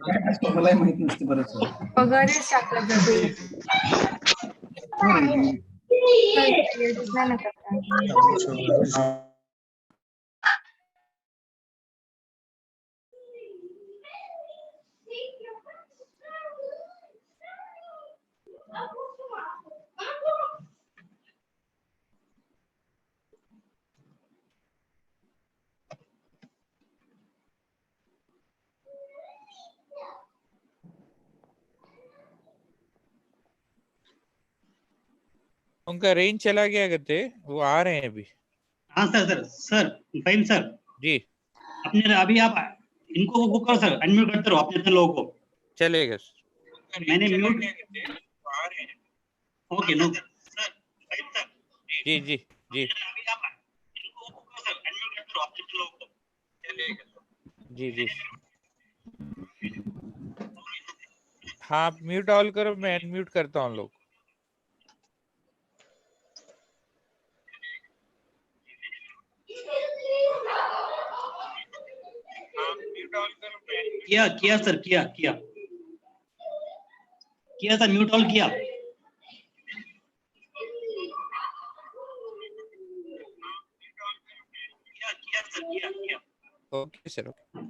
मलाही माहित नसते बरंच पगारच टाकला जातो. उनका रेंज चला गया करते, वो आ रहे हैं अभी। हाँ सर फाइन सर जी अपने अभी आप इनको वो करो सर, अनम्यूट करते रहो अपने लोगों को। चलेगा। मैंने म्यूट ओके नो जी जी जी जी जी हाँ, आप म्यूट ऑल करो, मैं अनम्यूट करता हूँ लोग। किया सर किया सर, म्यूट ऑल किया। Okay sir, okay.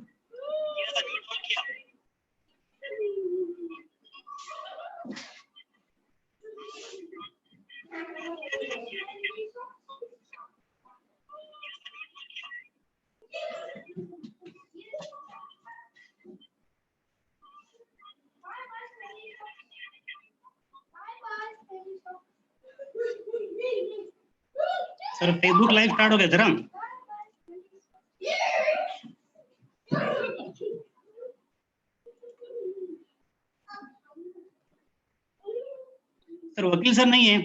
Sir Facebook live start हो गया सर। हम सर वकील सर नहीं है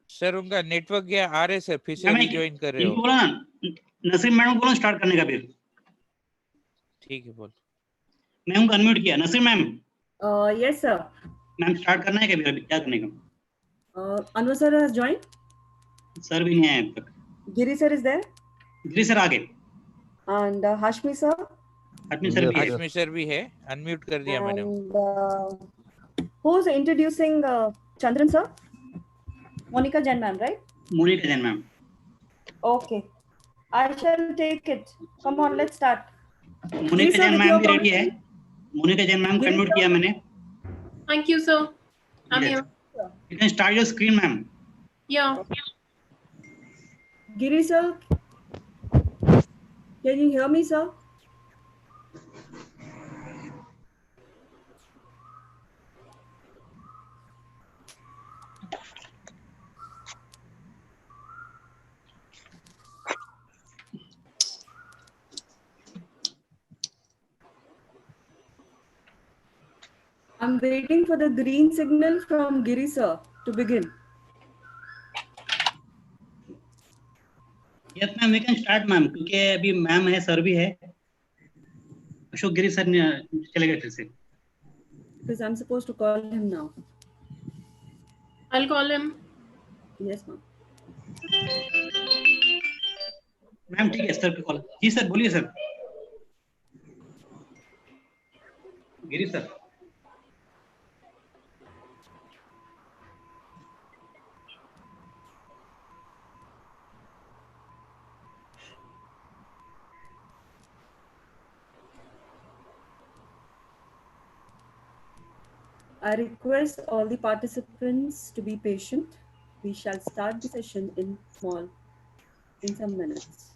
सर, उनका नेटवर्क गया, आ रहे सर, फिर से रिजॉइन कर रहे हो। इनको बोला ना, नसीम मैडम को स्टार्ट करने का फिर। ठीक है, बोल। मैं उनको अनम्यूट किया। Naseem ma'am. Yes sir. Ma'am start करना है क्या फिर, अभी क्या करने का? Anu sir has joined. Sir भी नहीं आए अब तक। Giri sir is there. Giri sir आगे। And Hashmi sir. हटमी सर भी है। हाशमी सर भी है, अनम्यूट कर दिया मैंने। And who's introducing Chandran sir? Monica Jain ma'am, right? Monica Jain ma'am. Okay. I shall take it. Come on, let's start. Monica Jain ma'am भी ready है। मोनिका जैन मैम को अनम्यूट किया मैंने। Thank you, sir. I'm Yes. here. You can start your screen, ma'am. Yeah. Giri sir, can you hear me, sir? I'm waiting for the green signal from Giri sir to begin. Yes, ma'am. We can start, ma'am. क्योंकि अभी ma'am है, sir भी है। अशोक गिरी sir चले गए फिर से। Because I'm supposed to call him now. I'll call him. Yes, ma'am. Ma'am ठीक है, सर पे कॉल। जी सर, बोलिए sir. Giri sir. I request all the participants to be patient. We shall start the session in some minutes.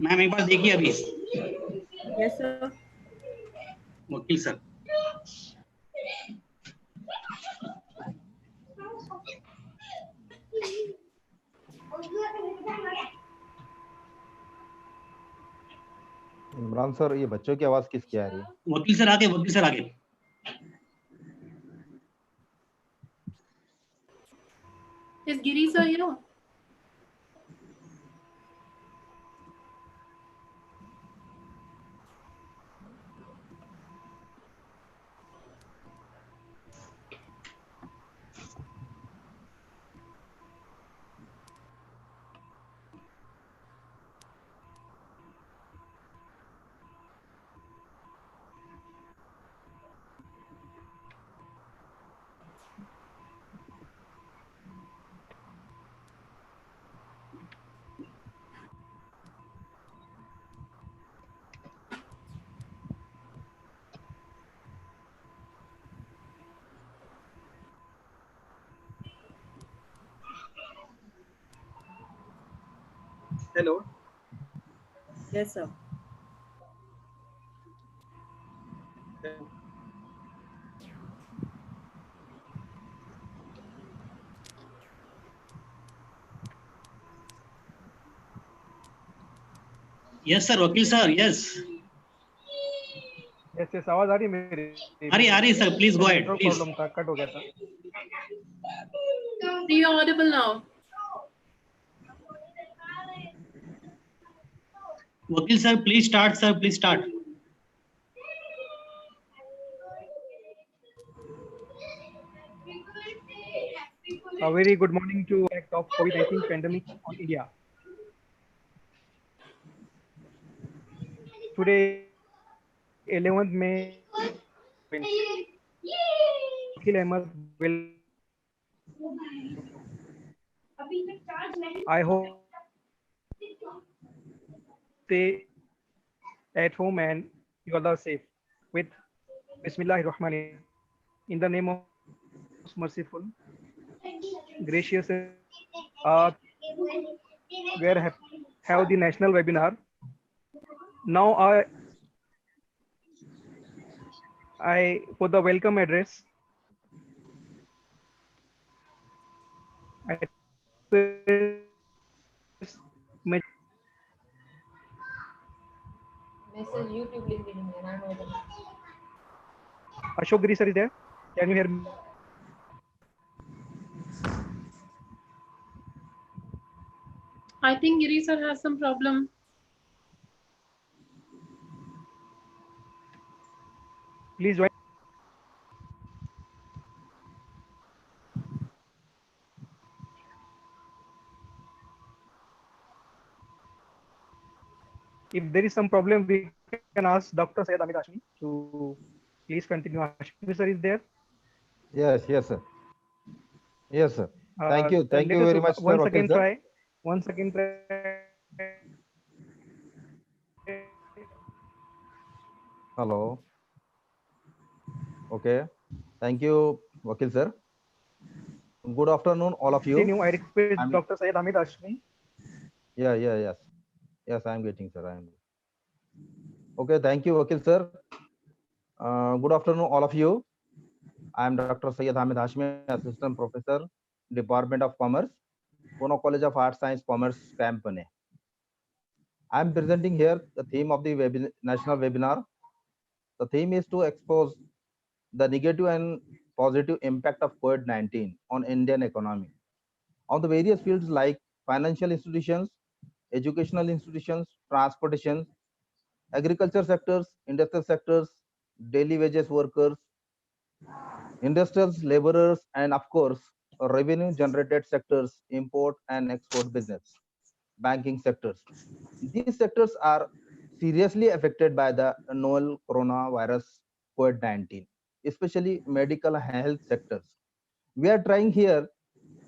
Ma'am एक बार देखिए अभी Yes, sir. वकील sir. Imran sir, ये बच्चों की आवाज किसकी आ रही है? वकील सर आगे, वकील सर आगे। Is Giri sir here? Hello. Yes, sir. Yes sir, वकील सर, यस। यस आवाज आ रही है मेरी? आ रही sir, please go ahead, please. Problem था, कट हो गया था। So you're audible now. वकील sir please start, sir please start. A very good morning to impact of COVID-19 pandemic on India. Today, 11th May, Akhil Ahmed will. I hope stay at home and you all are safe. With Bismillahirrahmanirrahim. In the name of merciful, gracious, where have the national webinar. Now I for the welcome address, I Message YouTube link in there. Ashok Giri sir is there. Can you hear me? I think Giri sir has some problem. Please join. If there is some problem, we can ask Dr. Syed Amit Hashmi to please continue. Hashmi sir is there. Yes, sir. Yes, sir. Thank you Let us very much, sir. once Okay, again sir. try. Once again try. Hello. Okay. Thank you, Vakil sir. Good afternoon, all of you. Continue. I request I'm- Dr. Syed Amit Hashmi. Yes. Yes, I am getting, sir. Okay, thank you, Vakil sir. Good afternoon, all of you. I am Dr. Syed Hamid Hashmi, Assistant Professor, Department of Commerce, Pune College of Arts, Science, Commerce, Camp Pune. I am presenting here the theme of the national webinar. The theme is to expose the negative and positive impact of COVID-19 on Indian economy on the various fields like financial institutions, educational institutions, transportation, agriculture sectors, industrial sectors, daily wages workers, industrials, laborers, and of course, revenue generated sectors, import and export business, banking sectors. These sectors are seriously affected by the novel coronavirus COVID-19, especially medical and health sectors. We are trying here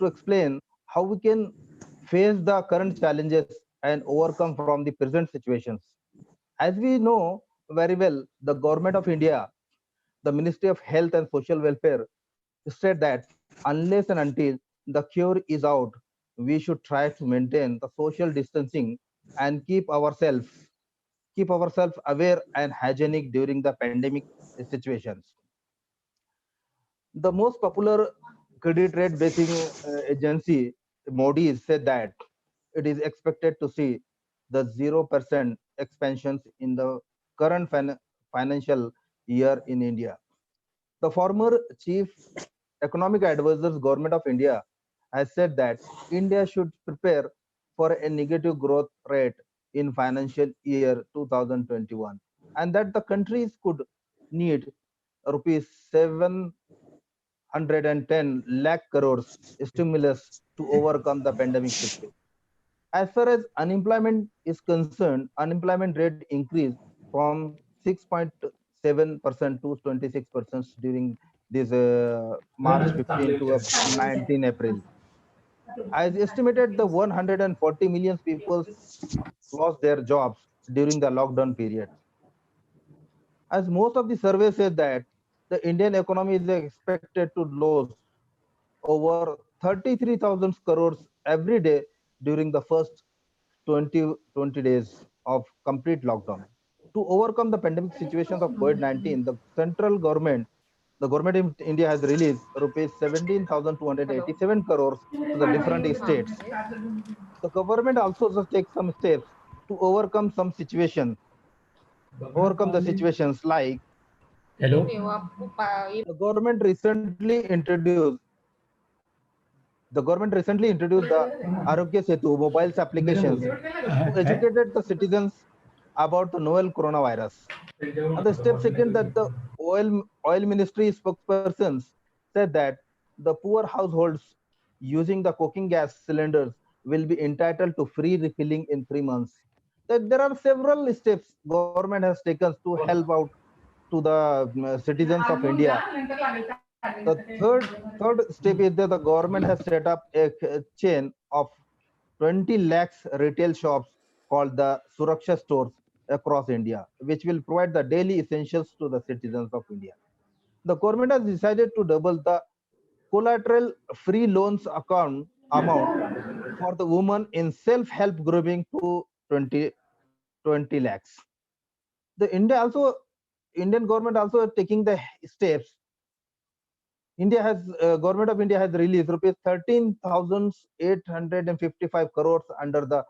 to explain how we can face the current challenges and overcome from the present situations. As we know very well, the government of India, the Ministry of Health and Social Welfare said that unless and until the cure is out, we should try to maintain the social distancing and keep ourselves aware and hygienic during the pandemic situations. The most popular credit rate basing agency, Moody's, said that it is expected to see the 0% expansions in the current financial year in India. The former chief economic advisor, Government of India, has said that India should prepare for a negative growth rate in financial year 2021, and that the countries could need rupees 710 lakh crores stimulus to overcome the pandemic situation. As far as unemployment is concerned, unemployment rate increased from 6.7% to 26% during this March 15 to 19 April. As estimated, the 140 million people lost their jobs during the lockdown period. As most of the surveys said that the Indian economy is expected to lose over 33,000 crores every day during the first 20 days of complete lockdown. To overcome the pandemic situations of COVID-19, the government of India has released rupees 17,287 crores to the different states. The government also just takes some steps to overcome the situations like the government recently introduced the Arogya Setu mobile applications to educate the citizens about the novel coronavirus. And the step second, that the oil ministry spokespersons said that the poor households using the cooking gas cylinders will be entitled to free refilling in 3 months. That there are several steps government has taken to help out to the citizens of India. The third step is that the government has set up a chain of 20 lakhs retail shops called the Suraksha stores across India, which will provide the daily essentials to the citizens of India. The government has decided to double the collateral free loans account amount for the women in self-help grouping to 20 lakhs. The Indian government also taking the steps. Government of India has released rupees 13,855 crores under the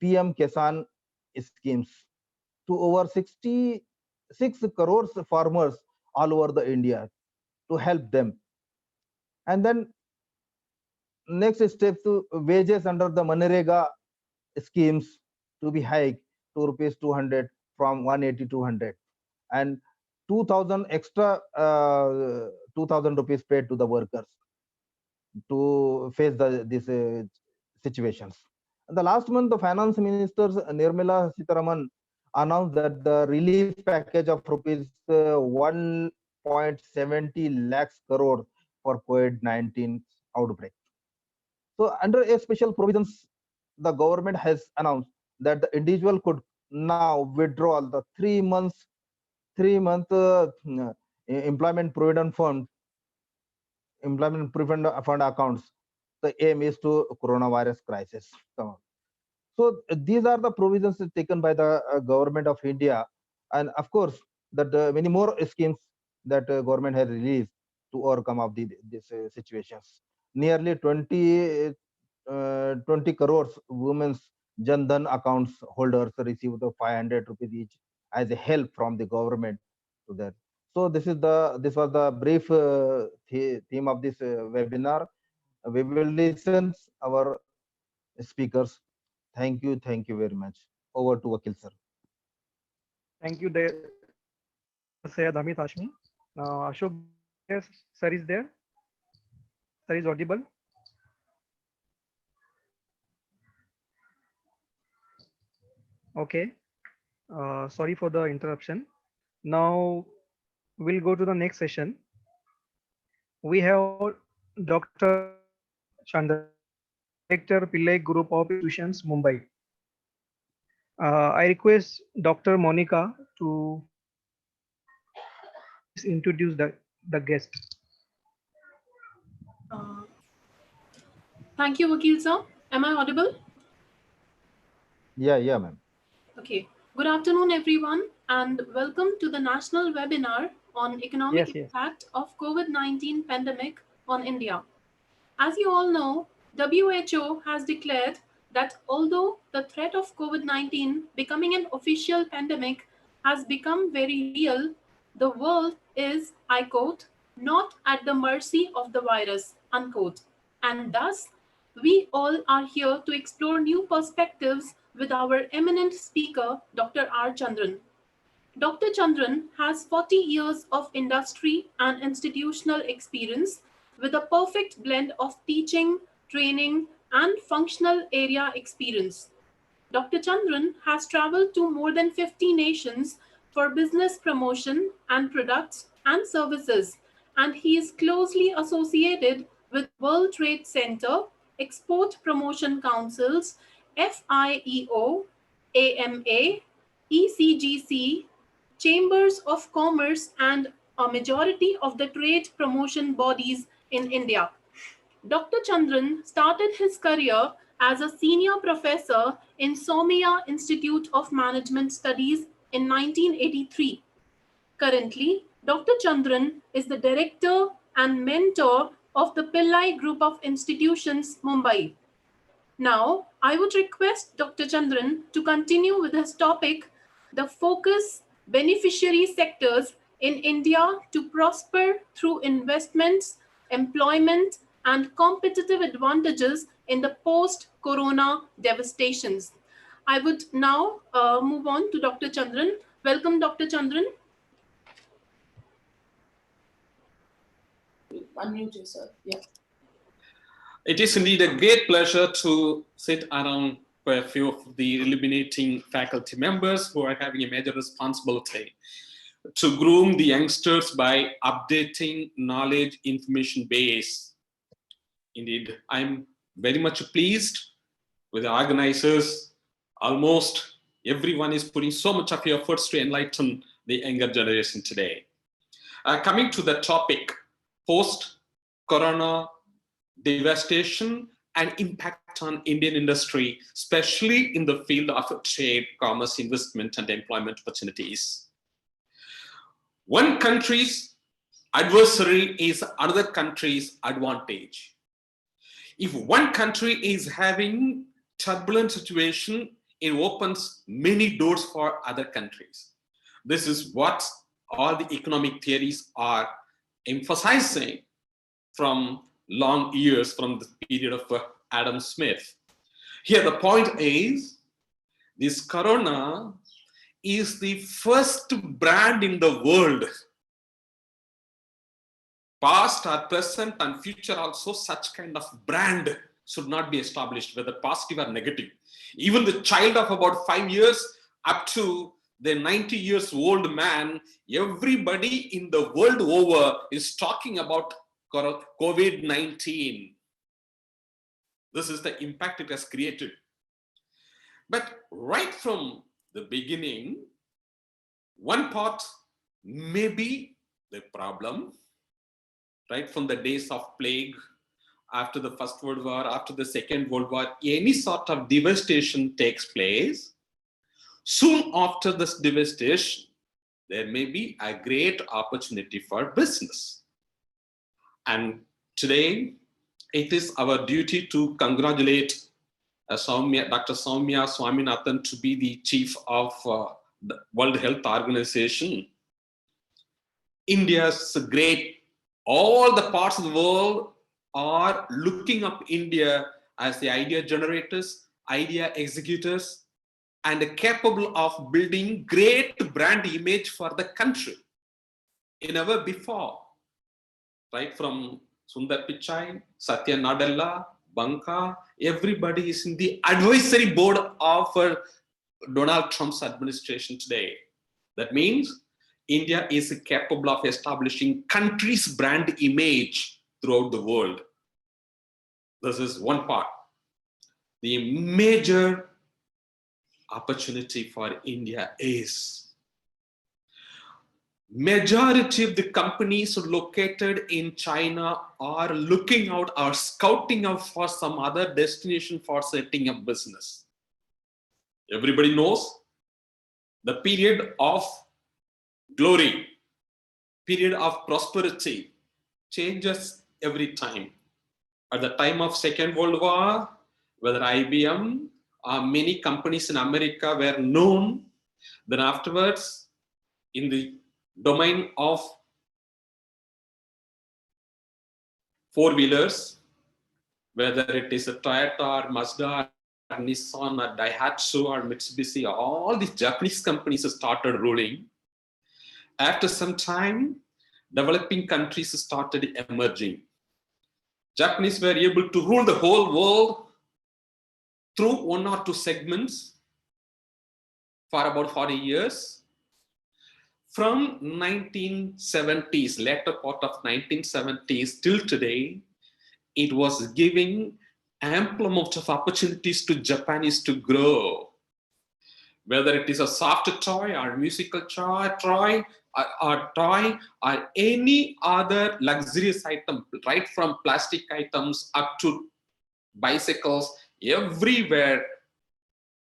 PM Kisan schemes to over 66 crores farmers all over the India to help them. And then next step to wages under the Manrega schemes to be hiked to rupees 200 from 180 to 100, and 2,000 extra 2,000 rupees paid to the workers to face these situations. And the last month, the finance minister Nirmala Sitharaman announced that the relief package of rupees 1.70 lakhs crore for COVID-19 outbreak. So under a special provisions, the government has announced that the individual could now withdraw the 3-month employment provident fund accounts. The aim is to coronavirus crisis. So these are the provisions taken by the government of India, and of course that many more schemes that government has released to overcome of these situations. Nearly 20 crores women's Jan Dhan accounts holders received the 500 rupees each as a help from the government to that. So this was the brief theme of this webinar. We will listen our speakers. Thank you very much. Over to Vakil sir. Thank you, Dr. Syed Amit Hashmi. Ashok, yes, sir is there. Sir is audible. Okay. Sorry for the interruption. Now we'll go to the next session. We have Dr. Chandra, Director Pillai Group of Institutions, Mumbai. I request Dr. Monica to introduce the guest. Thank you, Vakil sir. Am I audible? Yeah, ma'am. Okay. Good afternoon, everyone, and welcome to the national webinar on economic Yes. impact of COVID-19 pandemic on India. As you all know, WHO has declared that although the threat of COVID-19 becoming an official pandemic has become very real, the world is, I quote, not at the mercy of the virus, unquote. And thus, we all are here to explore new perspectives with our eminent speaker, Dr. R. Chandran. Dr. Chandran has 40 years of industry and institutional experience with a perfect blend of teaching, training, and functional area experience. Dr. Chandran has traveled to more than 50 nations for business promotion and products and services, and he is closely associated with World Trade Center, Export Promotion Councils, FIEO, AMA, ECGC, Chambers of Commerce, and a majority of the trade promotion bodies in India. Dr. Chandran started his career as a senior professor in Somia Institute of Management Studies in 1983. Currently, Dr. Chandran is the director and mentor of the Pillai Group of Institutions, Mumbai. Now, I would request Dr. Chandran to continue with his topic, the focus beneficiary sectors in India to prosper through investments, employment, and competitive advantages in the post-corona devastations. I would now move on to Dr. Chandran. Welcome, Dr. Chandran. Unmute yourself. Yeah. It is indeed a great pleasure to sit around with a few of the illuminating faculty members who are having a major responsibility to groom the youngsters by updating knowledge information base. Indeed, I'm very much pleased with the organizers. Almost everyone is putting so much of efforts to enlighten the younger generation today. Coming to the topic, post-corona devastation and impact on Indian industry, especially in the field of trade, commerce, investment, and employment opportunities. One country's adversary is another country's advantage. If one country is having turbulent situation, it opens many doors for other countries. This is what all the economic theories are emphasizing from long years, from the period of Adam Smith. Here the point is, this corona is the first brand in the world. Past or present and future also, such kind of brand should not be established, whether positive or negative. Even the child of about 5 years up to the 90 years old man, everybody in the world over is talking about COVID-19. This is the impact it has created. But right from the beginning, one part may be the problem, right from the days of plague, after the First World War, after the Second World War, any sort of devastation takes place. Soon after this devastation, there may be a great opportunity for business. And today, it is our duty to congratulate Dr. Soumya Swaminathan to be the chief of the World Health Organization. India is great. All the parts of the world are looking up India as the idea generators, idea executors, and capable of building great brand image for the country. Never before, right from Sundar Pichai, Satya Nadella, Banka, everybody is in the advisory board of Donald Trump's administration today. That means India is capable of establishing country's brand image throughout the world. This is one part. The major opportunity for India is majority of the companies located in China are looking out or scouting out for some other destination for setting up business. Everybody knows the period of glory, period of prosperity changes every time. At the time of Second World War, whether IBM or many companies in America were known, then afterwards, in the domain of four-wheelers, whether it is a Toyota or Mazda or Nissan or Daihatsu or Mitsubishi, all these Japanese companies started ruling. After some time, developing countries started emerging. Japanese were able to rule the whole world through one or two segments for about 40 years. From 1970s, later part of 1970s till today, it was giving ample amount of opportunities to Japanese to grow. Whether it is a soft toy or musical toy or any other luxurious item, right from plastic items up to bicycles, everywhere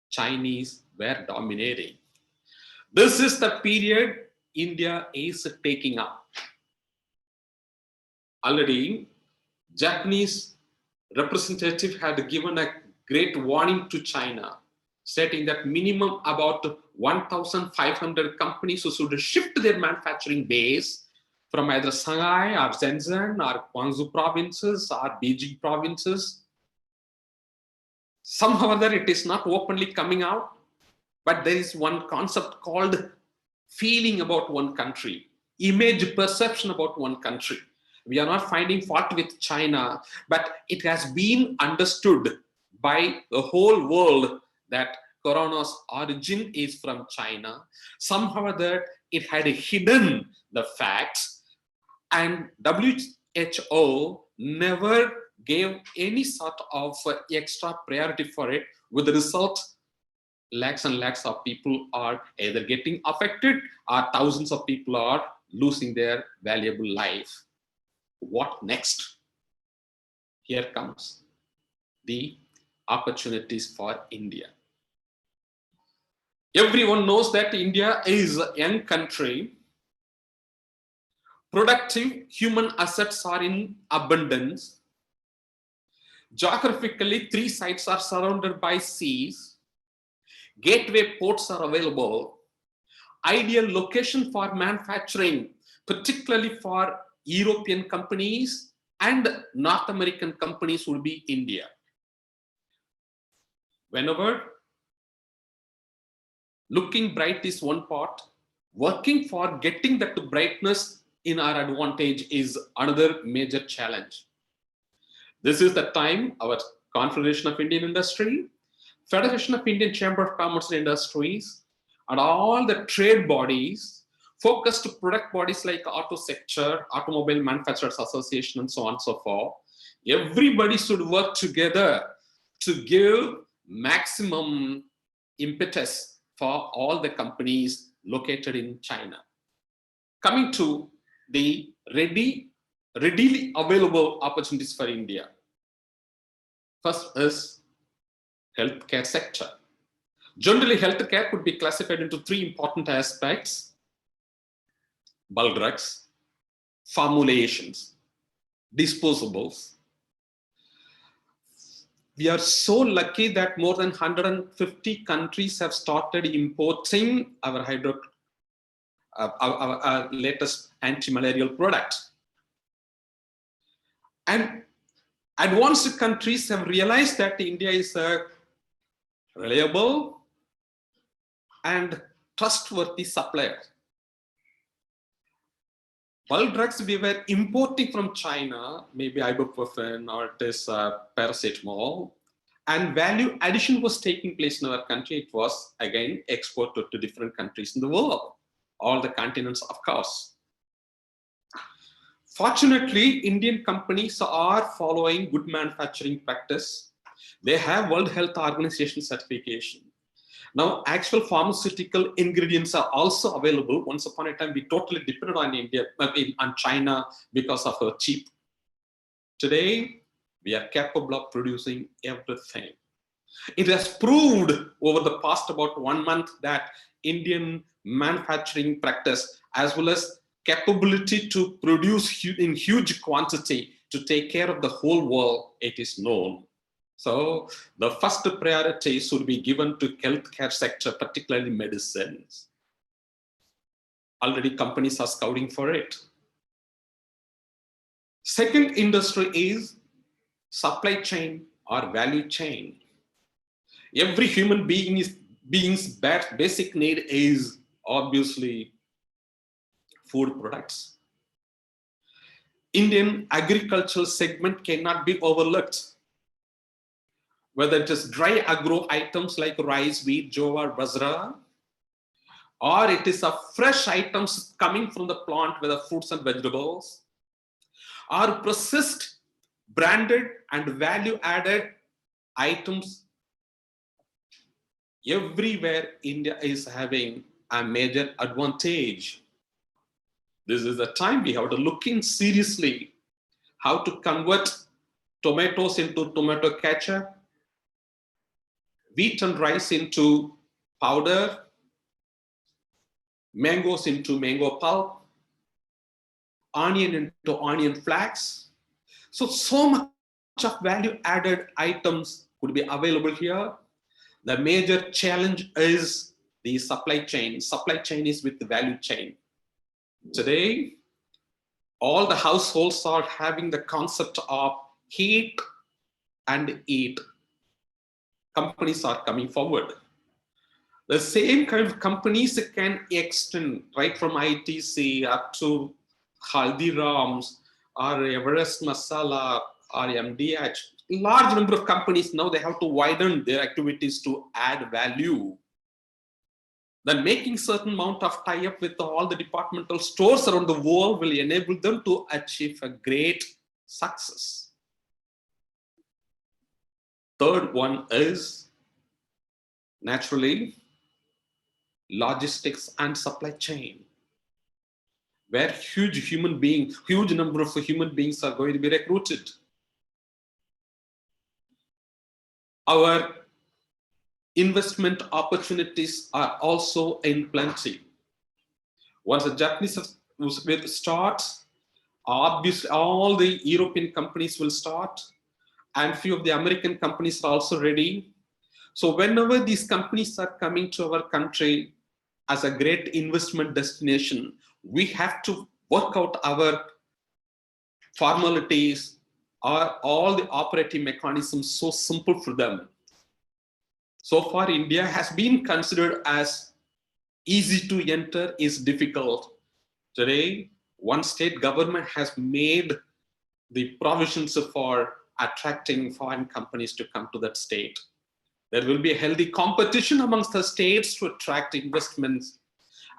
Chinese were dominating. This is the period India is taking up. Already, Japanese representative had given a great warning to China, stating that minimum about 1,500 companies should shift their manufacturing base from either Shanghai or Shenzhen or Guangzhou provinces or Beijing provinces. Somehow or other, it is not openly coming out, but there is one concept called feeling about one country, image perception about one country. We are not finding fault with China, but it has been understood by the whole world that Corona's origin is from China. Somehow or other, it had hidden the facts, and WHO never gave any sort of extra priority for it, with the result lakhs and lakhs of people are either getting affected or thousands of people are losing their valuable life. What next? Here comes the opportunities for India. Everyone knows that India is a young country. Productive human assets are in abundance. Geographically, 3 sites are surrounded by seas. Gateway ports are available. Ideal location for manufacturing, particularly for European companies and North American companies, would be India. Whenever looking bright is one part, working for getting that brightness in our advantage is another major challenge. This is the time our Confederation of Indian Industry, Federation of Indian Chamber of Commerce and Industries, and all the trade bodies, focused product bodies like auto sector, Automobile Manufacturers Association, and so on and so forth. Everybody should work together to give maximum impetus for all the companies located in China. Coming to the readily available opportunities for India. First is healthcare sector. Generally, healthcare could be classified into 3 important aspects: bulk drugs, formulations, disposables. We are so lucky that more than 150 countries have started importing our latest anti-malarial product. And advanced countries have realized that India is a reliable and trustworthy supplier. Bulk drugs we were importing from China, maybe ibuprofen or it is paracetamol, and value addition was taking place in our country. It was again exported to different countries in the world, all the continents, of course. Fortunately, Indian companies are following good manufacturing practice. They have World Health Organization certification. Now, actual pharmaceutical ingredients are also available. Once upon a time, we totally depended on on China because of our cheap. Today, we are capable of producing everything. It has proved over the past about 1 month that Indian manufacturing practice as well as capability to produce in huge quantity to take care of the whole world, it is known. So the first priority should be given to healthcare sector, particularly medicines. Already companies are scouting for it. Second industry is supply chain or value chain. Every human being's basic need is obviously food products. Indian agricultural segment cannot be overlooked. Whether it is dry agro items like rice, wheat, jowar, bajra, or it is a fresh items coming from the plant, whether fruits and vegetables, or processed, branded and value added items. Everywhere India is having a major advantage. This is the time we have to look in seriously how to convert tomatoes into tomato ketchup, wheat and rice into powder, mangoes into mango pulp, onion into onion flakes. So much of value added items could be available here. The major challenge is the supply chain. Supply chain is with the value chain. Today, all the households are having the concept of heat and eat. Companies are coming forward. The same kind of companies can extend right from ITC up to Haldiram's or Everest Masala or MDH. Large number of companies now they have to widen their activities to add value. Then making certain amount of tie-up with all the departmental stores around the world will enable them to achieve a great success. Third one is naturally logistics and supply chain, where huge number of human beings are going to be recruited. Our investment opportunities are also in plenty. Once the Japanese will start, obviously all the European companies will start, and few of the American companies are also ready. So whenever these companies are coming to our country as a great investment destination, we have to work out our formalities or all the operating mechanisms so simple for them. So far, India has been considered as easy to enter is difficult. Today, one state government has made the provisions for attracting foreign companies to come to that state. There will be a healthy competition amongst the states to attract investments,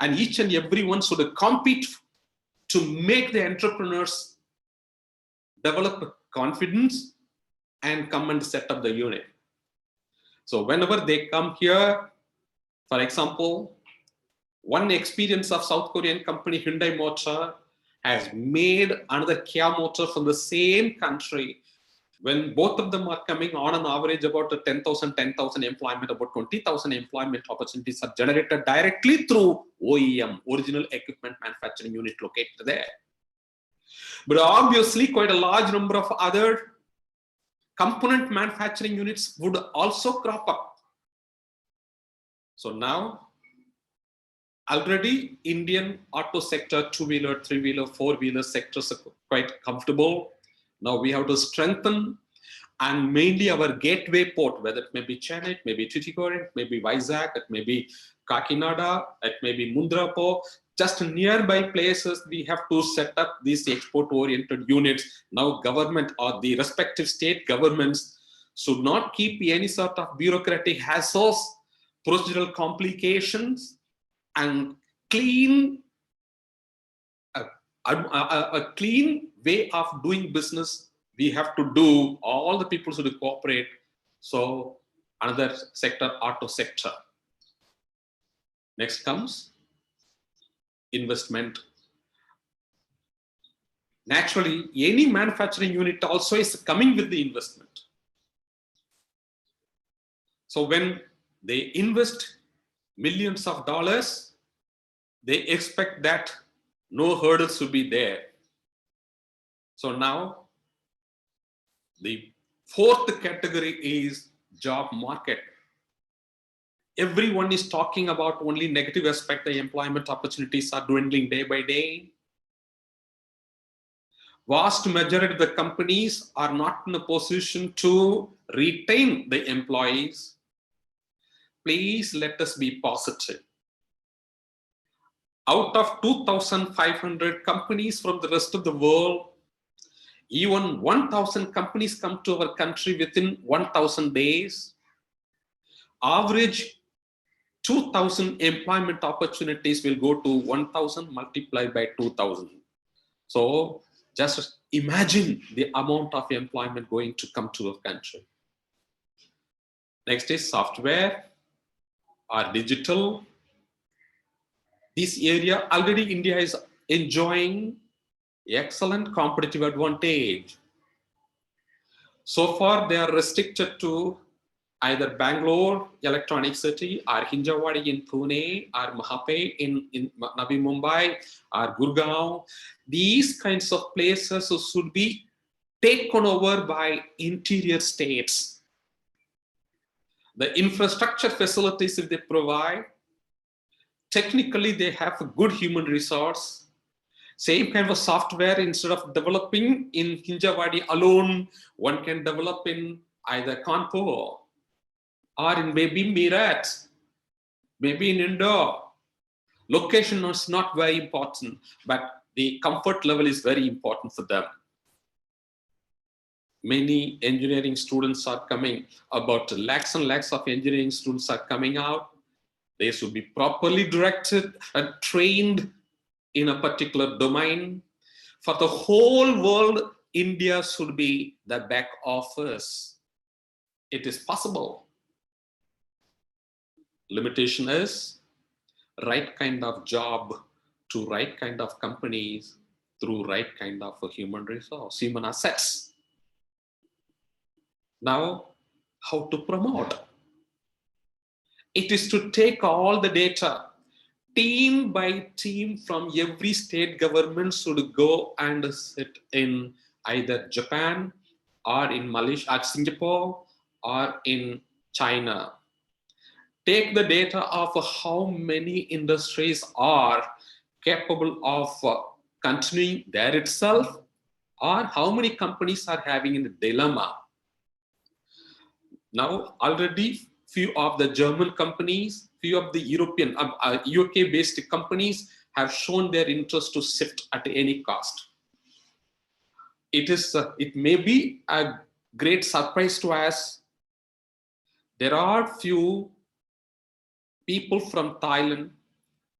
and each and everyone should compete to make the entrepreneurs develop confidence and come and set up the unit. So whenever they come here, for example, one experience of South Korean company Hyundai Motor has made another Kia Motor from the same country. When both of them are coming on an average about 10,000 employment, about 20,000 employment opportunities are generated directly through OEM, original equipment manufacturing unit located there. But obviously quite a large number of other component manufacturing units would also crop up. So now, already Indian auto sector, two-wheeler, three-wheeler, four-wheeler sectors are quite comfortable. Now we have to strengthen, and mainly our gateway port, whether it may be Chennai, it may be Tuticorin, it may be Vizag, it may be Kakinada, it may be Mundrapo. Just nearby places, we have to set up these export-oriented units. Now government or the respective state governments should not keep any sort of bureaucratic hassles, procedural complications, and clean a clean way of doing business. We have to do, all the people should cooperate. So another sector, auto sector. Next comes investment. Naturally, any manufacturing unit also is coming with the investment. So when they invest millions of dollars, they expect that no hurdles will be there. So now the fourth category is job market. Everyone is talking about only negative aspect. The employment opportunities are dwindling day by day. Vast majority of the companies are not in a position to retain the employees. Please let us be positive. Out of 2,500 companies from the rest of the world, even 1,000 companies come to our country within 1,000 days. Average 2,000 employment opportunities will go to 1,000 multiplied by 2,000. So just imagine the amount of employment going to come to our country. Next is software or digital. This area already India is enjoying excellent competitive advantage. So far they are restricted to either Bangalore, Electronic City, or Hinjawadi in Pune, or Mahape in Navi Mumbai, or Gurgaon. These kinds of places should be taken over by interior states. The infrastructure facilities that they provide, technically they have a good human resource. Same kind of software, instead of developing in Hinjawadi alone, one can develop in either Kanpur or in maybe Meerut, maybe in Indore. Location is not very important, but the comfort level is very important for them. Many engineering students are coming, about lakhs and lakhs of engineering students are coming out. They should be properly directed and trained in a particular domain. For the whole world, India should be the back office. It is possible. Limitation is right kind of job to right kind of companies through right kind of a human resource, human assets. Now, how to promote? It is to take all the data, team by team from every state government should go and sit in either Japan or in Malaysia or Singapore or in China. Take the data of how many industries are capable of continuing there itself, or how many companies are having a dilemma. Now, already few of the German companies, few of the European, UK-based companies have shown their interest to shift at any cost. It may be a great surprise to us. There are few people from Thailand,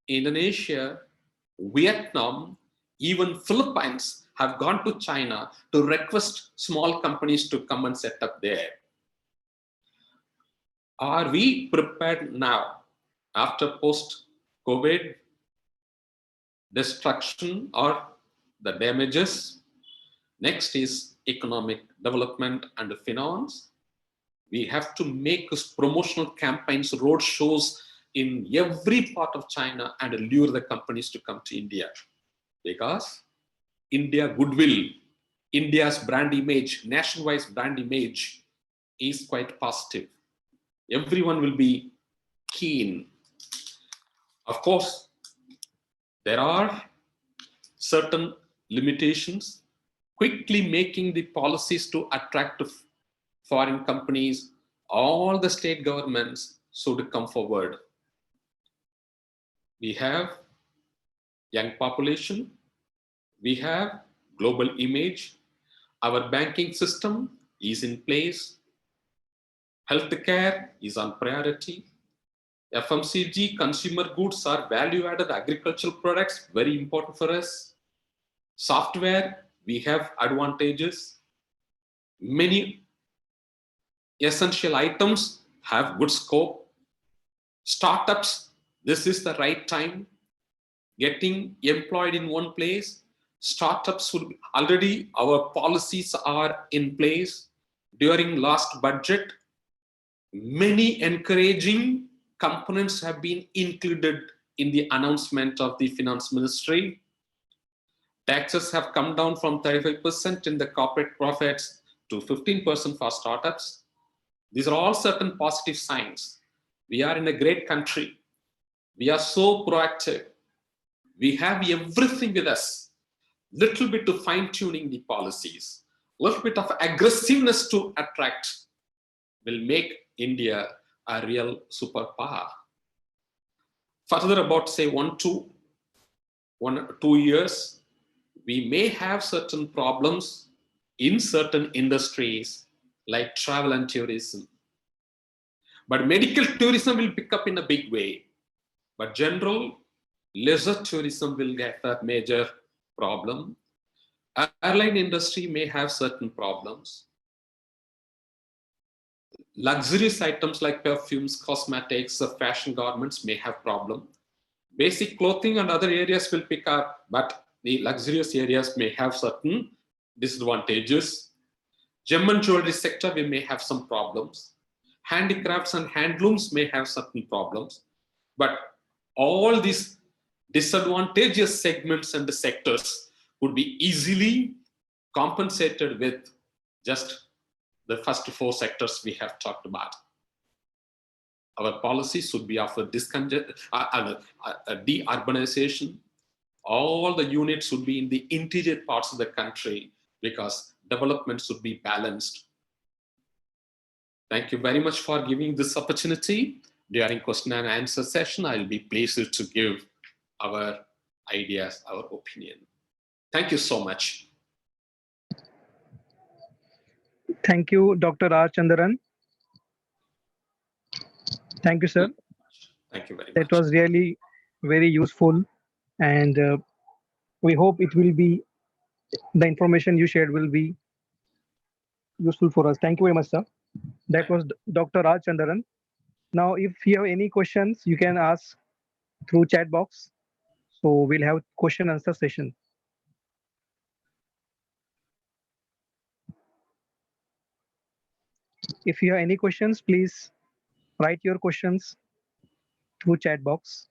Indonesia, Vietnam, even Philippines have gone to China to request small companies to come and set up there. Are we prepared now, after post-COVID destruction or the damages? Next is economic development and finance. We have to make promotional campaigns, road shows in every part of China and lure the companies to come to India. Because India goodwill, India's brand image, nationwide brand image is quite positive. Everyone will be keen. Of course, there are certain limitations. Quickly making the policies to attract foreign companies, all the state governments should come forward. We have young population, we have global image, our banking system is in place, healthcare is on priority, FMCG, consumer goods are value-added agricultural products, very important for us. Software, we have advantages. Many essential items have good scope. Startups, this is the right time. Getting employed in one place, startups would be, already our policies are in place. During last budget, Many encouraging components have been included in the announcement of the finance ministry. Taxes have come down from 35% in the corporate profits to 15% for startups. These are all certain positive signs. We are in a great country. We are so proactive. We have everything with us. Little bit of fine-tuning the policies, little bit of aggressiveness to attract will make India a real superpower. Further, about say 2 years, we may have certain problems in certain industries like travel and tourism. But medical tourism will pick up in a big way. But general leisure tourism will get a major problem. Airline industry may have certain problems. Luxurious items like perfumes, cosmetics, fashion garments may have problem. Basic clothing and other areas will pick up, but the luxurious areas may have certain disadvantages. Gem and jewelry sector, we may have some problems. Handicrafts and handlooms may have certain problems. But all these disadvantageous segments and the sectors would be easily compensated with just the first 4 sectors we have talked about. Our policy should be of a de-urbanization. All the units should be in the interior parts of the country because development should be balanced. Thank you very much for giving this opportunity. During question and answer session, I'll be pleased to give our ideas, our opinion. Thank you so much. Thank you, Dr. R. Chandaran. Thank you, sir. Thank you very much. That was really very useful, and we hope it will be, the information you shared will be useful for us. Thank you very much, sir. That was Dr. R. Chandaran. Now, if you have any questions, you can ask through chat box. So we'll have question answer session. If you have any questions, please write your questions through chat box.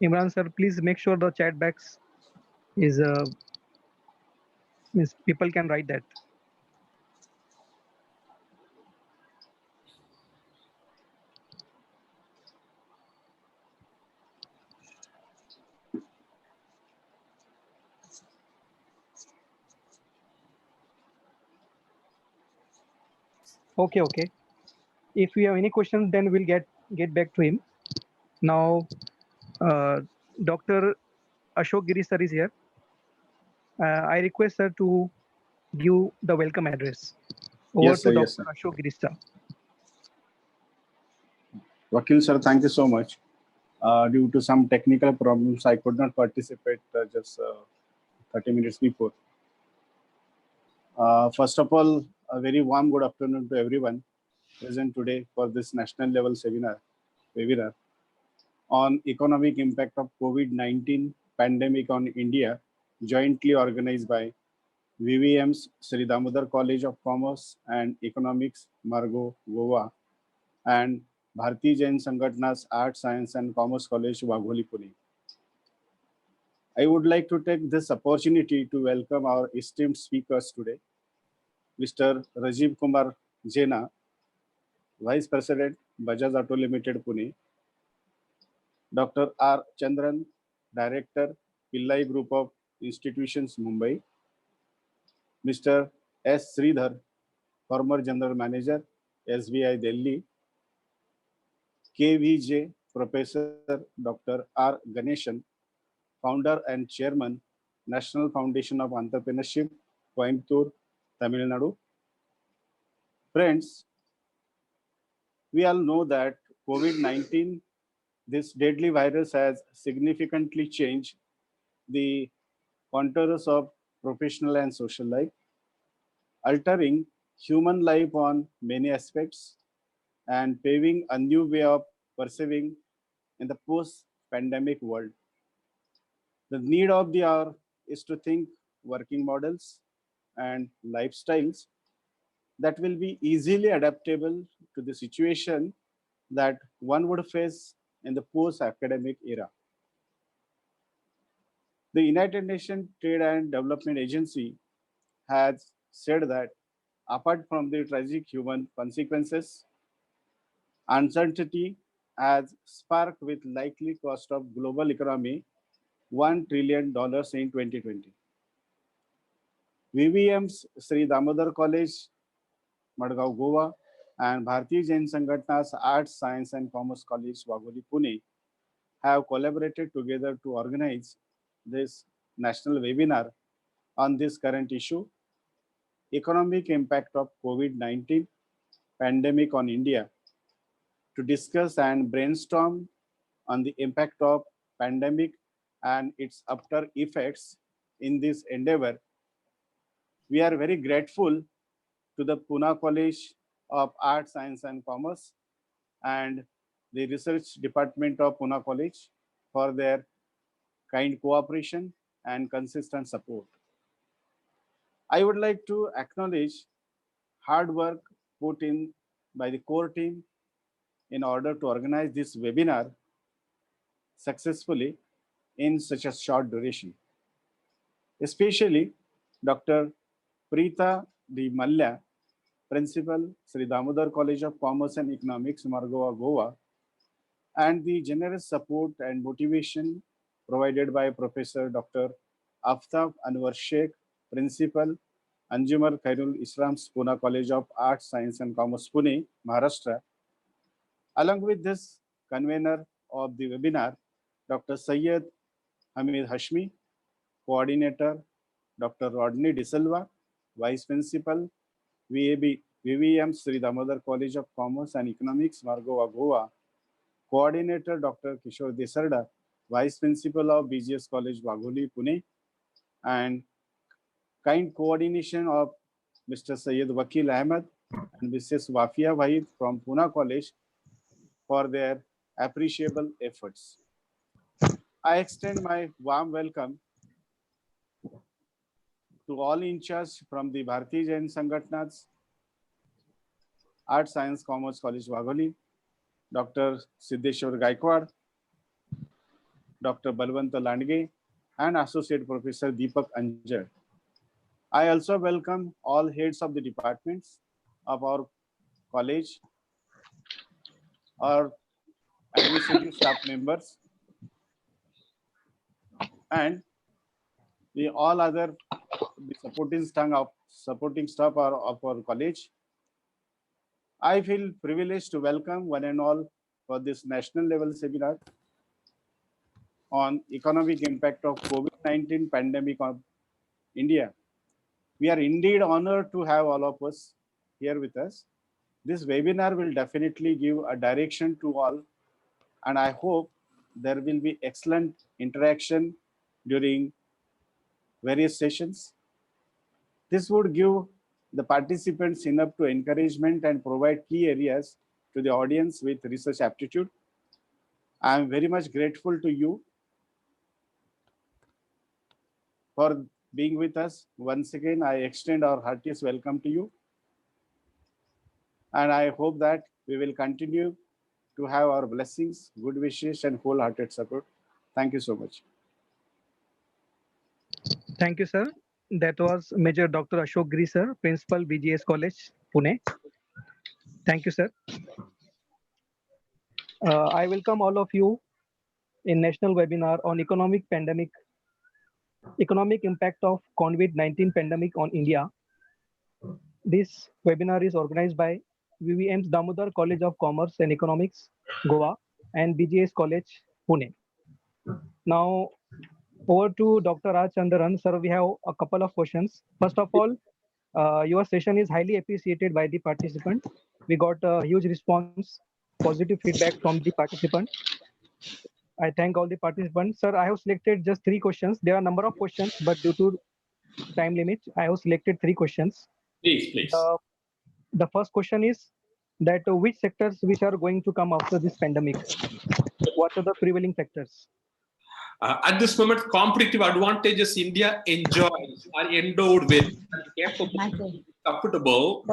Imran sir, please make sure the chat box is means people can write that. Okay, okay. If we have any questions, then we'll get back to him. Now, Dr. Ashok Giri sir is here. I request sir to give the welcome address. Over Yes, sir, to yes, Dr. sir. Ashok Giri sir. Vakil sir, thank you so much. Due to some technical problems, I could not participate just 30 minutes before. First of all, a very warm good afternoon to everyone present today for this national level webinar on economic impact of COVID-19 pandemic on India, jointly organized by VVM's Sri Damodar College of Commerce and Economics, Margo, Goa, and Bharti Jain Sangatna's Art, Science and Commerce College, Wagholi, Pune. I would like to take this opportunity to welcome our esteemed speakers today. Mr. Rajiv Kumar Jena, Vice President, Bajaj Auto Limited, Pune. Dr. R. Chandran, Director, Pillai Group of Institutions, Mumbai. Mr. S. Sridhar, former General Manager, SBI, Delhi. KVJ, Professor Dr. R. Ganeshan, Founder and Chairman, National Foundation of Entrepreneurship, Coimbatore, Tamil Nadu. Friends, we all know that COVID-19, this deadly virus, has significantly changed the contours of professional and social life, altering human life on many aspects and paving a new way of perceiving in the post-pandemic world. The need of the hour is to think working models and lifestyles that will be easily adaptable to the situation that one would face in the post-academic era. The United Nations Trade and Development Agency has said that apart from the tragic human consequences, uncertainty has sparked with likely cost of global economy $1 trillion in 2020. VVM's Sri Damodar College, Madgaon, Goa, and Bharatiya Jain Sangatna's Arts, Science and Commerce College, Wagholi, Pune, have collaborated together to organize this national webinar on this current issue, economic impact of COVID-19 pandemic on India, to discuss and brainstorm on the impact of pandemic and its after effects in this endeavor. We are very grateful to the Pune College of Arts, Science and Commerce and the Research Department of Pune College for their kind cooperation and consistent support. I would like to acknowledge hard work put in by the core team in order to organize this webinar successfully in such a short duration. Especially Dr. Preeta D. Malla, Principal, Sri Damodar College of Commerce and Economics, Margoa, Goa, and the generous support and motivation provided by Professor Dr. Aftab Anwar Sheikh, Principal, Anjumar Khairul Islam's Pune College of Arts, Science and Commerce, Pune, Maharashtra. Along with this convener of the webinar, Dr. Syed Hamid Hashmi, Coordinator, Dr. Rodney De Silva, Vice Principal, VVM Sri Damodar College of Commerce and Economics, Margoa, Goa, Coordinator Dr. Kishore Desarda, Vice Principal of BGS College, Wagholi, Pune, and kind coordination of Mr. Syed Wakil Ahmed and Mrs. Wafia Wahid from Pune College for their appreciable efforts. I extend my warm welcome to all in charge from the Bharatiya Jain Sangatna's Arts, Science, Commerce College, Wagholi, Dr. Siddheshwar Gaikwad, Dr. Balwanta Landge, and Associate Professor Deepak Anjar. I also welcome all heads of the departments of our college, our administrative staff members, and the all other supporting staff of our college. I feel privileged to welcome one and all for this national level seminar on economic impact of COVID-19 pandemic on India. We are indeed honored to have all of us here with us. This webinar will definitely give a direction to all, and I hope there will be excellent interaction during various sessions. This would give the participants enough to encouragement and provide key areas to the audience with research aptitude. I am very much grateful to you for being with us. Once again, I extend our heartiest welcome to you. And I hope that we will continue to have our blessings, good wishes, and wholehearted support. Thank you so much. Thank you, sir. That was Major Dr. Ashok Giri, sir, Principal, BGS College, Pune. Thank you, sir. I welcome all of you in national webinar on economic impact of COVID-19 pandemic on India. This webinar is organized by VVM's Damodar College of Commerce and Economics, Goa, and BGS College, Pune. Now, over to Dr. Raj Chandran. Sir, we have a couple of questions. First of all, your session is highly appreciated by the participant. We got a huge response, positive feedback from the participant. I thank all the participants. Sir, I have selected just 3 questions. There are a number of questions, but due to time limit, I have selected 3 questions. Please. The first question is that which sectors which are going to come after this pandemic? What are the prevailing sectors? At this moment, competitive advantages India enjoys are endowed with and capable, comfortable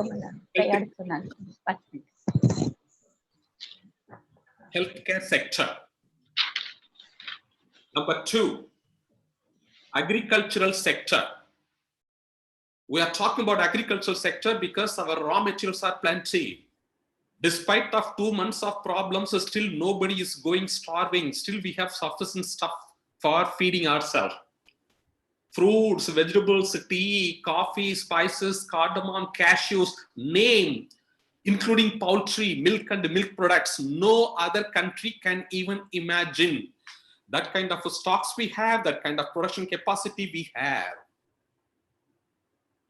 healthcare sector. Number 2, agricultural sector. We are talking about agricultural sector because our raw materials are plenty. Despite of 2 months of problems, still nobody is going starving. Still we have sufficient stuff for feeding ourselves. Fruits, vegetables, tea, coffee, spices, cardamom, cashews, name, including poultry, milk and milk products. No other country can even imagine that kind of stocks we have, that kind of production capacity we have.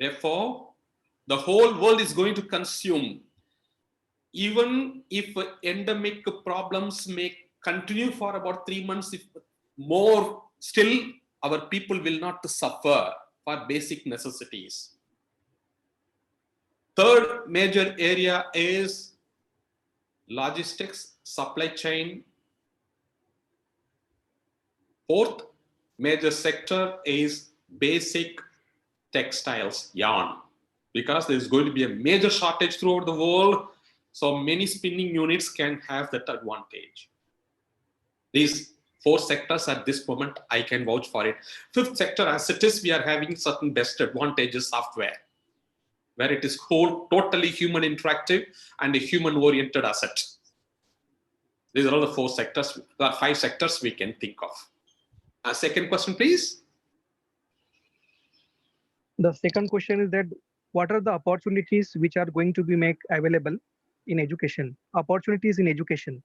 Therefore, the whole world is going to consume. Even if endemic problems may continue for about 3 months, if more, still our people will not suffer for basic necessities. Third major area is logistics, supply chain. Fourth major sector is basic textiles, yarn, because there is going to be a major shortage throughout the world. So many spinning units can have that advantage. These 4 sectors at this moment, I can vouch for it. 5th sector, as it is, we are having certain best advantages software, where it is whole, totally human interactive and a human oriented asset. These are all the 4 sectors, there are 5 sectors we can think of. Second question, please. The second question is that what are the opportunities which are going to be made available in education? Opportunities in education.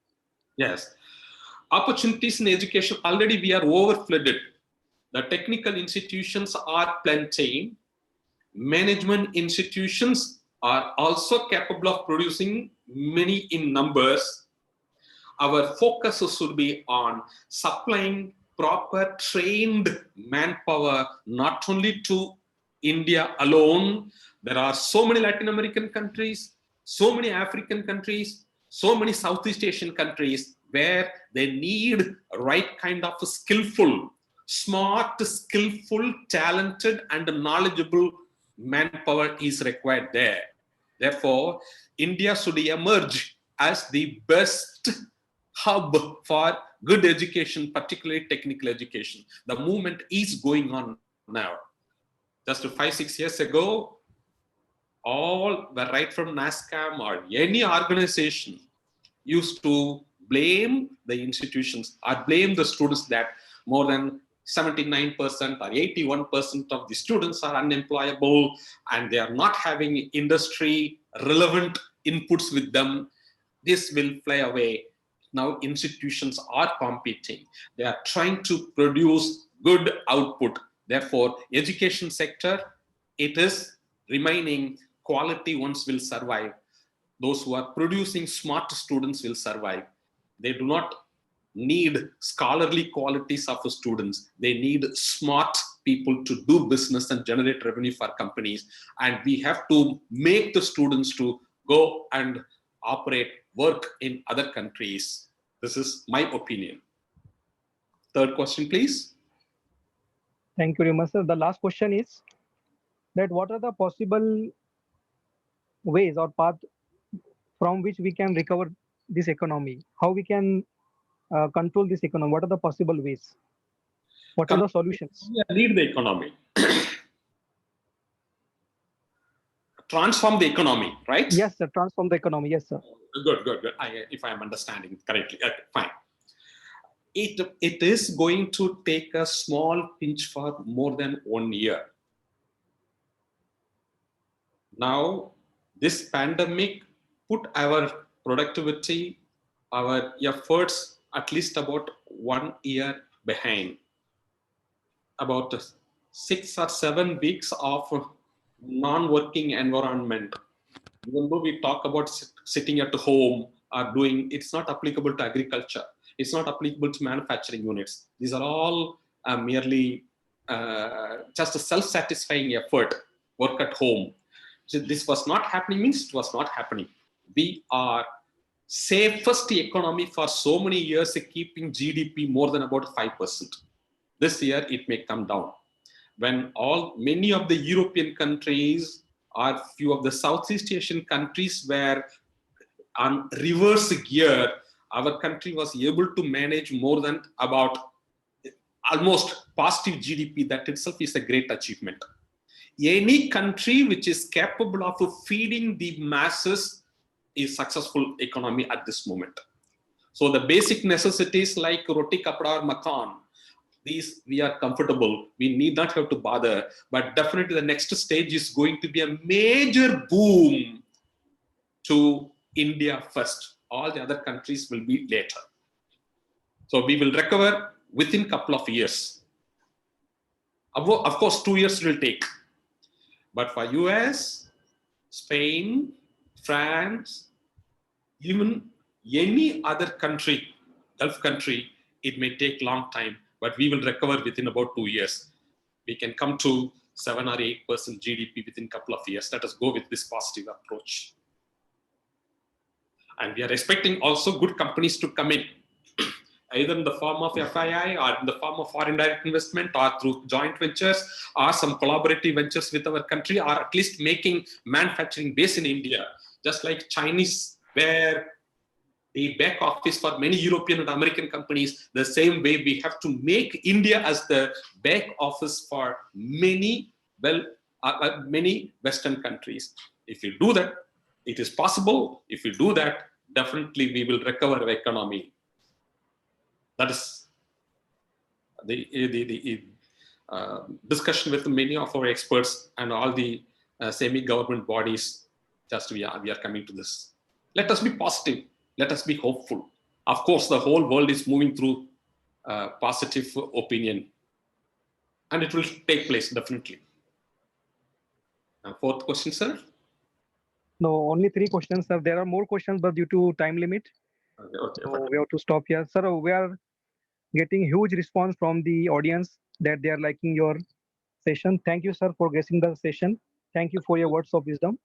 Yes. Opportunities in education, already we are overflooded. The technical institutions are plenty. Management institutions are also capable of producing many in numbers. Our focus should be on supplying proper trained manpower, not only to India alone. There are so many Latin American countries, so many African countries, so many Southeast Asian countries where they need right kind of skillful, smart, skillful, talented, and knowledgeable manpower is required there. Therefore, India should emerge as the best hub for good education, particularly technical education. The movement is going on now. Just 5-6 years ago, all the right from NASCAM or any organization used to blame the institutions or blame the students that more than 79% or 81% of the students are unemployable and they are not having industry relevant inputs with them. This will fly away. Now institutions are competing. They are trying to produce good output. Therefore, education sector, it is remaining, quality ones will survive. Those who are producing smart students will survive. They do not need scholarly qualities of students. They need smart people to do business and generate revenue for companies. And we have to make the students to go and operate, work in other countries. This is my opinion. Third question, please. Thank you very much, sir. The last question is that what are the possible ways or path from which we can recover this economy? How we can control this economy? What are the possible ways? What are the solutions? Lead the economy. Transform the economy, right? Yes, sir. Transform the economy. Yes, sir. Good. If I am understanding correctly, okay, fine. It is going to take a small pinch for more than 1 year. Now, this pandemic put our productivity, our efforts at least about 1 year behind. About 6 or 7 weeks of non-working environment. Even though we talk about sitting at home or doing, it's not applicable to agriculture. It's not applicable to manufacturing units. These are all merely just a self-satisfying effort, work at home. So this was not happening means it was not happening. We are safest economy for so many years, keeping GDP more than about 5%. This year it may come down. When many of the European countries or few of the Southeast Asian countries were on reverse gear, our country was able to manage more than about almost positive GDP. That itself is a great achievement. Any country which is capable of feeding the masses is successful economy at this moment. So the basic necessities like roti, kapda, or makan, these we are comfortable. We need not have to bother. But definitely the next stage is going to be a major boom to India first. All the other countries will be later. So we will recover within a couple of years. Of course, 2 years will take. But for US, Spain, France, even any other country, Gulf country, it may take long time, but we will recover within about 2 years. We can come to 7 or 8% GDP within a couple of years. Let us go with this positive approach. And we are expecting also good companies to come in, either in the form of FII or in the form of foreign direct investment or through joint ventures or some collaborative ventures with our country, or at least making manufacturing base in India, just like Chinese were the back office for many European and American companies. The same way we have to make India as the back office for many Western countries. If we do that, it is possible. If we do that, definitely we will recover our economy. That is the discussion with many of our experts and all the semi-government bodies. Just we are coming to this. Let us be positive. Let us be hopeful. Of course, the whole world is moving through positive opinion, and it will take place definitely. Fourth question, sir. No, only 3 questions, sir. There are more questions, but due to time limit, so we have to stop here. Sir, we are getting huge response from the audience that they are liking your session. Thank you, sir, for gracing the session. Thank you for your words of wisdom.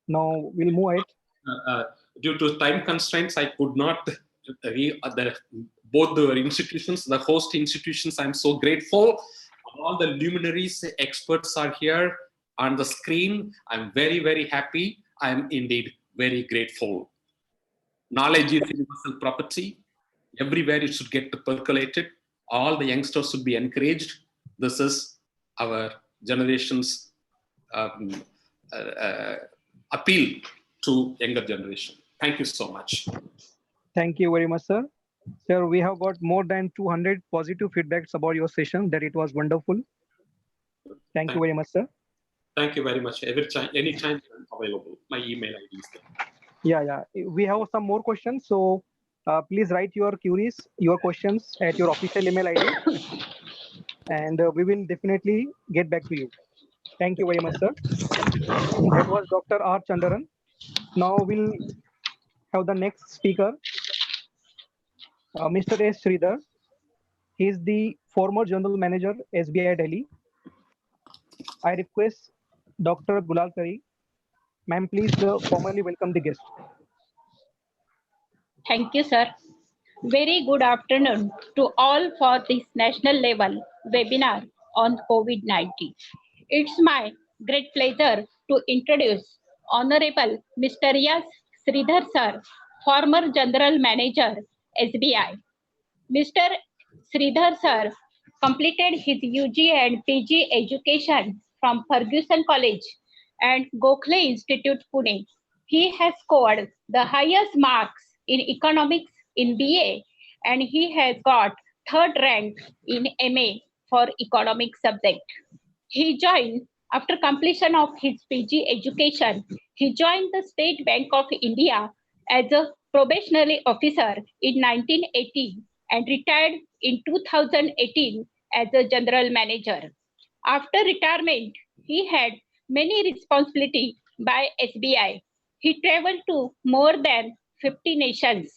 Now we'll move ahead. Due to time constraints, I could not read both the institutions, the host institutions. I'm so grateful. All the luminaries, experts are here on the screen. I'm very, very happy. I'm indeed very grateful. Knowledge is universal property. Everywhere it should get percolated. All the youngsters should be encouraged. This is our generation's appeal to younger generation. Thank you so much. Thank you very much, sir. Sir, we have got more than 200 positive feedbacks about your session, that it was wonderful. Thank you very much, sir. Thank you very much. Anytime I'm available. My email ID is there. Yeah. We have some more questions. So please write your queries, your questions at your official email ID. And we will definitely get back to you. Thank you very much, sir. That was Dr. R. Chandaran. Now we'll have the next speaker, Mr. S. Sridhar. He is the former General Manager, SBI Delhi. I request Dr. Gulal Kari. Ma'am, please formally welcome the guest. Thank you, sir. Very good afternoon to all for this national level webinar on COVID-19. It's my great pleasure to introduce Honorable Mr. S. Sridhar, sir, former General Manager, SBI. Mr. Sridhar, sir, completed his UG and PG education from Ferguson College and Gokhale Institute, Pune. He has scored the highest marks in economics in BA, and he has got 3rd rank in MA for economics subject. After completion of his PG education, he joined the State Bank of India as a probationary officer in 1980 and retired in 2018 as a general manager. After retirement, he had many responsibilities by SBI. He traveled to more than 50 nations.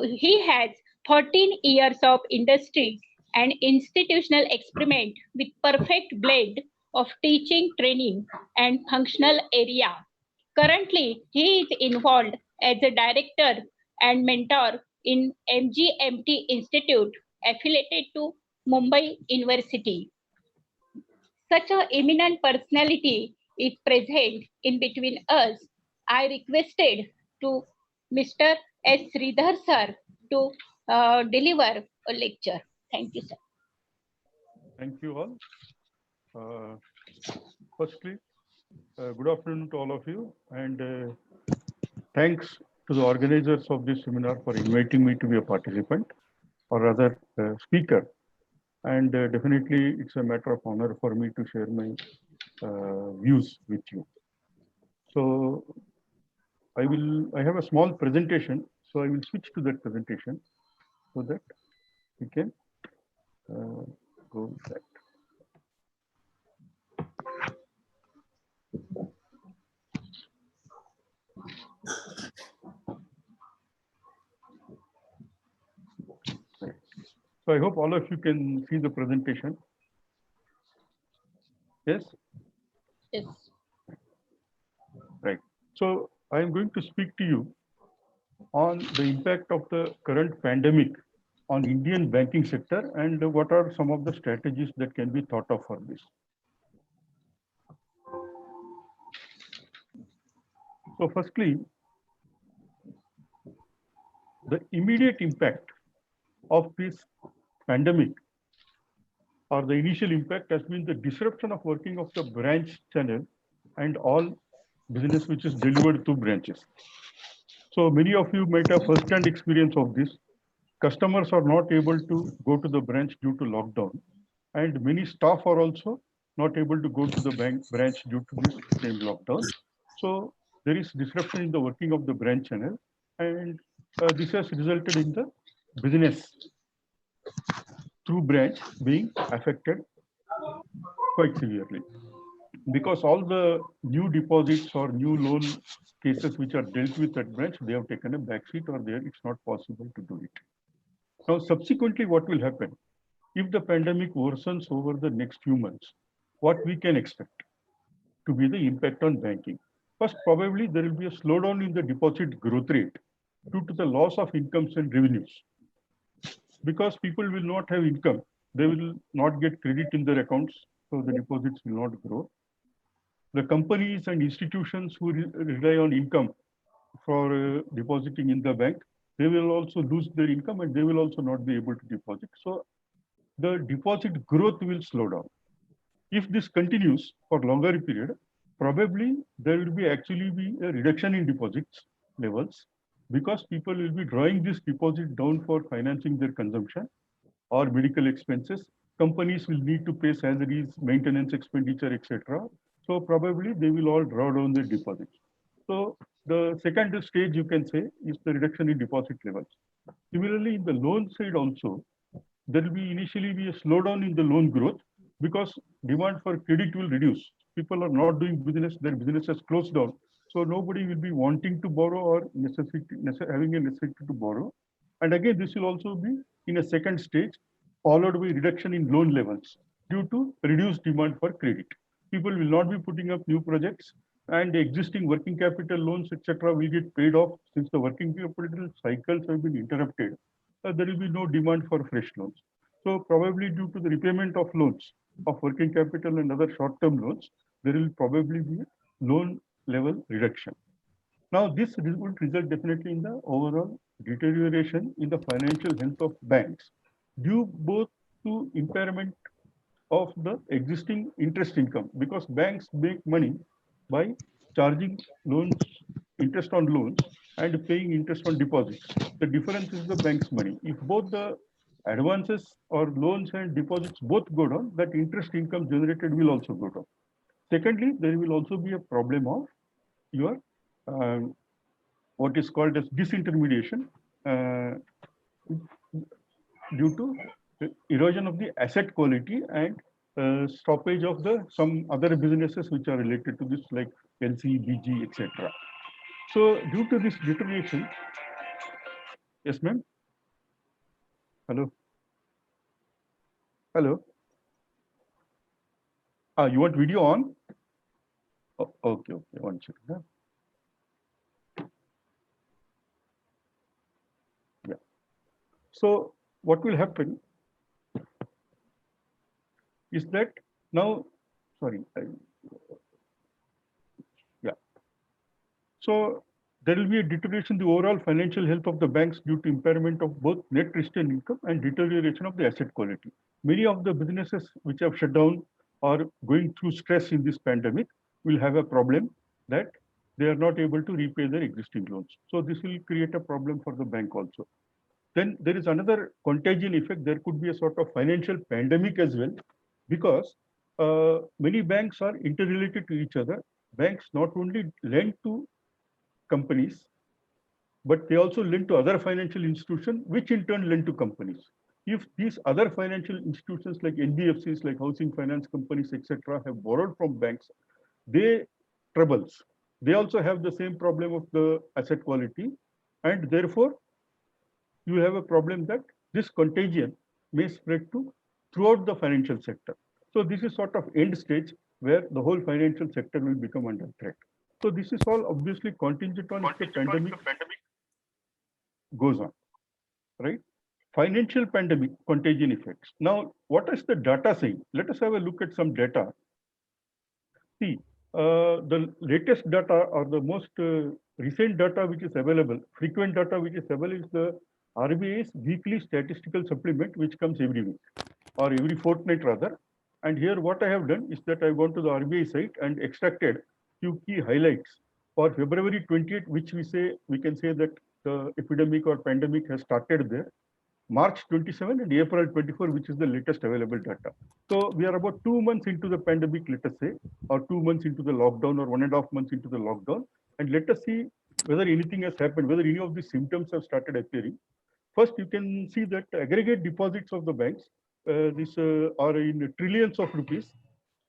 He has 14 years of industry and institutional experiment with perfect blend of teaching, training, and functional area. Currently, he is involved as a director and mentor in MGMT Institute affiliated to Mumbai University. Such a eminent personality is present in between us. I requested to Mr. S. Sridhar sir to deliver a lecture. Thank you, sir. Thank you all. Firstly, good afternoon to all of you, and thanks to the organizers of this seminar for inviting me to be a participant, or rather speaker. And definitely it's a matter of honor for me to share my views with you. So I have a small presentation, so I will switch to that presentation so that we can go with that. So I hope all of you can see the presentation. Yes? Yes. Right. So I am going to speak to you on the impact of the current pandemic on Indian banking sector and what are some of the strategies that can be thought of for this. So firstly, the immediate impact of this pandemic, or the initial impact, has been the disruption of working of the branch channel and all business which is delivered through branches. So many of you might have first-hand experience of this. Customers are not able to go to the branch due to lockdown, and many staff are also not able to go to the branch due to this same lockdown. So there is disruption in the working of the branch channel, and this has resulted in the business through branch being affected quite severely, because all the new deposits or new loan cases which are dealt with at branch, they have taken a backseat, or there it's not possible to do it. Now, subsequently, what will happen if the pandemic worsens over the next few months? What we can expect to be the impact on banking? First, probably there will be a slowdown in the deposit growth rate due to the loss of incomes and revenues. Because people will not have income, they will not get credit in their accounts, so the deposits will not grow. The companies and institutions who rely on income for depositing in the bank, they will also lose their income and they will also not be able to deposit. So the deposit growth will slow down. If this continues for longer period, probably there will be actually be a reduction in deposits levels, because people will be drawing this deposit down for financing their consumption or medical expenses. Companies will need to pay salaries, maintenance expenditure, etc. So probably they will all draw down their deposits. So the second stage, you can say, is the reduction in deposit levels. Similarly, in the loan side also, there will be initially be a slowdown in the loan growth, because demand for credit will reduce. People are not doing business, their business has closed down. So nobody will be wanting to borrow or having a necessity to borrow. And again, this will also be in a second stage, followed by reduction in loan levels due to reduced demand for credit. People will not be putting up new projects, and the existing working capital loans, etc., will get paid off. Since the working capital cycles have been interrupted, there will be no demand for fresh loans. So probably due to the repayment of loans, of working capital and other short-term loans, there will probably be a loan level reduction. Now, this would result definitely in the overall deterioration in the financial health of banks, due both to impairment of the existing interest income, because banks make money by charging loans, interest on loans, and paying interest on deposits. The difference is the bank's money. If both the advances or loans and deposits both go down, that interest income generated will also go down. Secondly, there will also be a problem of your what is called as disintermediation due to erosion of the asset quality and stoppage of the some other businesses which are related to this, like LC, BG, etc. So due to this deterioration, yes, ma'am. Hello. Hello. You want video on? Oh, okay, okay. One second. Huh? Yeah. So what will happen? is that now, sorry, yeah. So there will be a deterioration in the overall financial health of the banks due to impairment of both net retained income and deterioration of the asset quality. Many of the businesses which have shut down or going through stress in this pandemic will have a problem that they are not able to repay their existing loans. So this will create a problem for the bank also. Then there is another contagion effect. There could be a sort of financial pandemic as well, because many banks are interrelated to each other. Banks not only lend to companies, but they also lend to other financial institutions, which in turn lend to companies. If these other financial institutions like NBFCs, like housing finance companies, etc., have borrowed from banks, they troubles. They also have the same problem of the asset quality, and therefore you have a problem that this contagion may spread to throughout the financial sector. So this is sort of end stage where the whole financial sector will become under threat. So this is all obviously contingent on if the pandemic goes on, right? Financial pandemic contagion effects. Now, what is the data saying? Let us have a look at some data. See, the latest data or the most recent data which is available, frequent data which is available is the RBI's weekly statistical supplement, which comes every week or every fortnight rather. And here what I have done is that I've gone to the RBI site and extracted few key highlights for February 28, which we can say that the epidemic or pandemic has started there. March 27 and April 24, which is the latest available data. So we are about 2 months into the pandemic, let us say, or 2 months into the lockdown or 1.5 months into the lockdown. And let us see whether anything has happened, whether any of these symptoms have started appearing. First, you can see that aggregate deposits of the banks, are in trillions of rupees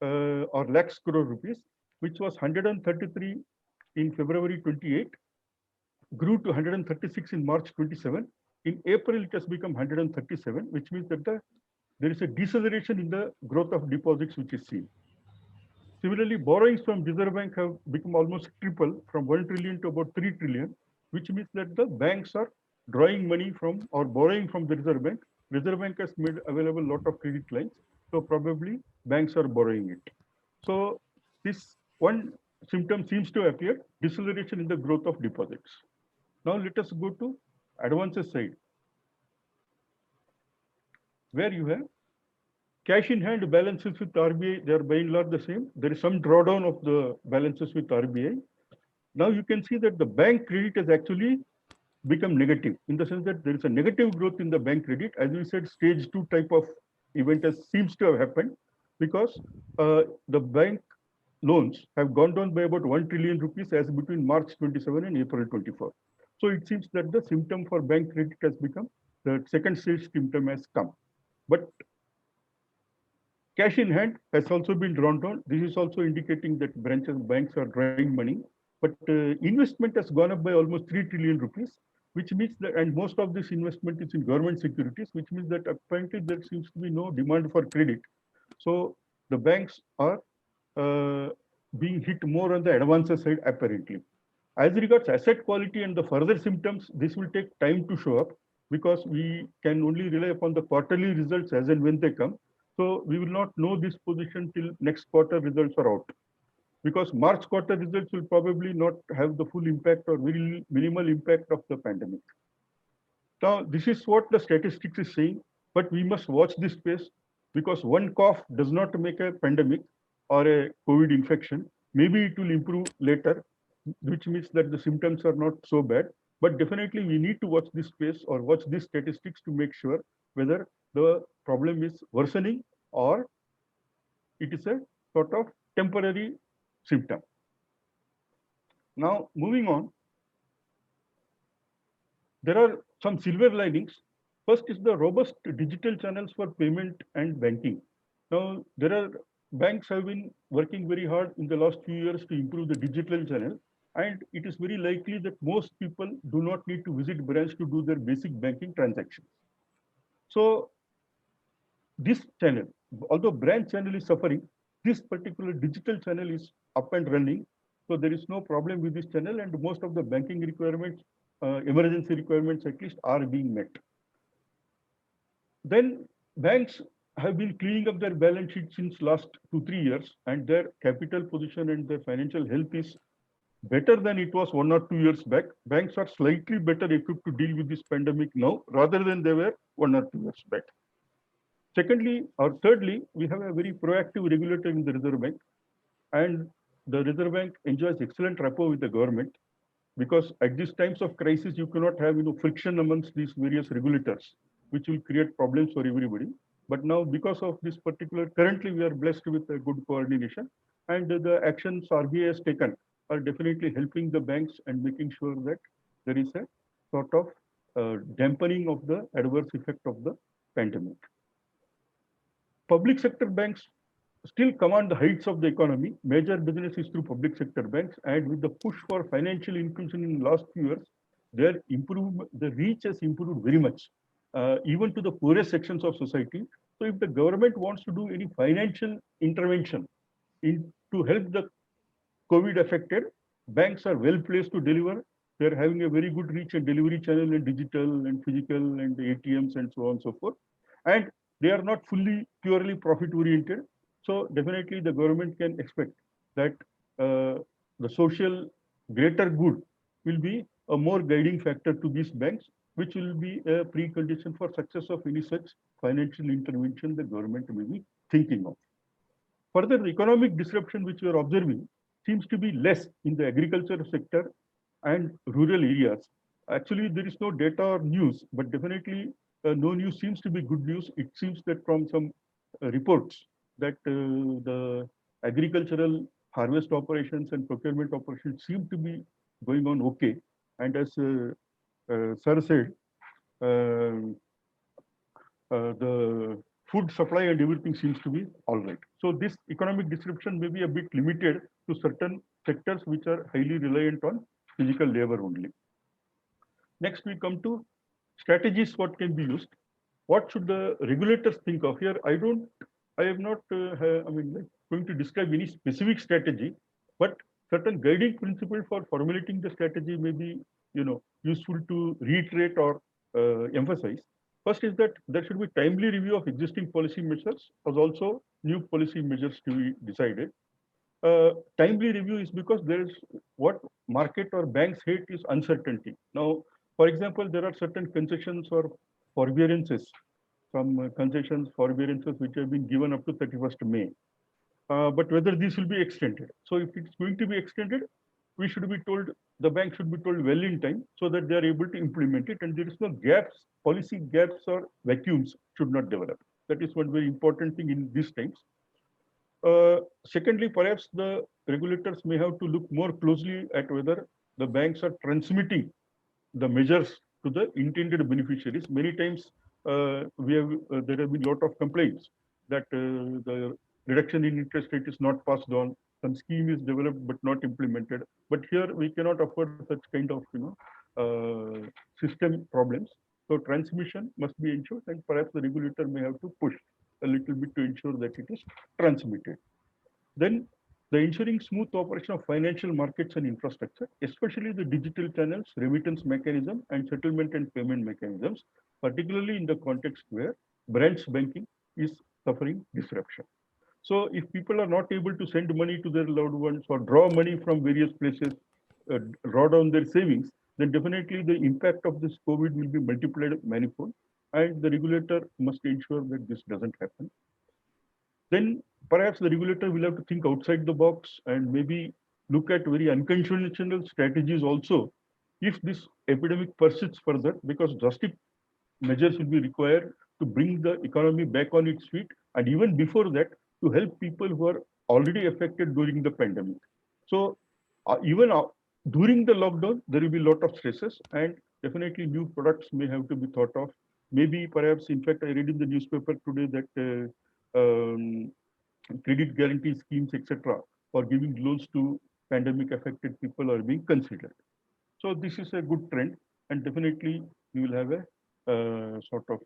or lakhs crore rupees, which was 133 in February 28, grew to 136 in March 27. In April, it has become 137, which means that there is a deceleration in the growth of deposits which is seen. Similarly, borrowings from Reserve Bank have become almost triple, from 1 trillion to about 3 trillion, which means that the banks are drawing money from or borrowing from the Reserve Bank. Reserve Bank has made available a lot of credit lines, so probably banks are borrowing it. So this one symptom seems to appear, deceleration in the growth of deposits. Now let us go to advances side, where you have cash in hand balances with RBI. They are by and large the same. There is some drawdown of the balances with RBI. Now you can see that the bank credit has actually become negative, in the sense that there is a negative growth in the bank credit. As we said, stage 2 type of event seems to have happened, because the bank loans have gone down by about 1 trillion rupees as between March 27 and April 24. So it seems that the symptom for bank credit has become, the second stage symptom has come. But cash in hand has also been drawn down. This is also indicating that banks are drawing money. But investment has gone up by almost 3 trillion rupees, which means that, and most of this investment is in government securities, which means that apparently there seems to be no demand for credit. So the banks are being hit more on the advances side apparently. As regards asset quality and the further symptoms, this will take time to show up, because we can only rely upon the quarterly results as and when they come. So we will not know this position till next quarter results are out, because March quarter results will probably not have the full impact or very minimal impact of the pandemic. Now, this is what the statistics is saying, but we must watch this space, because one cough does not make a pandemic or a COVID infection. Maybe it will improve later, which means that the symptoms are not so bad. But definitely we need to watch this space or watch these statistics to make sure whether the problem is worsening or it is a sort of temporary symptom. Now, moving on, there are some silver linings. First is the robust digital channels for payment and banking. Now, banks have been working very hard in the last few years to improve the digital channel, and it is very likely that most people do not need to visit branch to do their basic banking transactions. So this channel, although branch channel is suffering, this particular digital channel is up and running. So there is no problem with this channel, and most of the banking requirements, emergency requirements at least, are being met. Then banks have been cleaning up their balance sheet since last 2-3 years, and their capital position and their financial health is better than it was 1 or 2 years back. Banks are slightly better equipped to deal with this pandemic now rather than they were 1 or 2 years back. Secondly, or thirdly, we have a very proactive regulator in the Reserve Bank, and the Reserve Bank enjoys excellent rapport with the government, because at these times of crisis, you cannot have friction amongst these various regulators, which will create problems for everybody. But now, because of this particular, currently we are blessed with a good coordination, and the actions RBI has taken are definitely helping the banks and making sure that there is a sort of dampening of the adverse effect of the pandemic. Public sector banks still command the heights of the economy. Major business is through public sector banks, and with the push for financial inclusion in the last few years, the reach has improved very much, even to the poorest sections of society. So if the government wants to do any financial intervention to help the COVID affected, banks are well placed to deliver. They're having a very good reach and delivery channel in digital and physical and ATMs and so on and so forth. And they are not purely profit oriented. So definitely the government can expect that the social greater good will be a more guiding factor to these banks, which will be a precondition for success of any such financial intervention the government may be thinking of. Further, the economic disruption which we are observing seems to be less in the agriculture sector and rural areas. Actually, there is no data or news, but definitely no news seems to be good news. It seems that from some reports that the agricultural harvest operations and procurement operations seem to be going on okay. And as Sir said, the food supply and everything seems to be all right. So this economic disruption may be a bit limited to certain sectors which are highly reliant on physical labor only. Next, we come to strategies what can be used. What should the regulators think of here? I am not going to describe any specific strategy, but certain guiding principle for formulating the strategy may be useful to reiterate or emphasize. First is that there should be timely review of existing policy measures, as also new policy measures to be decided. Timely review is because there is what market or banks hate is uncertainty. Now, for example, there are certain concessions or forbearances, some concessions, forbearances which have been given up to 31st May. But whether this will be extended. So if it's going to be extended, we should be told, the bank should be told well in time so that they are able to implement it, and there is no gaps, policy gaps or vacuums should not develop. That is one very important thing in these times. Secondly, perhaps the regulators may have to look more closely at whether the banks are transmitting the measures to the intended beneficiaries. Many times there have been a lot of complaints that the reduction in interest rate is not passed on. Some scheme is developed but not implemented. But here we cannot afford such kind of system problems. So transmission must be ensured, and perhaps the regulator may have to push a little bit to ensure that it is transmitted. Then the ensuring smooth operation of financial markets and infrastructure, especially the digital channels, remittance mechanism, and settlement and payment mechanisms, particularly in the context where branch banking is suffering disruption. So if people are not able to send money to their loved ones or draw money from various places, draw down their savings, then definitely the impact of this COVID will be multiplied manifold, and the regulator must ensure that this doesn't happen. Then perhaps the regulator will have to think outside the box and maybe look at very unconventional strategies also if this epidemic persists further, because drastic measures will be required to bring the economy back on its feet, and even before that, to help people who are already affected during the pandemic. So even during the lockdown, there will be a lot of stresses, and definitely new products may have to be thought of. Maybe perhaps, in fact, I read in the newspaper today that credit guarantee schemes, etc., for giving loans to pandemic affected people are being considered. So this is a good trend, and definitely we will have a sort of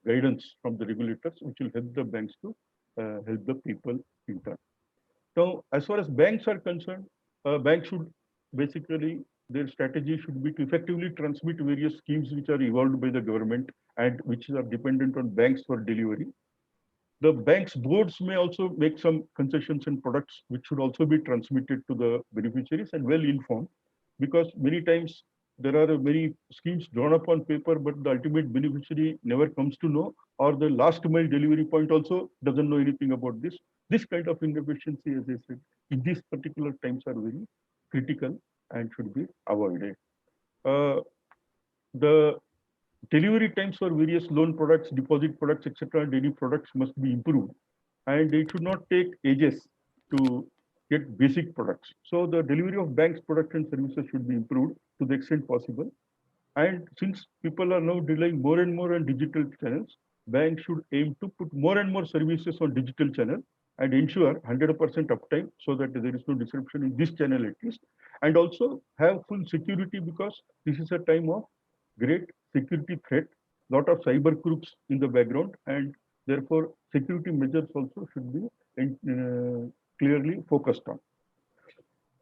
guidance from the regulators, which will help the banks to help the people in turn. Now, as far as banks are concerned, banks should basically, their strategy should be to effectively transmit various schemes which are evolved by the government and which are dependent on banks for delivery. The bank's boards may also make some concessions and products which should also be transmitted to the beneficiaries and well informed, because many times there are many schemes drawn up on paper, but the ultimate beneficiary never comes to know, or the last mile delivery point also doesn't know anything about this. This kind of inefficiency, as I said, in these particular times are very critical and should be avoided. The delivery times for various loan products, deposit products, etc., daily products must be improved, and it should not take ages to get basic products. So the delivery of banks' products and services should be improved to the extent possible. And since people are now relying more and more on digital channels, banks should aim to put more and more services on digital channel and ensure 100% uptime so that there is no disruption in this channel at least. And also have full security, because this is a time of great security threat, lot of cyber groups in the background, and therefore security measures also should be clearly focused on.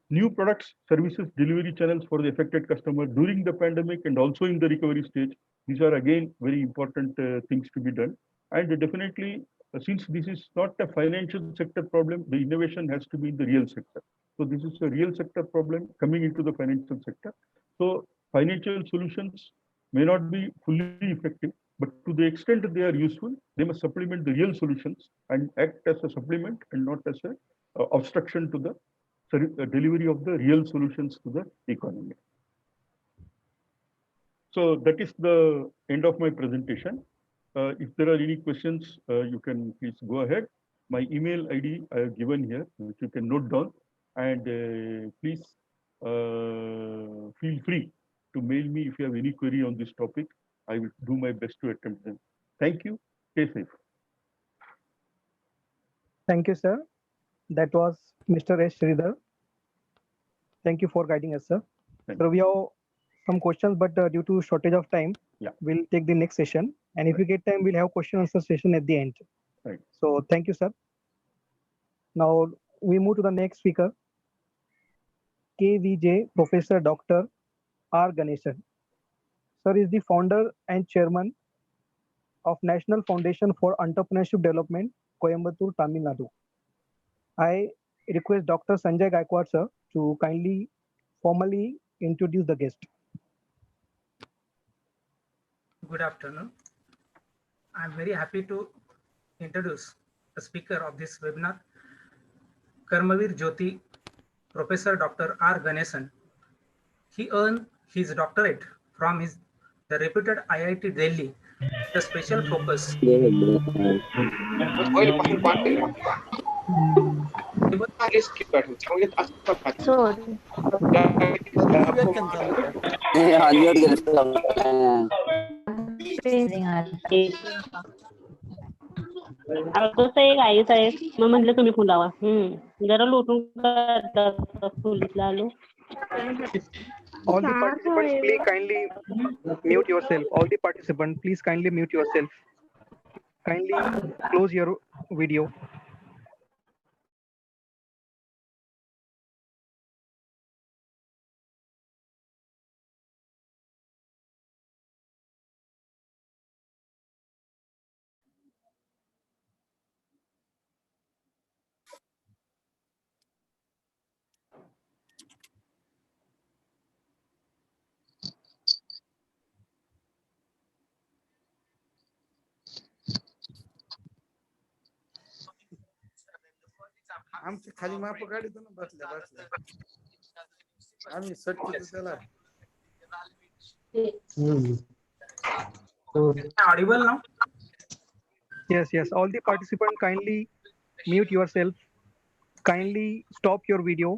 New products, services, delivery channels for the affected customer during the pandemic and also in the recovery stage. These are again very important things to be done. And definitely, since this is not a financial sector problem, the innovation has to be in the real sector. So this is a real sector problem coming into the financial sector. So financial solutions may not be fully effective, but to the extent they are useful, they must supplement the real solutions and act as a supplement and not as a obstruction to the delivery of the real solutions to the economy. So that is the end of my presentation. If there are any questions, you can please go ahead. My email ID I have given here, which you can note down, and please feel free to mail me if you have any query on this topic. I will do my best to attempt them. Thank you. Stay safe. Thank you, sir. That was Mr. S. Sridhar. Thank you for guiding us, sir. So we have some questions, but due to shortage of time, we'll take the next session. And if we get time, we'll have question answer session at the end. Right. So thank you, sir. Now we move to the next speaker, KVJ Professor Dr. R. Ganesan. Sir is the founder and chairman of National Foundation for Entrepreneurship Development, Coimbatore, Tamil Nadu. I request Dr. Sanjay Gaikwad, sir, to kindly formally introduce the guest. Good afternoon. I'm very happy to introduce the speaker of this webinar, Karmavir Jyoti, Professor Dr. R. Ganesan. He earned his doctorate from the reputed IIT Delhi, the special focus. कसं एक आई साहेब मग म्हटलं तुम्ही फुलावा जरा लोटून फुलीतला आलो. All the participants, please kindly mute yourself. All the participants, please kindly mute yourself. Kindly close your video. आमची खाली माप काढतो ना बसल्या बसल्या आम्ही सट केलं त्याला Audible now? Yes, yes. All the participants, kindly mute yourself. Kindly stop your video.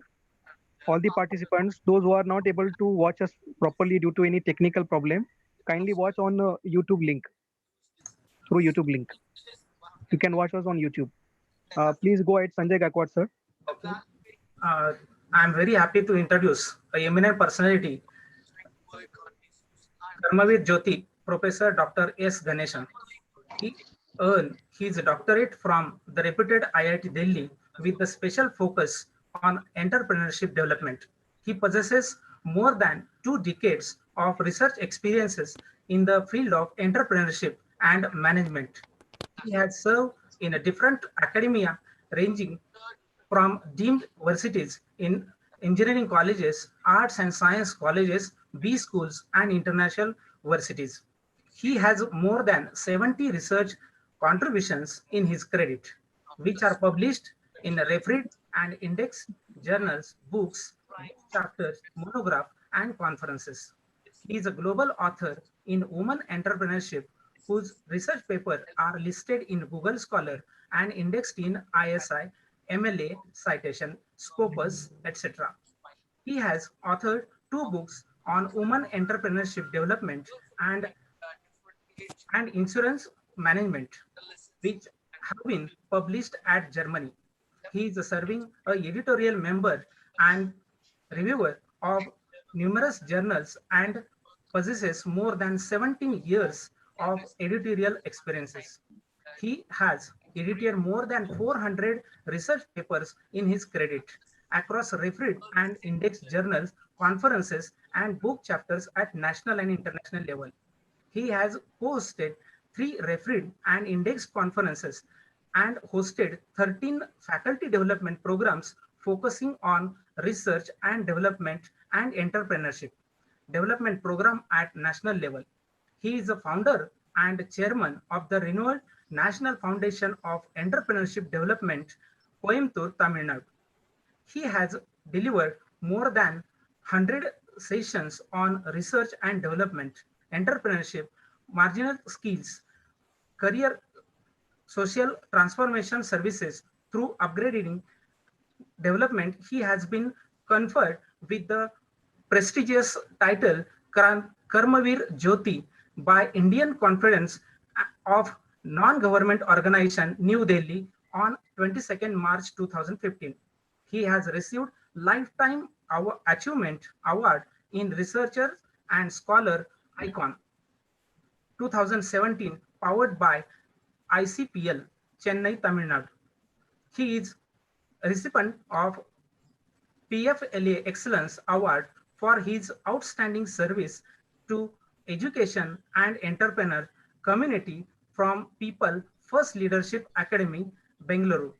All the participants, those who are not able to watch us properly due to any technical problem, kindly watch on YouTube link. Through YouTube link. You can watch us on YouTube. Please go ahead, Sanjay Gaikwad, sir. Okay. I'm very happy to introduce a eminent personality, Karmavir Jyoti, Professor Dr. S. Ganesan. He earned his doctorate from the reputed IIT Delhi with a special focus on entrepreneurship development. He possesses more than 2 decades of research experiences in the field of entrepreneurship and management. He has served in a different academia ranging from deemed universities in engineering colleges, arts and science colleges, B schools, and international universities. He has more than 70 research contributions in his credit, which are published in refereed and indexed journals, books, chapters, monograph, and conferences. He is a global author in women entrepreneurship whose research papers are listed in Google Scholar and indexed in ISI, MLA, Citation, Scopus, etc. He has authored 2 books on women entrepreneurship development and insurance management, which have been published at Germany. He is serving a editorial member and reviewer of numerous journals and possesses more than 17 years of editorial experiences. He has edited more than 400 research papers in his credit across refereed and indexed journals, conferences, and book chapters at national and international level. He has hosted 3 refereed and indexed conferences and hosted 13 faculty development programs focusing on research and development and entrepreneurship development program at national level. He is the founder and chairman of the renowned National Foundation of Entrepreneurship Development, Coimbatore, Tamil Nadu. He has delivered more than 100 sessions on research and development, entrepreneurship, marginal skills, career social transformation services through upgrading development. He has been conferred with the prestigious title Karmavir Jyoti by Indian Conference of Non-Government Organization, New Delhi on 22nd March 2015. He has received Lifetime Achievement Award in Researcher and Scholar Icon 2017, powered by ICPL, Chennai, Tamil Nadu. He is a recipient of PFLA Excellence Award for his outstanding service to education and entrepreneur community from People First Leadership Academy, Bengaluru.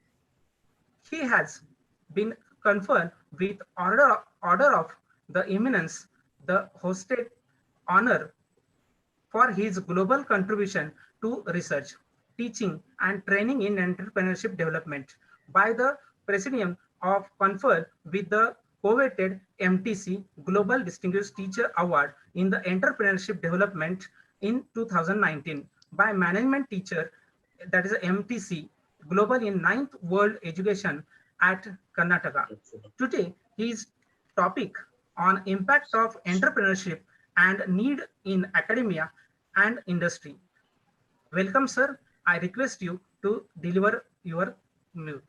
He has been conferred with Order of the Eminence, the hosted honor for his global contribution to research, teaching, and training in entrepreneurship development by the Presidium of conferred with the coveted MTC Global Distinguished Teacher Award in the Entrepreneurship Development in 2019 by Management Teacher, that is MTC Global in 9th World Education at Karnataka. Today, his topic on impact of entrepreneurship and need in academia and industry. Welcome, sir. I request you to deliver your news.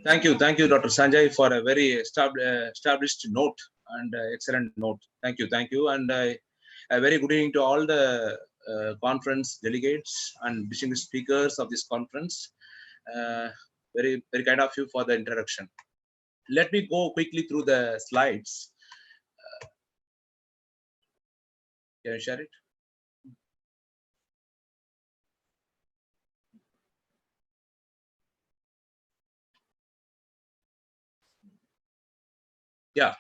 Thank you, Dr. Sanjay, for a very established note and excellent note. Thank you, and a very good evening to all the conference delegates and distinguished speakers of this conference. Very kind of you for the introduction. Let me go quickly through the slides. Can you share it? Yeah,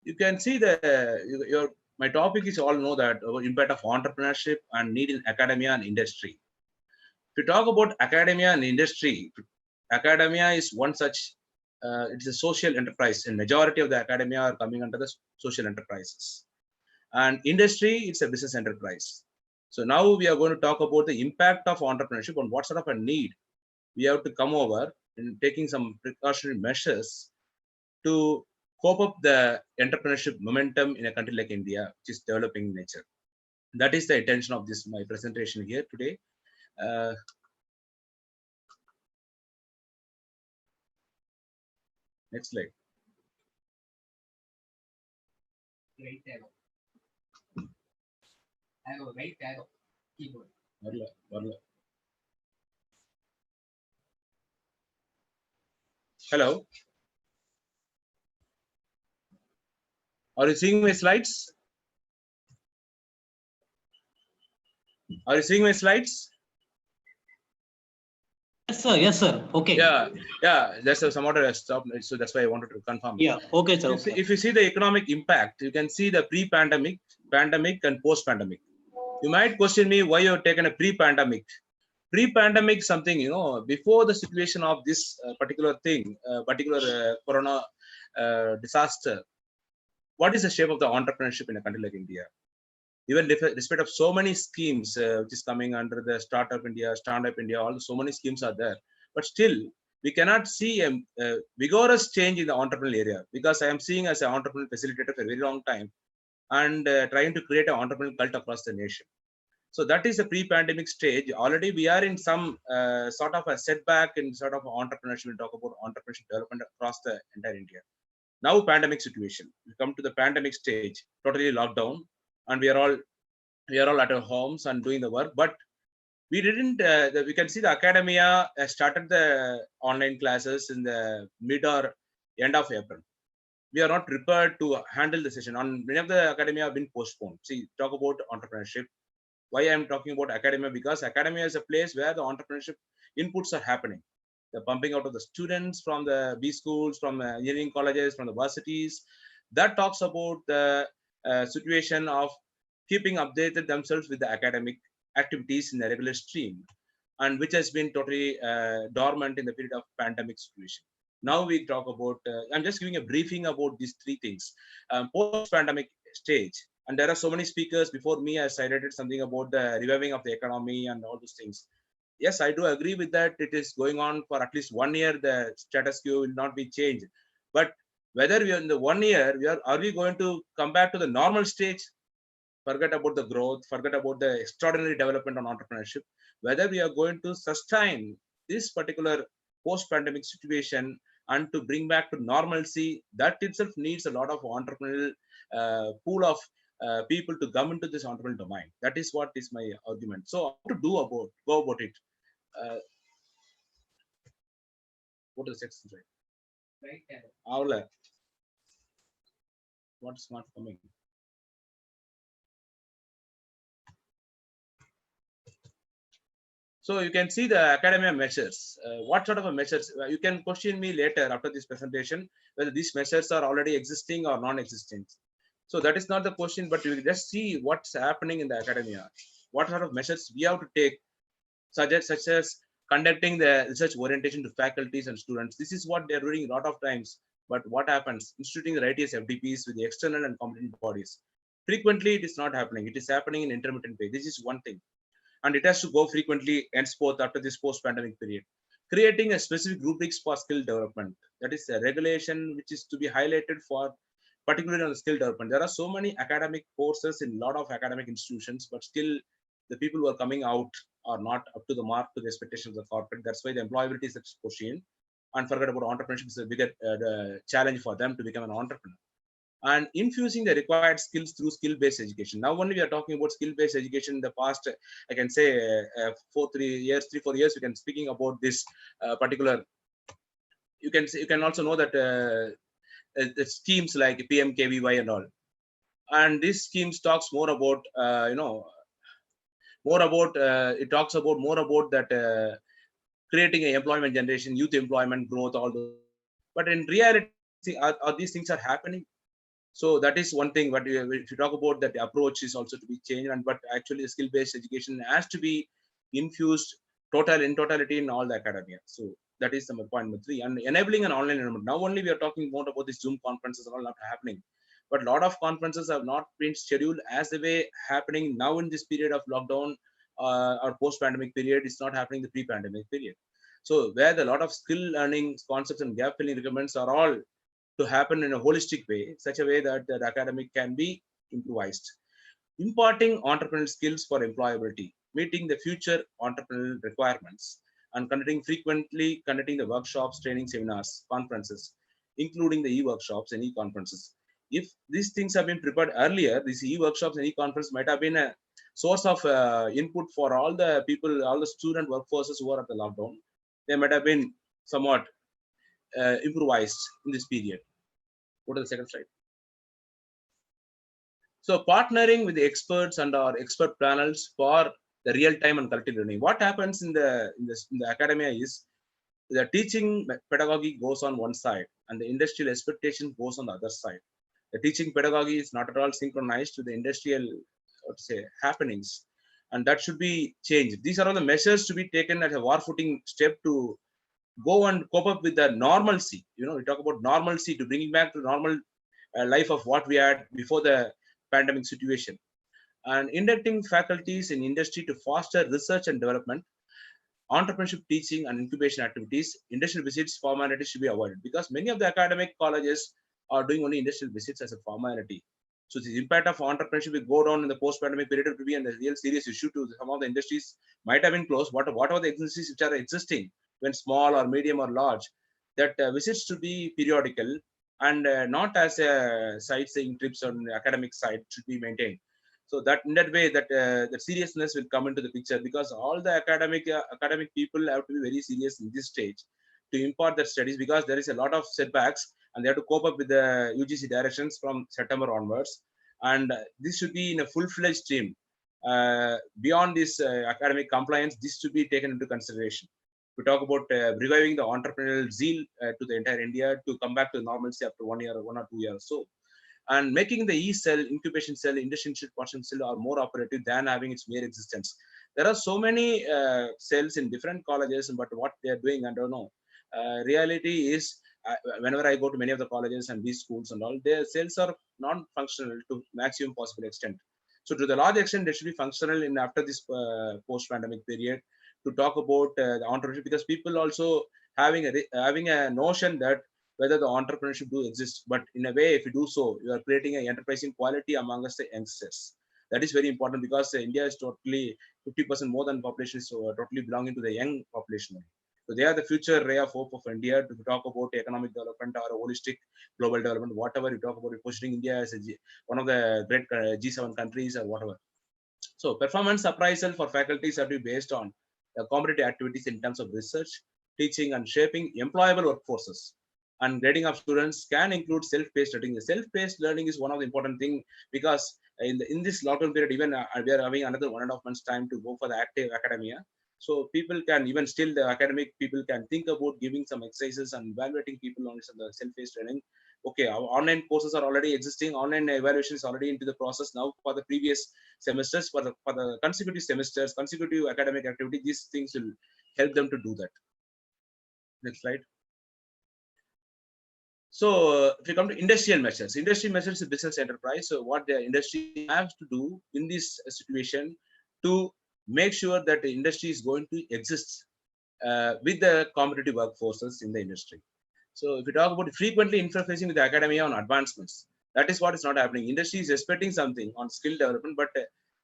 you can see my topic is all know that impact of entrepreneurship and need in academia and industry. If you talk about academia and industry, academia is one such, it's a social enterprise, and majority of the academia are coming under the social enterprises. And industry, it's a business enterprise. So now we are going to talk about the impact of entrepreneurship on what sort of a need we have to come over in taking some precautionary measures to cope up the entrepreneurship momentum in a country like India, which is developing in nature. That is the intention of this my presentation here today. Next slide. Right arrow. Arrow, right arrow. Keyboard. Hello. Are you seeing my slides? Are you seeing my slides? Yes, sir. Yes, sir. Okay. Yeah. There's some order stop. So that's why I wanted to confirm. Yeah. Okay, sir. If you see the economic impact, you can see the pre-pandemic, pandemic, and post-pandemic. You might question me why you have taken a pre-pandemic. Pre-pandemic, something, before the situation of this particular thing, corona disaster. What is the shape of the entrepreneurship in a country like India? Even despite of so many schemes which is coming under the Startup India, Stand Up India, all so many schemes are there, but still we cannot see a vigorous change in the entrepreneurial area, because I am seeing as an entrepreneurial facilitator for a very long time and trying to create an entrepreneurial cult across the nation. So that is the pre-pandemic stage. Already we are in some sort of a setback in sort of entrepreneurship. We'll talk about entrepreneurship development across the entire India. Now pandemic situation. We come to the pandemic stage, totally lockdown, and we are all at our homes and doing the work. But we didn't. We can see the academia started the online classes in the mid or end of April. We are not prepared to handle the session. On many of the academia have been postponed. See, talk about entrepreneurship. Why I'm talking about academia? Because academia is a place where the entrepreneurship inputs are happening. The pumping out of the students from the B schools, from engineering colleges, from the universities. That talks about the situation of keeping updated themselves with the academic activities in the regular stream, and which has been totally dormant in the period of pandemic situation. Now we talk about, I'm just giving a briefing about these three things. Post-pandemic stage, and there are so many speakers before me has cited something about the reviving of the economy and all those things. Yes, I do agree with that. It is going on for at least 1 year. The status quo will not be changed. But whether we are in the 1 year, are we going to come back to the normal stage? Forget about the growth, forget about the extraordinary development on entrepreneurship. Whether we are going to sustain this particular post-pandemic situation and to bring back to normalcy, that itself needs a lot of entrepreneurial pool of people to come into this entrepreneurial domain. That is what is my argument. So how to go about it? What is the section, right? Right. What's not coming? So you can see the academia measures. What sort of a measures? You can question me later after this presentation whether these measures are already existing or non-existent. So that is not the question, but you just see what's happening in the academia. What sort of measures we have to take, such as conducting the research orientation to faculties and students. This is what they're doing a lot of times. But what happens? Instituting the right as FDPs with the external and competent bodies. Frequently, it is not happening. It is happening in intermittent way. This is one thing. And it has to go frequently henceforth after this post-pandemic period. Creating a specific rubrics for skill development. That is a regulation which is to be highlighted for, particularly on the skill development. There are so many academic courses in a lot of academic institutions, but still the people who are coming out are not up to the mark to the expectations of the corporate. That's why the employability is such a question. And forget about entrepreneurship is a bigger challenge for them to become an entrepreneur. And infusing the required skills through skill-based education. Now only we are talking about skill-based education. In the past, I can say 3-4 years, we can speaking about this particular. You can also know that the schemes like PMKVY and all, and these schemes talks more about it talks about more about that creating an employment generation, youth employment growth, all those. But in reality, are these things are happening? So that is one thing. But if you talk about that, the approach is also to be changed. And but actually, skill-based education has to be infused in totality in all the academia. So that is number point number 3. And enabling an online environment. Now only we are talking more about these Zoom conferences and all not happening. But a lot of conferences have not been scheduled as the way happening now in this period of lockdown or post-pandemic period. It's not happening the pre-pandemic period. So where the lot of skill learning concepts and gap filling requirements are all to happen in a holistic way, such a way that the academic can be improvised. Imparting entrepreneurial skills for employability, meeting the future entrepreneurial requirements, and conducting the workshops, training seminars, conferences, including the e-workshops and e-conferences. If these things have been prepared earlier, these e-workshops and e-conferences might have been a source of input for all the people, all the student workforces who are at the lockdown. They might have been somewhat improvised in this period. Go to the second slide. So partnering with the experts and our expert panels for the real time and collective learning. What happens in the academia is the teaching pedagogy goes on one side and the industrial expectation goes on the other side. The teaching pedagogy is not at all synchronized to the industrial, what to say, happenings, and that should be changed. These are all the measures to be taken as a war footing step to go and cope up with the normalcy. We talk about normalcy, to bringing back to normal life of what we had before the pandemic situation, and inducting faculties in industry to foster research and development, entrepreneurship teaching and incubation activities. Industrial visits formalities should be avoided because many of the academic colleges are doing only industrial visits as a formality. So the impact of entrepreneurship will go down in the post-pandemic period to be a real serious issue to some of the industries might have been closed. What are the industries which are existing, when small or medium or large, that visits to be periodical and not as a sightseeing trips on the academic side should be maintained. So that in that way, that the seriousness will come into the picture, because all the academic people have to be very serious in this stage to impart their studies, because there is a lot of setbacks and they have to cope up with the UGC directions from September onwards. And this should be in a full-fledged stream. Beyond this academic compliance, this should be taken into consideration. We talk about reviving the entrepreneurial zeal to the entire India to come back to normalcy after 1 year, 1 or 2 years. So, and making the E-cell, incubation cell, industrial partnership cell are more operative than having its mere existence. There are so many cells in different colleges, but what they are doing, I don't know. Reality is, whenever I go to many of the colleges and these schools and all, their cells are non-functional to maximum possible extent. So to the large extent, they should be functional in after this post-pandemic period to talk about the entrepreneurship, because people also having a notion that whether the entrepreneurship do exist, but in a way, if you do so, you are creating an enterprising quality amongst the youngsters. That is very important, because India is totally 50% more than population, so totally belonging to the young population. So they are the future ray of hope of India to talk about economic development or holistic global development, whatever you talk about, positioning India as one of the great G7 countries or whatever. So performance appraisal for faculties have to be based on the competitive activities in terms of research, teaching and shaping employable workforces. And grading of students can include self-paced learning. The self-paced learning is one of the important thing, because in this lockdown period, even we are having another 1.5 months time to go for the active academia. So people can, even still the academic people can think about giving some exercises and evaluating people on the self-paced learning. Okay, our online courses are already existing. Online evaluation is already into the process now for the previous semesters, for the consecutive semesters, consecutive academic activity. These things will help them to do that. Next slide. So if we come to industrial measures is a business enterprise. So what the industry has to do in this situation to make sure that the industry is going to exist with the competitive workforces in the industry. So if we talk about frequently interfacing with the academia on advancements, that is what is not happening. Industry is expecting something on skill development, but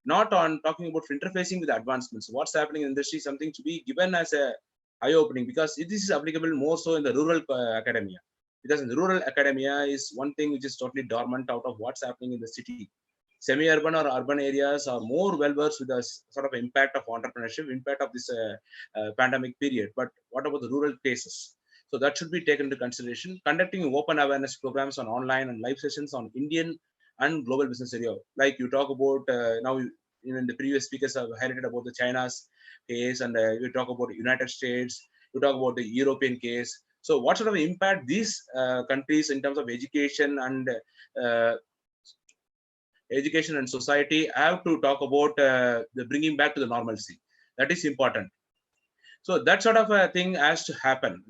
not on talking about interfacing with the advancements. What's happening in industry, something to be given as a eye opening, because this is applicable more so in the rural academia. Because in the rural academia is one thing which is totally dormant out of what's happening in the city. Semi-urban or urban areas are more well-versed with the sort of impact of entrepreneurship, impact of this pandemic period. But what about the rural places? So that should be taken into consideration. Conducting open awareness programs on online and live sessions on Indian and global business area. Like you talk about now, even the previous speakers have highlighted about the China's case, and you talk about the United States, you talk about the European case. So what sort of impact these countries in terms of education and society have to talk about the bringing back to the normalcy. That is important. So that sort of a thing has to happen.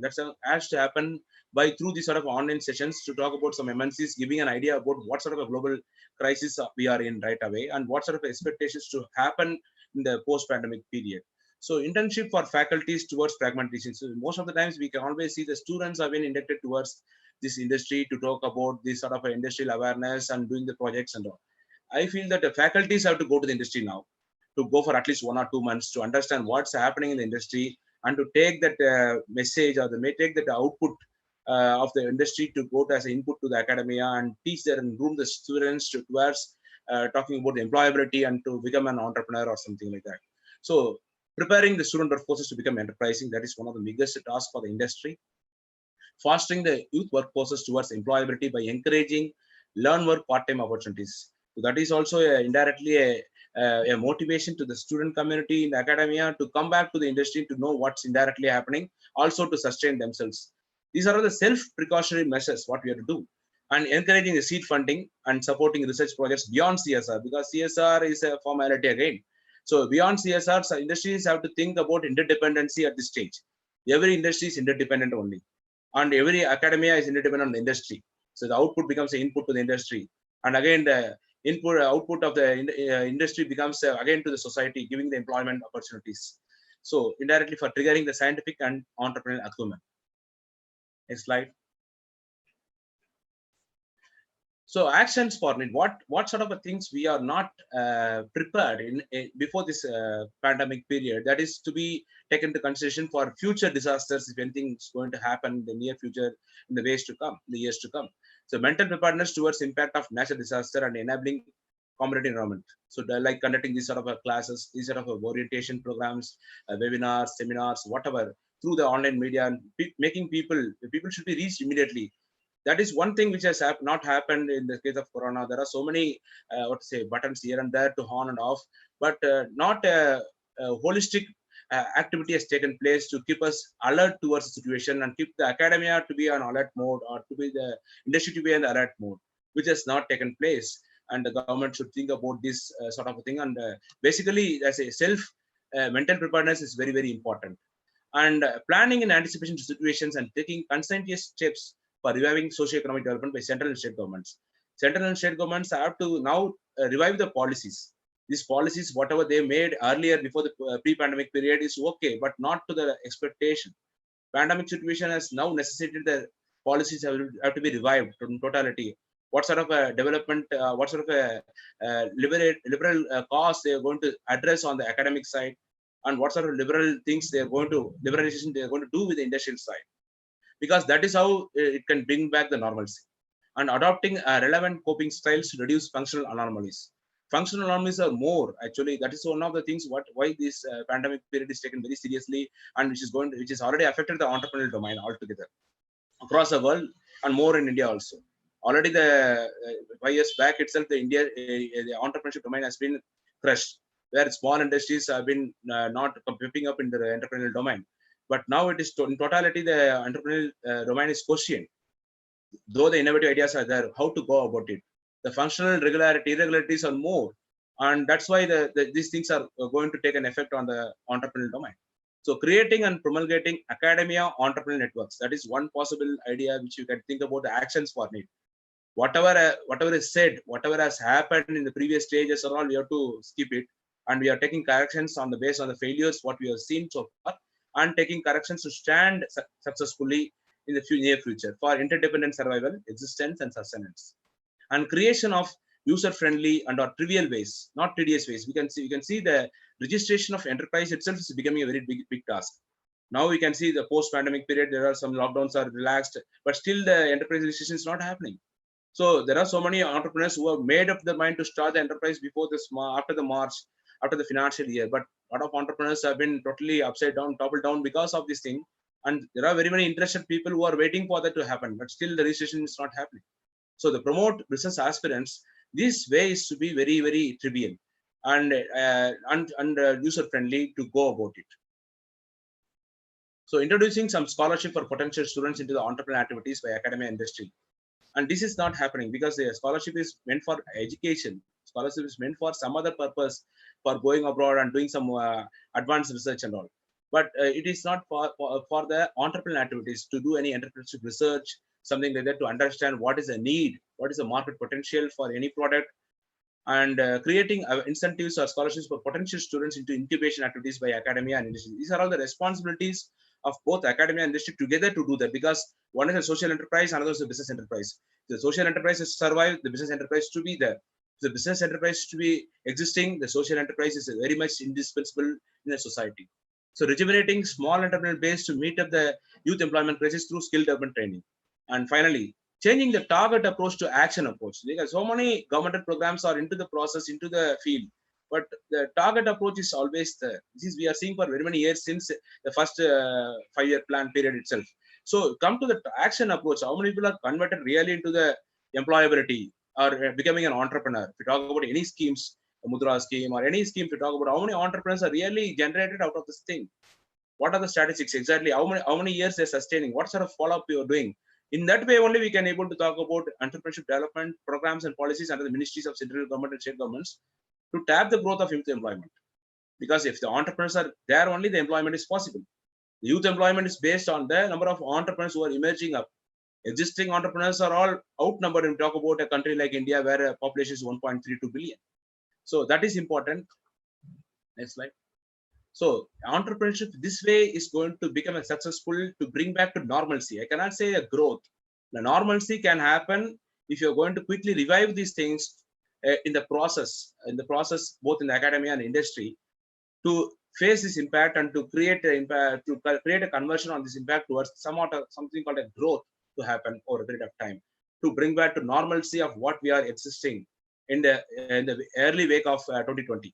Has to happen by through these sort of online sessions to talk about some MNCs, giving an idea about what sort of a global crisis we are in right away and what sort of expectations to happen in the post-pandemic period. So internship for faculties towards pragmatism. So most of the times we can always see the students have been inducted towards this industry to talk about this sort of industrial awareness and doing the projects and all. I feel that the faculties have to go to the industry now, to go for at least 1 or 2 months to understand what's happening in the industry and to take that message, or they may take that output of the industry to go as an input to the academia and teach there and groom the students towards talking about the employability and to become an entrepreneur or something like that. So preparing the student workforces to become enterprising, that is one of the biggest tasks for the industry. Fostering the youth workforces towards employability by encouraging learn work part-time opportunities. So that is also indirectly a motivation to the student community in the academia to come back to the industry to know what's indirectly happening, also to sustain themselves. These are all the self-precautionary measures what we have to do, and encouraging the seed funding and supporting research projects beyond CSR, because CSR is a formality again. So beyond CSR, so industries have to think about interdependency at this stage. Every industry is interdependent only, and every academia is interdependent on the industry. So the output becomes an input to the industry, and again the output of the industry becomes again to the society, giving the employment opportunities. So indirectly for triggering the scientific and entrepreneurial acumen. Next slide. So actions for need. What sort of things we are not prepared in before this pandemic period, that is to be taken into consideration for future disasters if anything is going to happen in the near future, in the ways to come, the years to come. So mental preparedness towards impact of natural disaster and enabling community environment. So like conducting these sort of classes, these sort of orientation programs, webinars, seminars, whatever, through the online media, and making people should be reached immediately. That is one thing which has not happened in the case of Corona. There are so many buttons here and there to on and off, but not a holistic activity has taken place to keep us alert towards the situation and keep the academia to be on alert mode, or to be the industry to be in the alert mode, which has not taken place. And the government should think about this sort of a thing. And basically, as a self mental preparedness is very, very important. And planning in anticipation to situations and taking conscientious steps for reviving socio-economic development by central and state governments. Central and state governments have to now revive the policies. These policies, whatever they made earlier before the pre-pandemic period, is okay, but not to the expectation. Pandemic situation has now necessitated the policies have to be revived in totality. What sort of a development, what sort of a liberal cause they are going to address on the academic side, and what sort of liberal things they are going to, liberalization they are going to do with the industrial side. Because that is how it can bring back the normalcy. And adopting relevant coping styles to reduce functional anomalies. Functional anomalies are more, actually, that is one of the things why this pandemic period is taken very seriously, and which is already affected the entrepreneurial domain altogether across the world, and more in India also. Already the 5 years back itself, the entrepreneurship domain has been crushed, where small industries have been not picking up in the entrepreneurial domain. But now it is in totality, the entrepreneurial domain is questioned. Though the innovative ideas are there, how to go about it. The functional irregularities are more. And that's why these things are going to take an effect on the entrepreneurial domain. So creating and promulgating academia entrepreneurial networks. That is one possible idea which you can think about the actions for need. Whatever is said, whatever has happened in the previous stages or all, we have to skip it. And we are taking corrections on the base on the failures, what we have seen so far, and taking corrections to stand successfully in the near future for interdependent survival, existence, and sustenance. And creation of user-friendly and or trivial ways, not tedious ways. We can see the registration of enterprise itself is becoming a very big task. Now we can see the post-pandemic period, there are some lockdowns are relaxed, but still the enterprise registration is not happening. So there are so many entrepreneurs who have made up their mind to start the enterprise before this, after the March, after the financial year, but a lot of entrepreneurs have been totally upside down, toppled down because of this thing. And there are very many interested people who are waiting for that to happen, but still the registration is not happening. So the promote business aspirants, this way is to be very, very trivial and user-friendly to go about it. So introducing some scholarship for potential students into the entrepreneurial activities by academia industry. And this is not happening because the scholarship is meant for education. Scholarship is meant for some other purpose, for going abroad and doing some advanced research and all. But it is not for the entrepreneurial activities, to do any entrepreneurship research, something like that, to understand what is the need, what is the market potential for any product, and creating incentives or scholarships for potential students into incubation activities by academia and industry. These are all the responsibilities of both academia and industry together to do that, because one is a social enterprise, another is a business enterprise. The social enterprise is to survive, the business enterprise to be there. The business enterprise to be existing, the social enterprise is very much indispensable in a society. So rejuvenating small entrepreneurial base to meet up the youth employment crisis through skill development training. And finally, changing the target approach to action approach. Because so many governmental programs are into the process, into the field, but the target approach is always there. This is we are seeing for very many years since the first 5-year plan period itself. So come to the action approach. How many people are converted really into the employability or becoming an entrepreneur? If we talk about any schemes, Mudra scheme or any scheme, if you talk about how many entrepreneurs are really generated out of this thing, what are the statistics exactly? How many years they're sustaining? What sort of follow-up you're doing? In that way only we can able to talk about entrepreneurship development programs and policies under the ministries of central government and state governments to tap the growth of youth employment. Because if the entrepreneurs are there, only the employment is possible. The youth employment is based on the number of entrepreneurs who are emerging up. Existing entrepreneurs are all outnumbered when we talk about a country like India where a population is 1.32 billion. So that is important. Next slide. So entrepreneurship this way is going to become a successful to bring back to normalcy. I cannot say a growth. The normalcy can happen if you're going to quickly revive these things in the process both in the academia and industry to face this impact and to create an impact, to create a conversion on this impact towards something called a growth to happen over a period of time to bring back to normalcy of what we are existing in the early wake of 2020.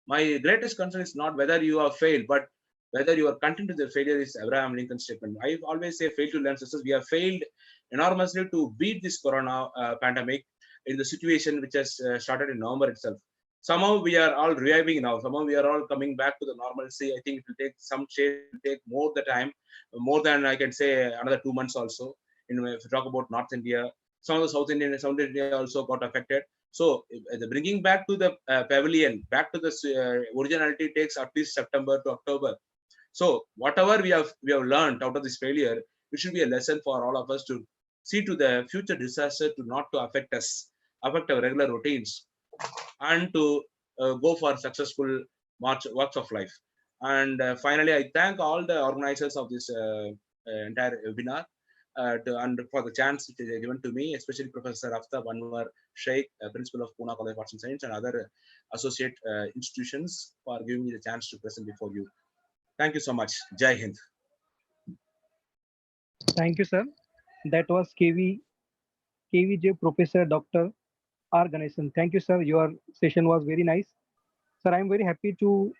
My greatest concern is not whether you have failed, but whether you are content with the failure is Abraham Lincoln's statement. I always say fail to learn success. We have failed enormously to beat this corona pandemic in the situation which has started in November itself. Somehow we are all reviving now. Somehow we are all coming back to the normalcy. I think it will take some shape, it will take more the time, more than I can say another 2 months also. If you talk about North India, some of the South India also got affected. So the bringing back to the pavilion, back to the originality takes at least September to October. So whatever we have learned out of this failure, it should be a lesson for all of us to see to the future disaster to not to affect us, affect our regular routines, and to go for successful works of life. And finally, I thank all the organizers of this entire webinar and for the chance which is given to me, especially Professor Aftab Anwar Sheikh, Principal of Pune College of Arts and Science, and other associate institutions for giving me the chance to present before you. Thank you so much. Jai Hind. Thank you, sir. That was KVJ Professor Dr. R. Ganesan. Thank you, sir. Your session was very nice. Sir, I'm very happy to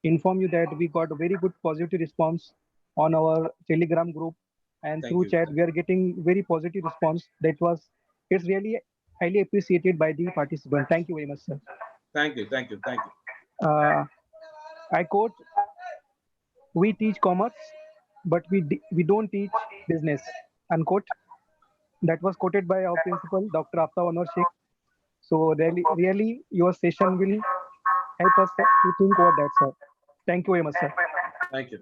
inform you that we got a very good positive response on our Telegram group and through chat. We are getting very positive response. It's really highly appreciated by the participant. Thank you very much, sir. Thank you. I quote, "We teach commerce, but we don't teach business," unquote. That was quoted by our principal, Dr. Aftab Anwar Sheikh. So really, your session will help us to think about that, sir. Thank you very much, sir. Thank you.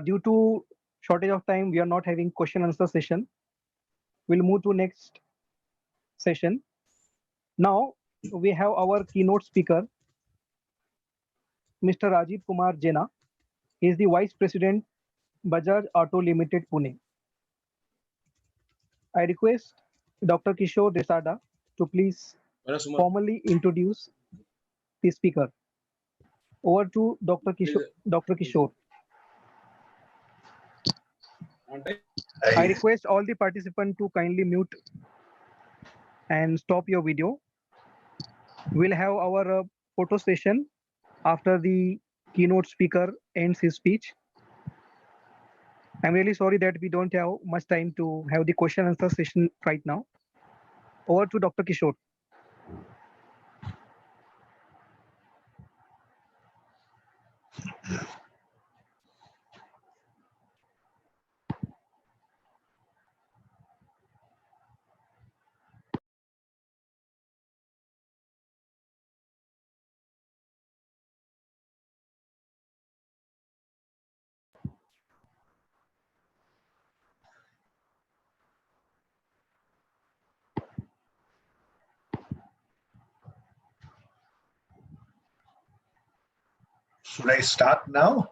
Due to shortage of time, we are not having question answer session. We'll move to next session. Now we have our keynote speaker, Mr. Rajiv Kumar Jena. He is the Vice President, Bajaj Auto Limited, Pune. I request Dr. Kishore Desada to please formally introduce the speaker. Over to Dr. Kishore. I request all the participants to kindly mute and stop your video. We'll have our photo session after the keynote speaker ends his speech. I'm really sorry that we don't have much time to have the question answer session right now. Over to Dr. Kishore. Should I start now?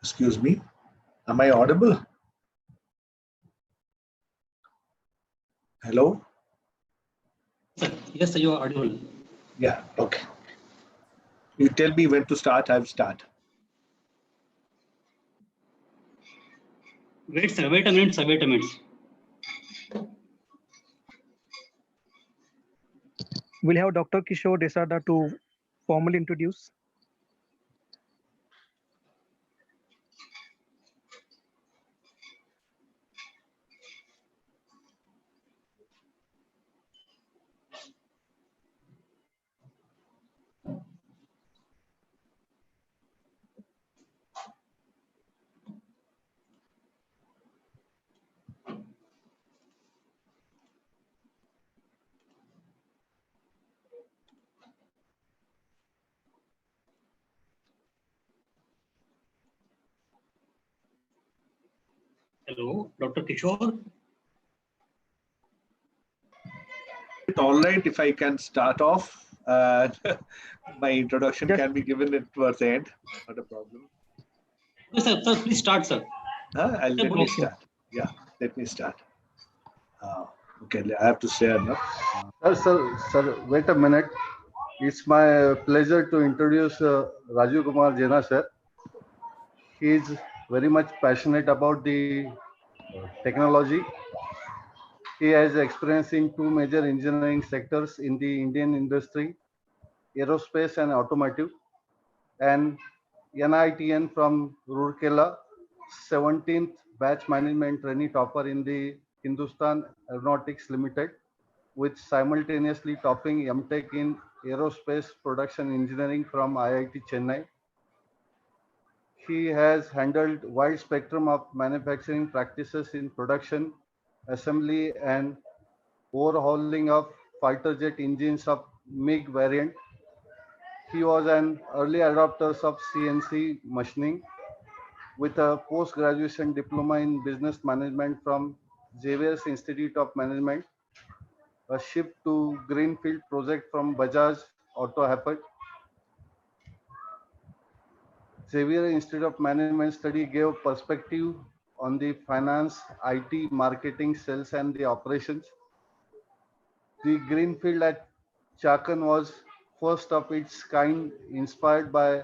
Excuse me. Am I audible? Hello? Yes, sir, you are audible. Yeah, okay. You tell me when to start, I'll start. Wait, sir. Wait a minute, sir. Wait a minute. We'll have Dr. Kishore Desada to formally introduce. Hello, Dr. Kishore. All right, if I can start off, my introduction can be given it towards the end, not a problem. Yes, sir. Sir, please start, sir. Let me start. Yeah, let me start. Okay, I have to share now. Sir, wait a minute. It's my pleasure to introduce Raju Kumar Jena, sir. He is very much passionate about the technology. He has experience in two major engineering sectors in the Indian industry, aerospace and automotive, and NITN from Rourkela, 17th batch management trainee topper in the Hindustan Aeronautics Limited, with simultaneously topping MTech in aerospace production engineering from IIT Chennai. He has handled wide spectrum of manufacturing practices in production, assembly, and overhauling of fighter jet engines of MiG variant. He was an early adopter of CNC machining with a post-graduation diploma in business management from Xavier's Institute of Management. A shift to Greenfield project from Bajaj Auto happened. Xavier Institute of Management study gave perspective on the finance, IT, marketing, sales, and the operations. The Greenfield at Chakan was first of its kind, inspired by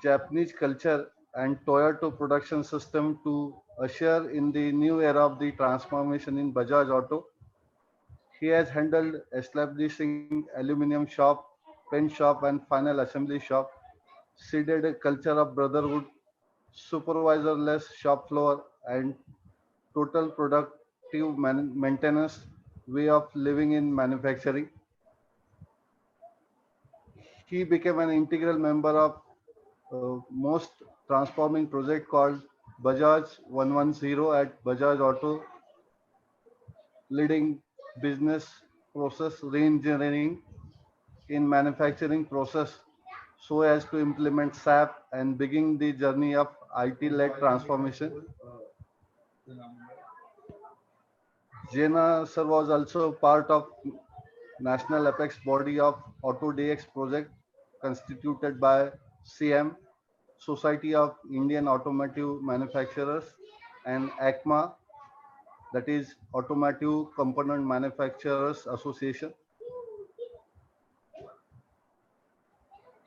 Japanese culture and Toyota production system to usher in the new era of the transformation in Bajaj Auto. He has handled establishing aluminum shop, pen shop, and final assembly shop, seeded a culture of brotherhood, supervisor-less shop floor, and total productive maintenance way of living in manufacturing. He became an integral member of most transforming project called Bajaj 110 at Bajaj Auto, leading business process reengineering in manufacturing process so as to implement SAP and begin the journey of IT-led transformation. Jena sir was also part of national apex body of Auto DX project constituted by CM, Society of Indian Automotive Manufacturers, and ACMA, that is Automotive Component Manufacturers Association.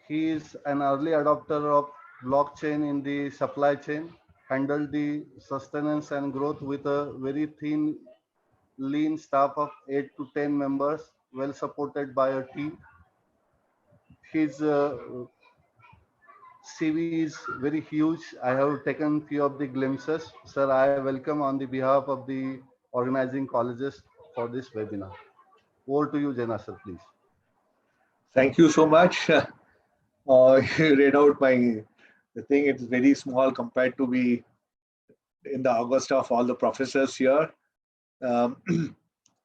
He is an early adopter of blockchain in the supply chain, handled the sustenance and growth with a very thin, lean staff of 8 to 10 members, well supported by a team. His CV is very huge. I have taken few of the glimpses. Sir, I welcome on the behalf of the organizing colleges for this webinar. Over to you, Jena sir, please. Thank you so much. You read out the thing. It's very small compared to be in the August of all the professors here.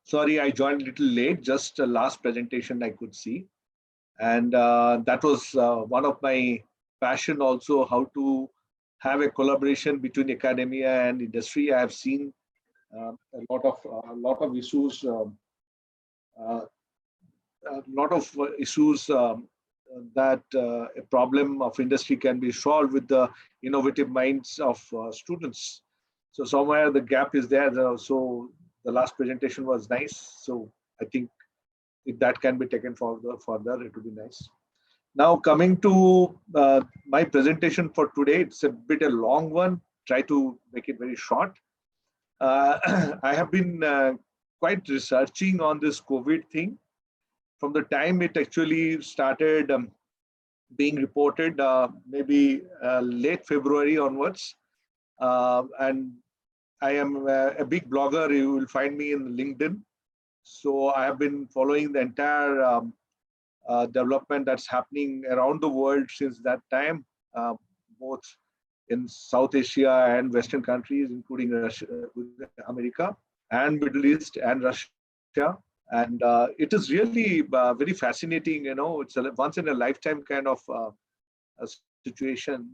Sorry, I joined a little late. Just the last presentation I could see, and that was one of my passion also, how to have a collaboration between academia and industry. I have seen a lot of issues. That a problem of industry can be solved with the innovative minds of students. So somewhere the gap is there. So the last presentation was nice. So I think if that can be taken further, it would be nice. Now coming to my presentation for today, it's a bit a long one. Try to make it very short. I have been quite researching on this COVID thing. From the time it actually started being reported, maybe late February onwards. And I am a big blogger. You will find me in LinkedIn. So I have been following the entire development that's happening around the world since that time, both in South Asia and Western countries, including Russia, America, and Middle East and Russia. And it is really very fascinating. It's a once in a lifetime kind of a situation,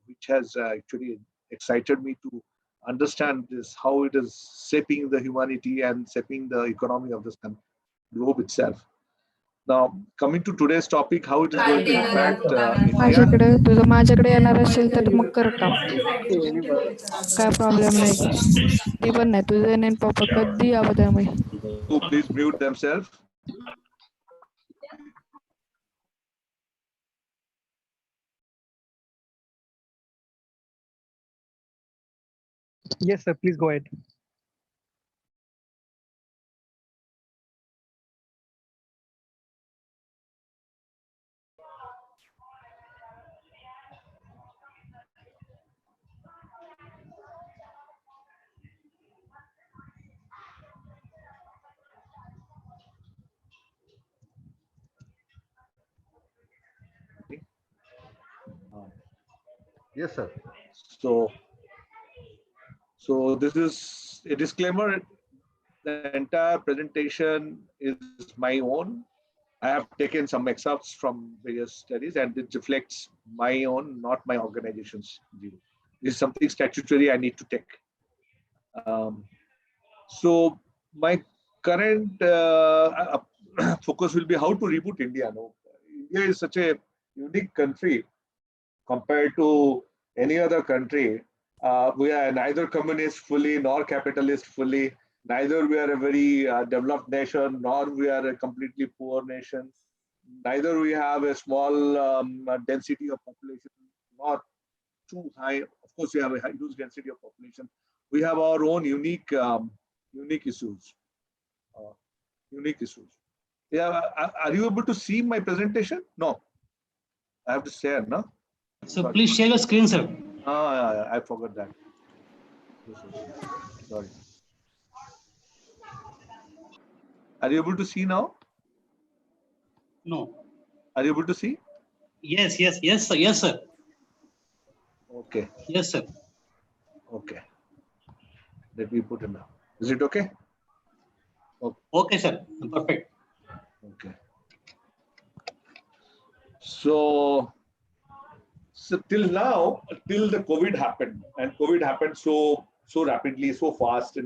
which has actually excited me to understand this, how it is shaping the humanity and shaping the economy of this globe itself. Now, coming to today's topic, how it is going to impact India. माझ्याकडे तुझं माझ्याकडे येणार असेल तर मग कर काम. काय problem नाही. ते पण नाही तुझं नेन पप्पा कधी यावं त्यामुळे. To please mute themselves. Yes, sir. Please go ahead. Yes, sir. So this is a disclaimer. The entire presentation is my own. I have taken some excerpts from various studies, and it reflects my own, not my organization's view. This is something statutory I need to take. So my current focus will be how to reboot India. No, India is such a unique country compared to any other country. We are neither communist fully nor capitalist fully. Neither we are a very developed nation, nor we are a completely poor nation. Neither we have a small density of population, not too high. Of course, we have a huge density of population. We have our own unique issues. Unique issues. Yeah, are you able to see my presentation? No, I have to share, no? So Sorry. please share your screen, sir. I forgot that. Sorry. Are you able to see now? No. Are you able to see? Yes, sir. Yes, sir. Okay. Yes, sir. Okay. Let me put it now. Is it okay? Okay, sir. Perfect. Okay. So till now, till the COVID happened, and COVID happened so rapidly, so fast.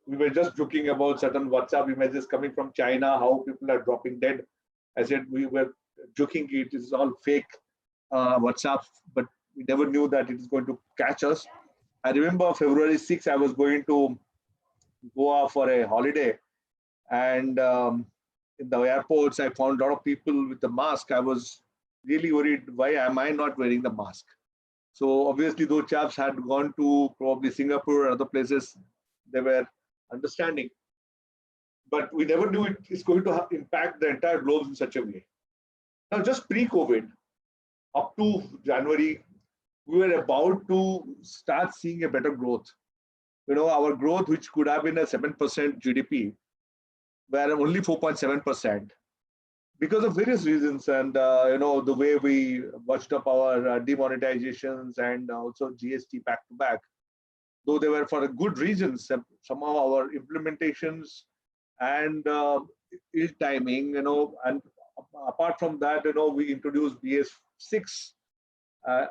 We were just joking about certain WhatsApp images coming from China, how people are dropping dead. I said we were joking, it is all fake WhatsApp, but we never knew that it is going to catch us. I remember February 6th, I was going to Goa for a holiday, and in the airports, I found a lot of people with the mask. I was really worried, why am I not wearing the mask? So obviously those chaps had gone to probably Singapore or other places. They were understanding. But we never knew it is going to impact the entire globe in such a way. Now, just pre-COVID, up to January, we were about to start seeing a better growth. Our growth, which could have been a 7% GDP, were only 4.7%. Because of various reasons, and the way we watched up our demonetizations and also GST back to back, though they were for good reasons, some of our implementations and ill timing, and apart from that, we introduced BS6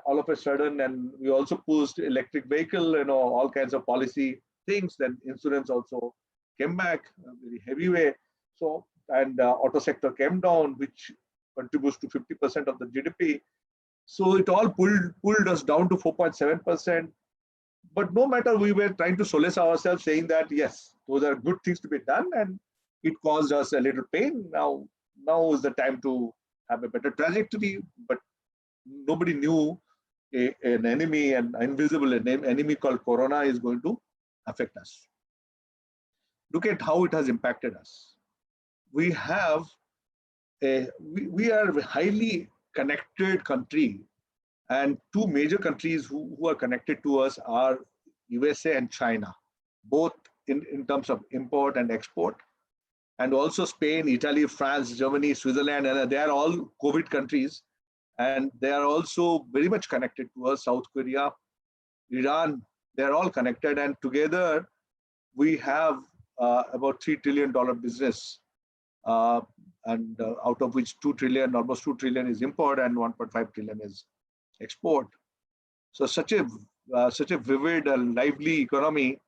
all of a sudden, and we also pushed electric vehicle, all kinds of policy things. Then insurance also came back very heavy way. So, and auto sector came down, which contributes to 50% of the GDP. So it all pulled us down to 4.7%. But no matter, we were trying to solace ourselves, saying that yes, those are good things to be done, and it caused us a little pain. Now is the time to have a better trajectory. But nobody knew an enemy, an invisible enemy called Corona is going to affect us. Look at how it has impacted us. We are a highly connected country, and two major countries who are connected to us are USA and China, both in terms of import and export, and also Spain, Italy, France, Germany, Switzerland, and they are all COVID countries, and they are also very much connected to us. South Korea, Iran, they are all connected, and together we have about $3 trillion business. And out of which almost 2 trillion is import and 1.5 trillion is export. So such a such a vivid and lively economy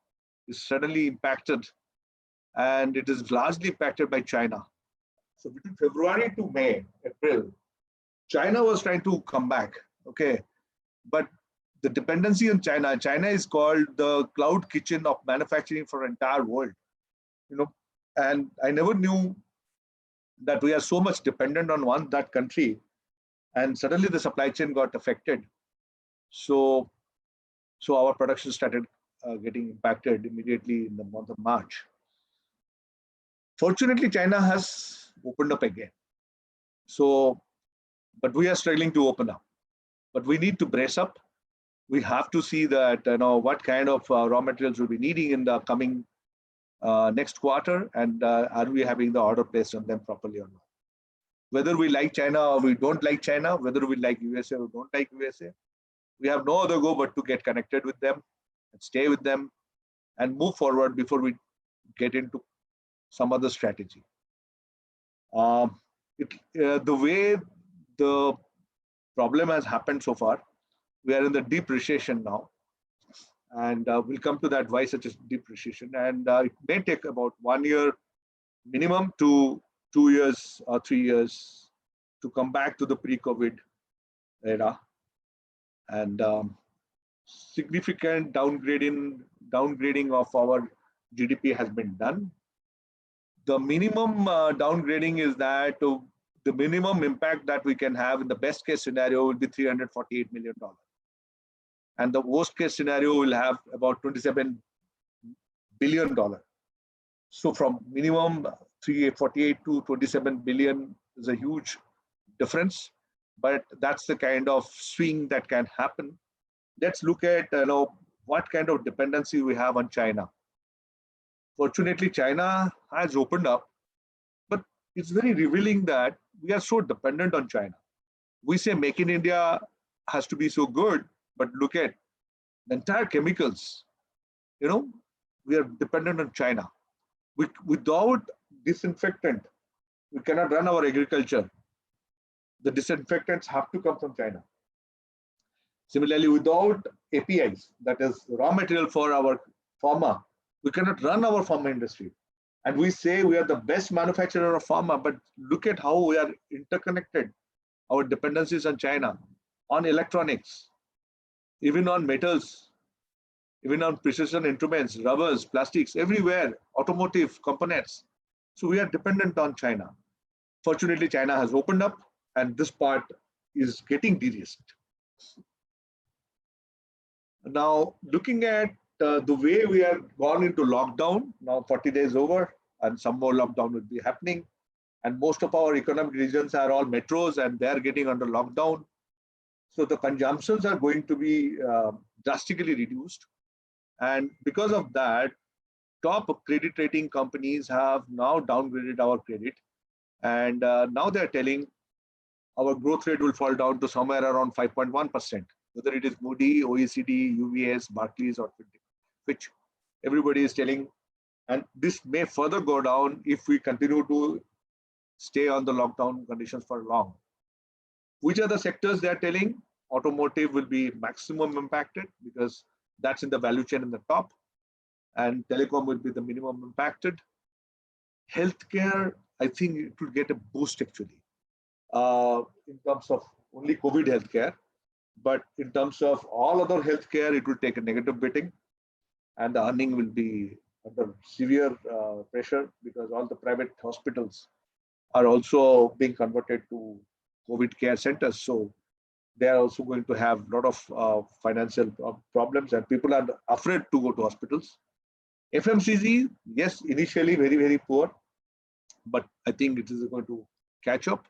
is suddenly impacted, and it is largely impacted by China. So between February to May, April, China was trying to come back, okay, but the dependency on China is called the cloud kitchen of manufacturing for the entire world, and I never knew that we are so much dependent on that country, and suddenly the supply chain got affected. So our production started getting impacted immediately in the month of March. Fortunately, China has opened up again. So, but we are struggling to open up. But we need to brace up. We have to see that what kind of raw materials we'll be needing in the coming next quarter, and are we having the order placed on them properly or not. Whether we like China or we don't like China, whether we like USA or don't like USA, we have no other go but to get connected with them and stay with them and move forward before we get into some other strategy. The way the problem has happened so far, we are in the deep recession now, and we'll come to that why such a deep recession, and it may take about 1 year minimum to 2 years or 3 years to come back to the pre-COVID era, and significant downgrading of our GDP has been done. The minimum downgrading is that the minimum impact that we can have in the best case scenario will be $348 million. And the worst case scenario will have about $27 billion. So from minimum 348 to 27 billion is a huge difference, but that's the kind of swing that can happen. Let's look at what kind of dependency we have on China. Fortunately, China has opened up, but it's very revealing that we are so dependent on China. We say Make in India has to be so good, but look at the entire chemicals. We are dependent on China. Without disinfectant, we cannot run our agriculture. The disinfectants have to come from China. Similarly, without APIs, that is raw material for our pharma, we cannot run our pharma industry. And we say we are the best manufacturer of pharma, but look at how we are interconnected. Our dependencies on China, on electronics, even on metals, even on precision instruments, rubbers, plastics, everywhere, automotive components. So we are dependent on China. Fortunately, China has opened up, and this part is getting de-risked. Now, looking at the way we have gone into lockdown, now 40 days over, and some more lockdown will be happening. And most of our economic regions are all metros, and they are getting under lockdown. So the consumptions are going to be drastically reduced. And because of that, top credit rating companies have now downgraded our credit. And now they're telling our growth rate will fall down to somewhere around 5.1%, whether it is Moody, OECD, UBS, Barclays, or Fitch. Everybody is telling, and this may further go down if we continue to stay on the lockdown conditions for long. Which are the sectors they are telling? Automotive will be maximum impacted because that's in the value chain in the top, and telecom will be the minimum impacted. Healthcare, I think it will get a boost actually in terms of only COVID healthcare, but in terms of all other healthcare, it will take a negative beating, and the earning will be under severe pressure because all the private hospitals are also being converted to COVID care centers. So they are also going to have a lot of financial problems, and people are afraid to go to hospitals. FMCG, yes, initially very, very poor, but I think it is going to catch up.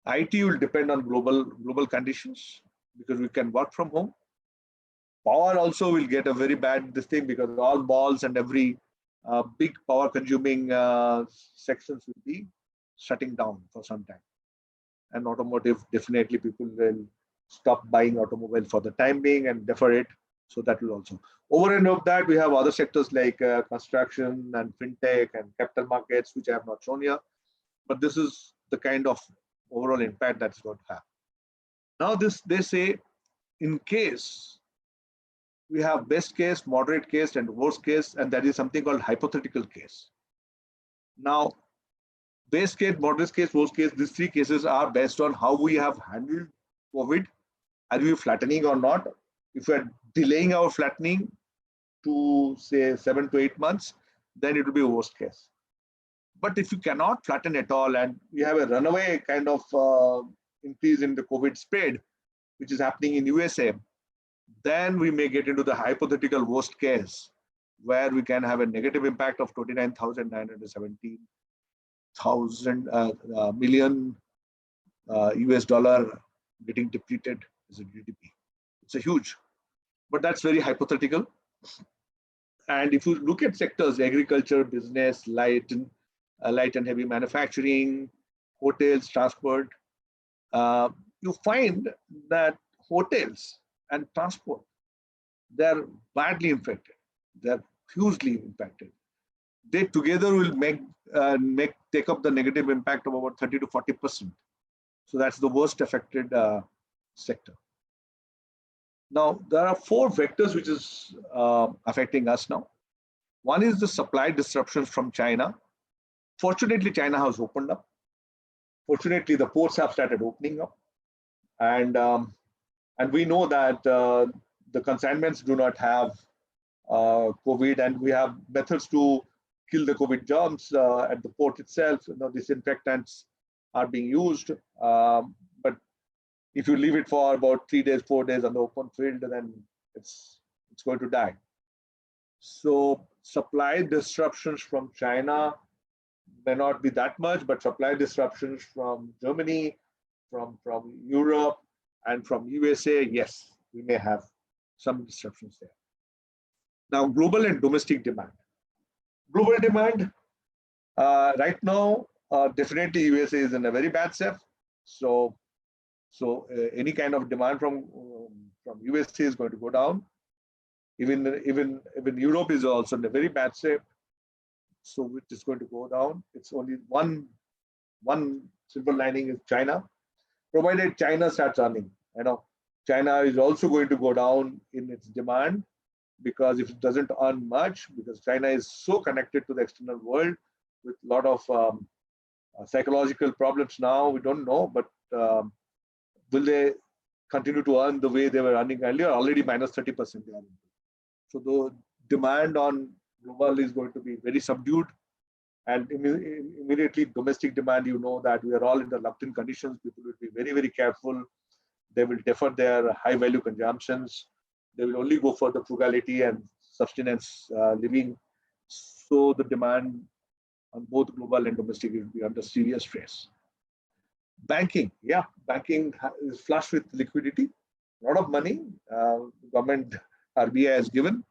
IT will depend on global conditions because we can work from home. Power also will get a very bad this thing because all malls and every big power consuming sections will be shutting down for some time. And automotive, definitely people will stop buying automobile for the time being and defer it. So that will also. Over and above that, we have other sectors like construction and fintech and capital markets, which I have not shown here. But this is the kind of overall impact that's going to have. Now, they say, in case we have best case, moderate case, and worst case, and that is something called hypothetical case. Now, best case, moderate case, worst case, these three cases are based on how we have handled COVID. Are we flattening or not? If we are delaying our flattening to say 7 to 8 months, then it will be a worst case. But if you cannot flatten at all and we have a runaway kind of increase in the COVID spread, which is happening in USA, then we may get into the hypothetical worst case where we can have a negative impact of 29,917 million US dollar getting depleted as a GDP. It's a huge, but that's very hypothetical. And if you look at sectors, agriculture, business, light and heavy manufacturing, hotels, transport, you find that hotels and transport, they're badly impacted. They're hugely impacted. They together will take up the negative impact of about 30 to 40%. So that's the worst affected sector. Now, there are four vectors which is affecting us now. One is the supply disruptions from China. Fortunately, China has opened up. Fortunately, the ports have started opening up. And we know that the consignments do not have COVID, and we have methods to kill the COVID germs at the port itself. You know, disinfectants are being used. But if you leave it for about 3 days, 4 days on the open field, then it's going to die. So supply disruptions from China may not be that much, but supply disruptions from Germany, from Europe, and from USA, yes, we may have some disruptions there. Now, global and domestic demand. Global demand, right now, definitely USA is in a very bad shape. So any kind of demand from USA is going to go down. Even Europe is also in a very bad shape. So it is going to go down. It's only one silver lining is China. Provided China starts earning, China is also going to go down in its demand, because if it doesn't earn much, because China is so connected to the external world with a lot of psychological problems now, we don't know, but will they continue to earn the way they were earning earlier? Already minus 30% they are into. So the demand on global is going to be very subdued, and immediately domestic demand, you know that we are all in the reluctant conditions. People will be very, very careful. They will defer their high value consumptions. They will only go for the frugality and sustenance living. So the demand on both global and domestic will be under serious stress. Banking, banking is flush with liquidity, a lot of money. Government, RBI has given,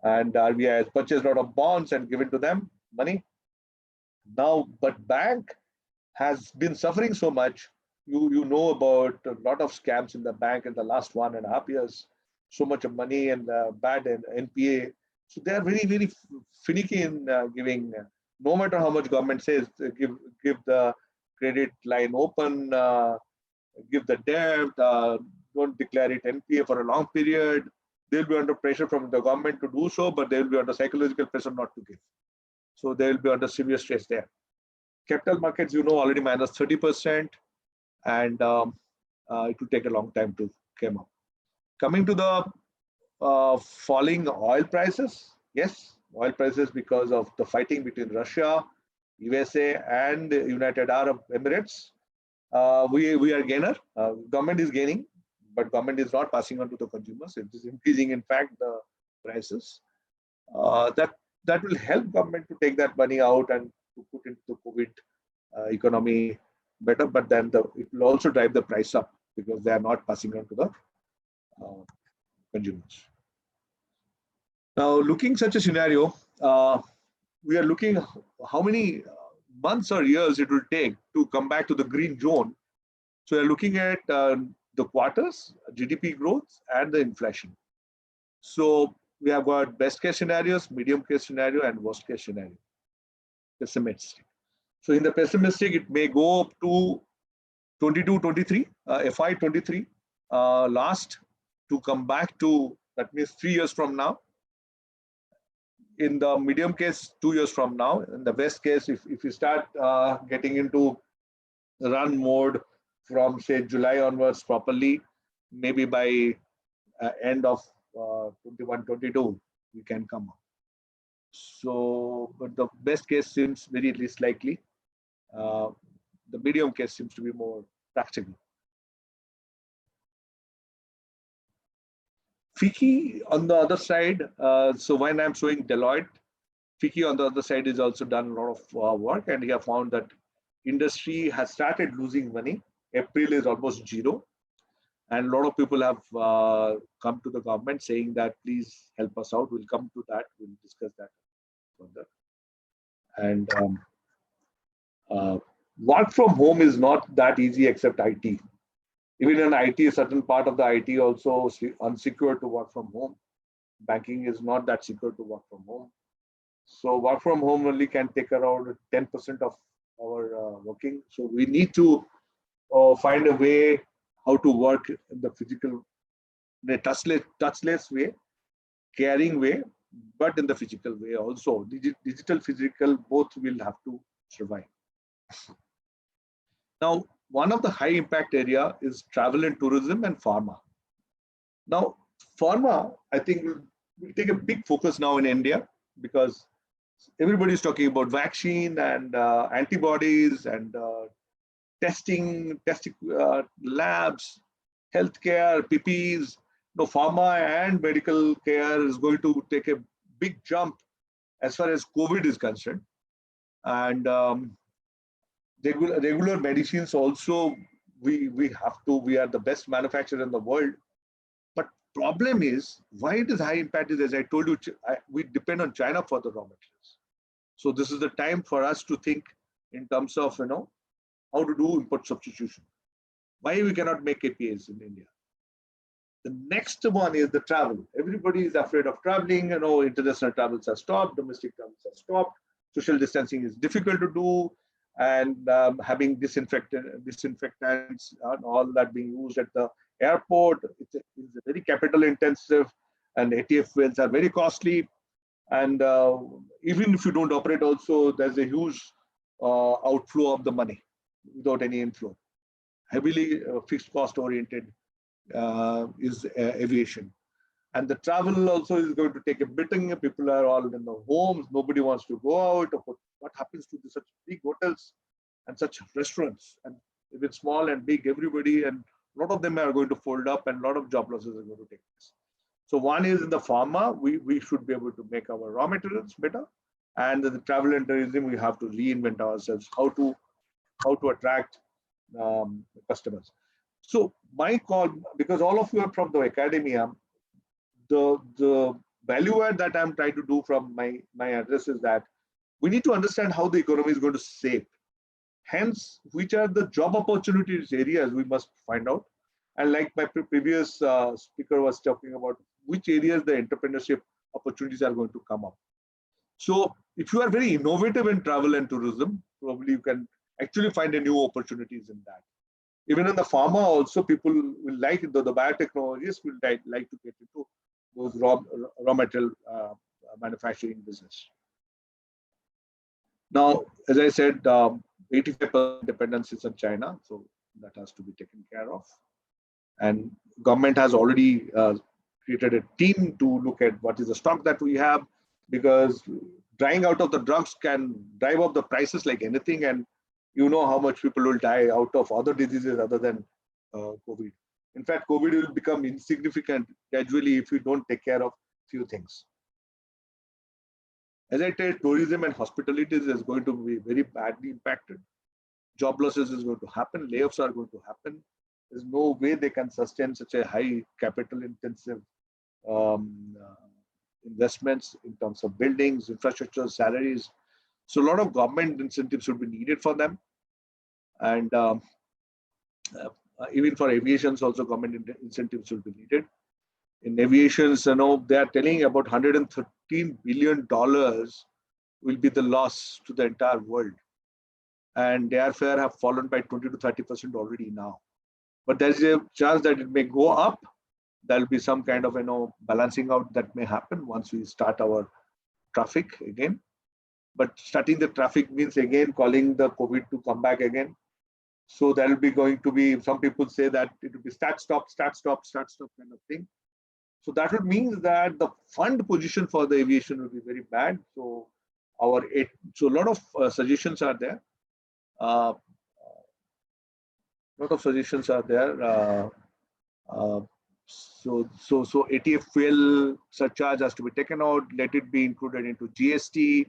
and RBI has purchased a lot of bonds and given to them money. Now, but bank has been suffering so much. You know about a lot of scams in the bank in the last 1.5 years. So much of money and bad and NPA. So they are very, very finicky in giving. No matter how much government says, give the credit line open, give the debt, don't declare it NPA for a long period. They'll be under pressure from the government to do so, but they'll be under psychological pressure not to give. So they'll be under severe stress there. Capital markets, already minus 30%, and it will take a long time to come up. Coming to the falling oil prices, yes, oil prices because of the fighting between Russia, USA, and United Arab Emirates. We are gainer. Government is gaining, but government is not passing on to the consumers. It is increasing, in fact, the prices. That will help government to take that money out and to put into the COVID economy better, but then it will also drive the price up because they are not passing on to the consumers. Now, looking such a scenario, we are looking how many months or years it will take to come back to the green zone. So we are looking at the quarters, GDP growth, and the inflation. So we have got best case scenarios, medium case scenario, and worst case scenario. Pessimistic. So in the pessimistic, it may go up to 22, 23, FY 23, last to come back to That means 3 years from now. In the medium case, 2 years from now. In the best case, if you start getting into run mode from say July onwards properly, maybe by end of 21-22, we can come up. So, but the best case seems very least likely. The medium case seems to be more practical. FICCI on the other side, so when I'm showing Deloitte, FICCI on the other side is also done a lot of work, and we have found that industry has started losing money. April is almost zero. And a lot of people have come to the government saying that please help us out. We'll come to that. We'll discuss that further. And work from home is not that easy except IT. Even in IT, a certain part of the IT also unsecure to work from home. Banking is not that secure to work from home. So work from home only can take around 10% of our working. So we need to find a way how to work in the physical, in a touchless way, caring way, but in the physical way also. Digital, physical, both will have to survive. Now, one of the high impact area is travel and tourism and pharma. Now, pharma, I think will take a big focus now in India because everybody is talking about vaccine and antibodies and testing labs, healthcare, PPEs. No, pharma and medical care is going to take a big jump as far as COVID is concerned. And regular medicines also, we are the best manufacturer in the world. But problem is, why it is high impact is, as I told you, we depend on China for the raw materials. So this is the time for us to think in terms of, how to do import substitution. Why we cannot make APIs in India? The next one is the travel. Everybody is afraid of traveling. International travels are stopped, domestic travels are stopped. Social distancing is difficult to do, and having disinfectants and all that being used at the airport, it's very capital intensive, and ATF wells are very costly. And even if you don't operate, also there's a huge outflow of the money without any inflow. Heavily fixed cost oriented is aviation. And the travel also is going to take a beating. People are all in the homes. Nobody wants to go out. What happens to such big hotels and such restaurants? And even small and big, everybody, and a lot of them are going to fold up, and a lot of job losses are going to take place. So one is in the pharma, we should be able to make our raw materials better. And in the travel and tourism, we have to reinvent ourselves, how to attract customers. So my call, because all of you are from the academia, the value add that I'm trying to do from my address is that we need to understand how the economy is going to shape. Hence, which are the job opportunities areas we must find out. And like my previous speaker was talking about, which areas the entrepreneurship opportunities are going to come up. So if you are very innovative in travel and tourism, probably you can actually find a new opportunities in that. Even in the pharma also, people will like the biotechnologists will like to get into those raw material manufacturing business. Now, as I said, 85% dependence is on China, so that has to be taken care of. And government has already created a team to look at what is the stock that we have, because drying out of the drugs can drive up the prices like anything, and you know how much people will die out of other diseases other than COVID. In fact, COVID will become insignificant gradually if we don't take care of few things. As I said, tourism and hospitality is going to be very badly impacted. Job losses is going to happen. Layoffs are going to happen. There's no way they can sustain such a high capital intensive investments in terms of buildings, infrastructure, salaries. So a lot of government incentives should be needed for them. And even for aviations also, government incentives should be needed. In aviations, they are telling about $113 billion will be the loss to the entire world. And airfare have fallen by 20 to 30% already now. But there's a chance that it may go up there'll be some kind of balancing out that may happen once we start our traffic again. But starting the traffic means again calling the COVID to come back again. So there will be going to be, some people say that it will be start stop kind of thing. So that would mean that the fund position for the aviation will be very bad. So so a lot of suggestions are there. So ATF fuel surcharge has to be taken out. Let it be included into GST.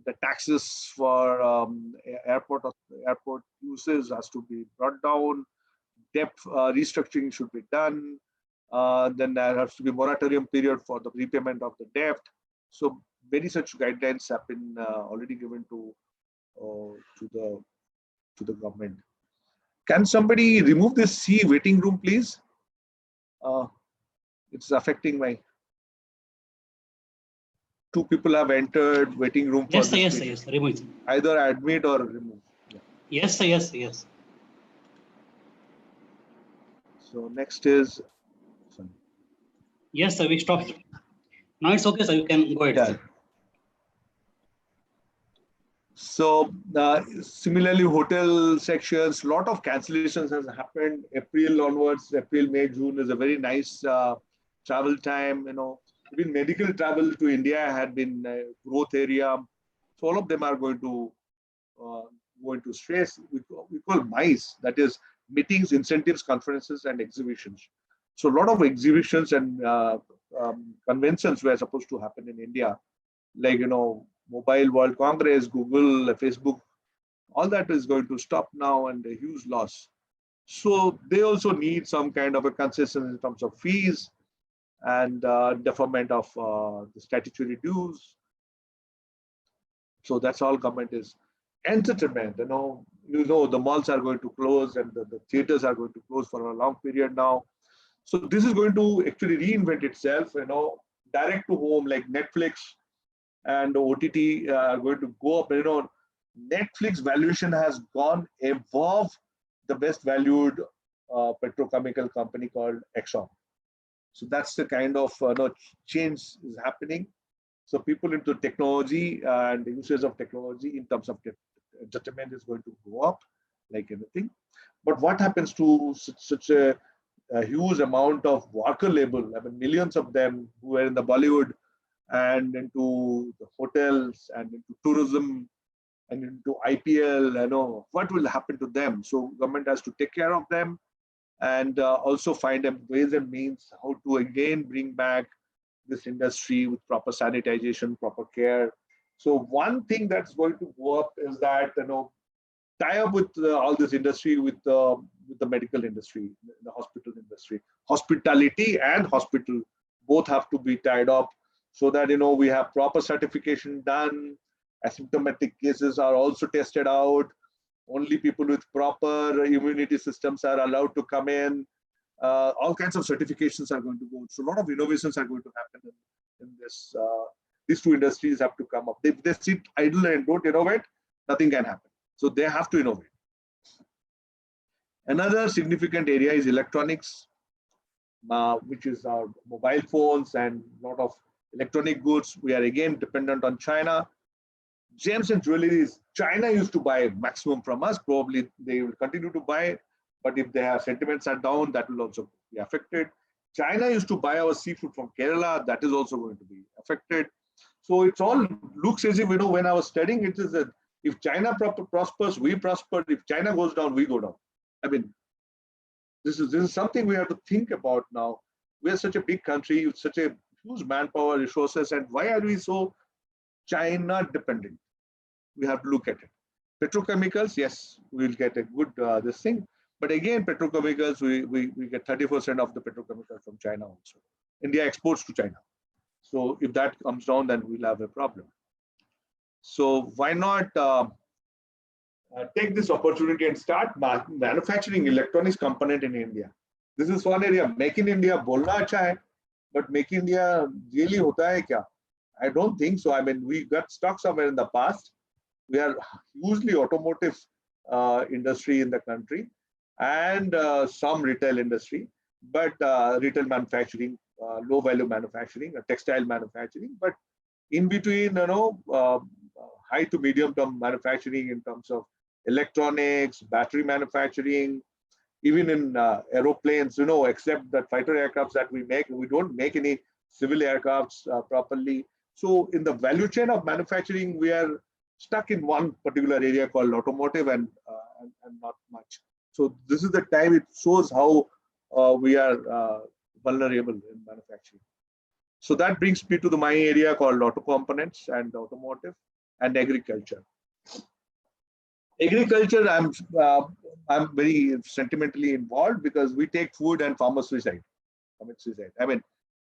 The taxes for airport uses has to be brought down. Debt restructuring should be done. Then there has to be moratorium period for the repayment of the debt. So many such guidelines have been already given to the government. Can somebody remove this C waiting room, please? It's affecting my. 2 people have entered waiting room. Yes, sir, yes, sir, yes, remove it. Either admit or remove. Yeah. Yes, sir, yes, yes. So next is. Sorry. Yes, sir, we stopped. Now it's okay, sir. You can go ahead. Yeah. So similarly, hotel sections, lot of cancellations has happened. April onwards, April, May, June is a very nice travel time. Even medical travel to India had been a growth area. So all of them are going to go into stress. We call MICE, that is meetings, incentives, conferences, and exhibitions. So a lot of exhibitions and conventions were supposed to happen in India, like Mobile World Congress, Google, Facebook, all that is going to stop now, and a huge loss. So they also need some kind of a concession in terms of fees and deferment of the statutory dues. So that's all government is. Entertainment, the malls are going to close and the theaters are going to close for a long period now. So this is going to actually reinvent itself, direct to home, like Netflix and OTT are going to go up. Netflix valuation has gone above the best valued petrochemical company called Exxon. So that's the kind of change is happening. So people into technology and the usage of technology in terms of entertainment is going to go up like anything. But what happens to such a huge amount of worker label? I mean, millions of them who are in the Bollywood and into the hotels and into tourism and into IPL, what will happen to them? So government has to take care of them and also find ways and means how to again bring back this industry with proper sanitization, proper care. So one thing that's going to go up is that, tie up with all this industry with the medical industry, the hospital industry. Hospitality and hospital both have to be tied up so that, we have proper certification done. Asymptomatic cases are also tested out. Only people with proper immunity systems are allowed to come in. All kinds of certifications are going to go. So a lot of innovations are going to happen in this. These two industries have to come up. If they sit idle and don't innovate, nothing can happen. So they have to innovate. Another significant area is electronics, which is our mobile phones and a lot of electronic goods. We are again dependent on China. Gems and jewelries, China used to buy maximum from us. Probably they will continue to buy, but if their sentiments are down, that will also be affected. China used to buy our seafood from Kerala. That is also going to be affected. So it's all looks as if, when I was studying, it is that if China prospers, we prosper. If China goes down, we go down. I mean, this is something we have to think about now. We are such a big country with such a huge manpower resources, and why are we so China dependent? We have to look at it. Petrochemicals, yes, we'll get a good this thing. But again, petrochemicals, we get 30% of the petrochemicals from China also. India exports to China. So if that comes down, then we'll have a problem. So why not take this opportunity and start manufacturing electronics component in India? This is one area. Make in India, bolna acha hai, but make in India really hota hai kya? I don't think so. I mean, we got stuck somewhere in the past. We are hugely automotive industry in the country and some retail industry. but retail manufacturing, low value manufacturing, textile manufacturing, but in between, high to medium term manufacturing in terms of electronics, battery manufacturing, even in aeroplanes, except that fighter aircrafts that we don't make any civil aircrafts properly. So in the value chain of manufacturing, we are stuck in one particular area called automotive and not much. So this is the time it shows how we are vulnerable in manufacturing. So that brings me to my area called auto components and automotive and agriculture. Agriculture, I'm very sentimentally involved because we take food and farmers suicide. I mean,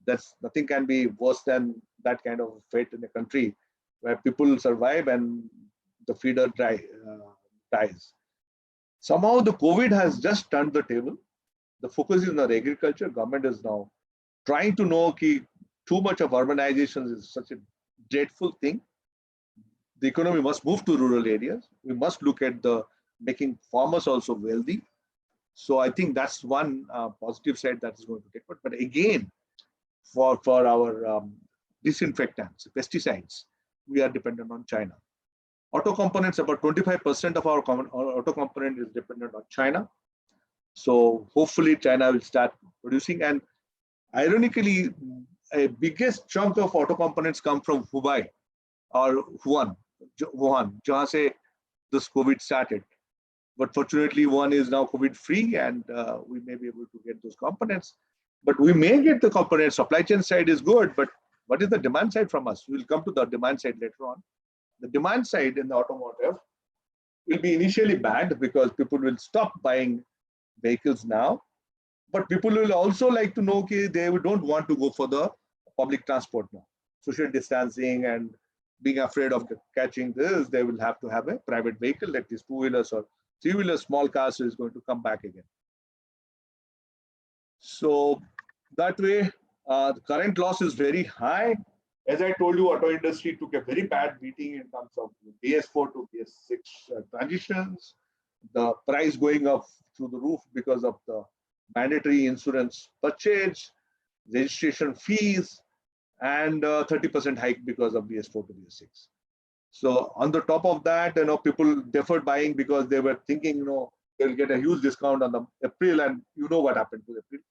that's nothing can be worse than that kind of fate in a country where people survive and the feeder dies. Somehow the COVID has just turned the table. The focus is on agriculture. Government is now trying to know that too much of urbanization is such a dreadful thing. The economy must move to rural areas. We must look at making farmers also wealthy. So I think that's one positive side that is going to take. But again, for our disinfectants, pesticides, we are dependent on China. Auto components, about 25% of our auto component is dependent on China. So hopefully China will start producing. And ironically, a biggest chunk of auto components come from Hubei or Wuhan, jahan se this COVID started. But fortunately, Wuhan is now COVID free, and we may be able to get those components. But we may get the components. Supply chain side is good, but what is the demand side from us? We'll come to the demand side later on. The demand side in the automotive will be initially bad because people will stop buying vehicles now. But people will also like to know that they don't want to go for the public transport now. Social distancing and being afraid of catching this, they will have to have a private vehicle, like these two-wheelers or three-wheelers, small cars is going to come back again. So that way, the current loss is very high. As I told you, auto industry took a very bad beating in terms of BS4 to BS6 transitions, the price going up through the roof because of the mandatory insurance purchase, registration fees, and 30% hike because of BS4 to BS6. So on the top of that, people deferred buying because they were thinking, they'll get a huge discount on the April, and you know what happened to April.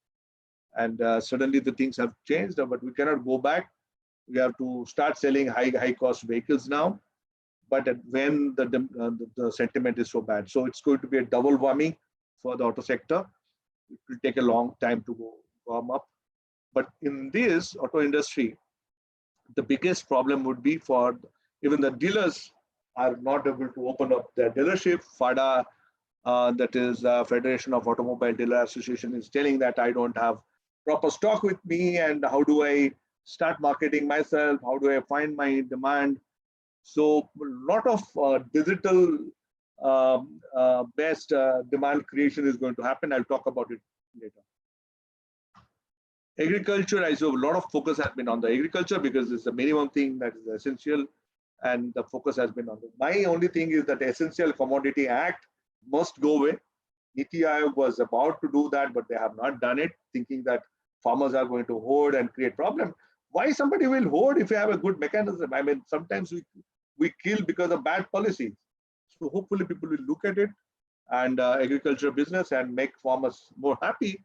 And suddenly the things have changed, but we cannot go back. We have to start selling high cost vehicles now. But when the sentiment is so bad, so it's going to be a double whammy for the auto sector. It will take a long time to warm up. But in this auto industry, the biggest problem would be for even the dealers are not able to open up their dealership. FADA, that is Federation of Automobile Dealer Association, is telling that I don't have proper stock with me, and how do I start marketing myself? How do I find my demand? So a lot of digital based demand creation is going to happen. I'll talk about it later. Agriculture, I saw a lot of focus has been on the agriculture because it's the minimum thing that is essential, and the focus has been on it. My only thing is that the Essential Commodity Act must go away. Niti Aayog was about to do that, but they have not done it, thinking that farmers are going to hoard and create problem. Why somebody will hoard if you have a good mechanism? I mean, sometimes we kill because of bad policies. So hopefully people will look at it and agriculture business and make farmers more happy.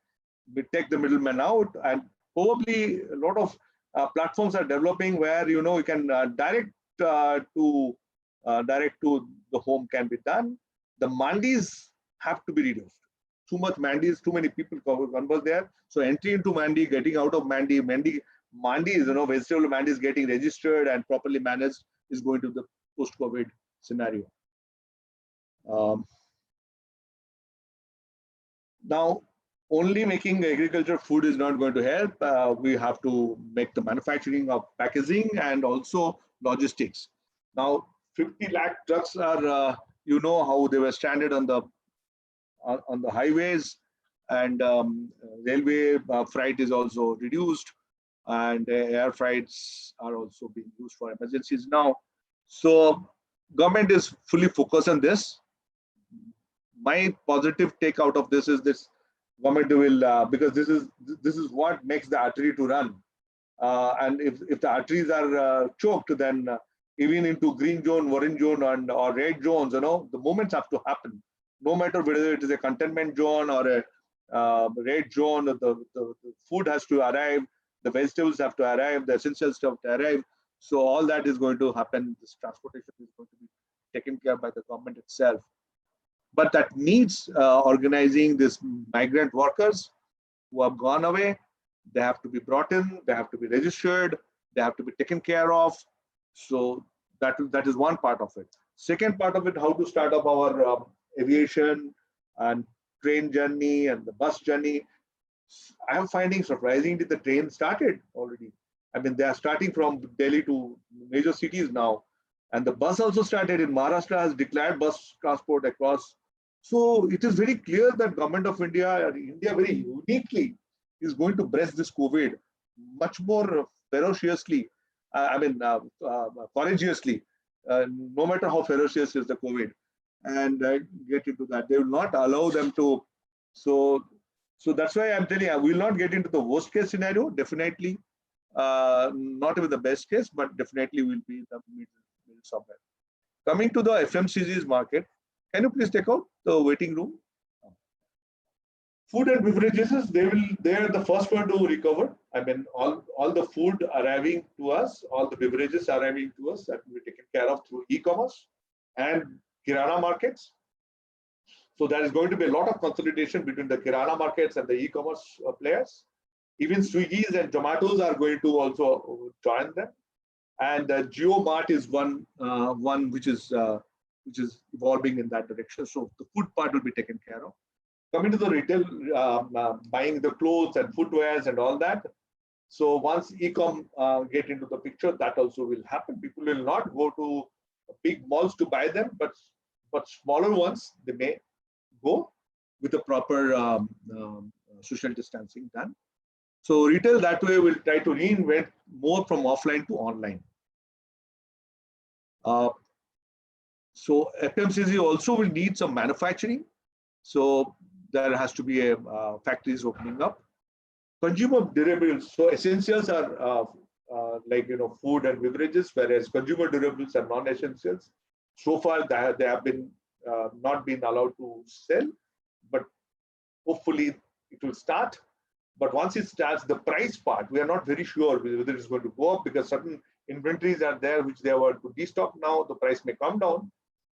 We take the middleman out, and probably a lot of platforms are developing where you can direct to the home can be done. The mandis have to be reduced. Too much mandis, too many people converse there. So entry into mandi, getting out of mandis, vegetable mandis getting registered and properly managed is going to the post-COVID scenario. Now, only making agriculture food is not going to help. We have to make the manufacturing of packaging and also logistics. Now, 50 lakh trucks are, how they were stranded on the highways, and railway freight is also reduced, and air freights are also being used for emergencies now. So government is fully focused on this. My positive take out of this is this: government will, because this is what makes the artery to run. And if the arteries are choked, then even into green zone, orange zone, or red zones, the movements have to happen. No matter whether it is a containment zone or a red zone, the food has to arrive, the vegetables have to arrive, the essentials have to arrive. So all that is going to happen. This transportation is going to be taken care of by the government itself. But that needs organizing these migrant workers who have gone away. They have to be brought in, they have to be registered, they have to be taken care of. So that is one part of it. Second part of it, how to start up our aviation and train journey and the bus journey. I am finding surprisingly the train started already. I mean, they are starting from Delhi to major cities now. And the bus also started in Maharashtra, has declared bus transport across. So it is very clear that government of India very uniquely is going to breast this COVID much more ferociously, courageously, no matter how ferocious is the COVID. And get into that. They will not allow them to. So that's why I'm telling you, I will not get into the worst case scenario, definitely. Not even the best case, but definitely will be in the middle somewhere. Coming to the FMCG's market, can you please take out the waiting room? Food and beverages, they are the first one to recover. I mean, all the food arriving to us, all the beverages arriving to us, that will be taken care of through e-commerce and Kirana markets. So there is going to be a lot of consolidation between the Kirana markets and the e-commerce players. Even Swiggy's and Zomatos are going to also join them. And JioMart is one which is evolving in that direction. So the food part will be taken care of. Coming to the retail, buying the clothes and footwears and all that. So once e-com get into the picture, that also will happen. People will not go to big malls to buy them, but smaller ones, they may go with the proper social distancing done. So retail that way will try to reinvent more from offline to online. So FMCG also will need some manufacturing. So there has to be a factories opening up. Consumer durables, so essentials are like food and beverages, whereas consumer durables are non-essentials. So far they have been not been allowed to sell, but hopefully it will start. But once it starts, the price part, we are not very sure whether it's going to go up, because certain inventories are there which they were to destock now. The price may come down,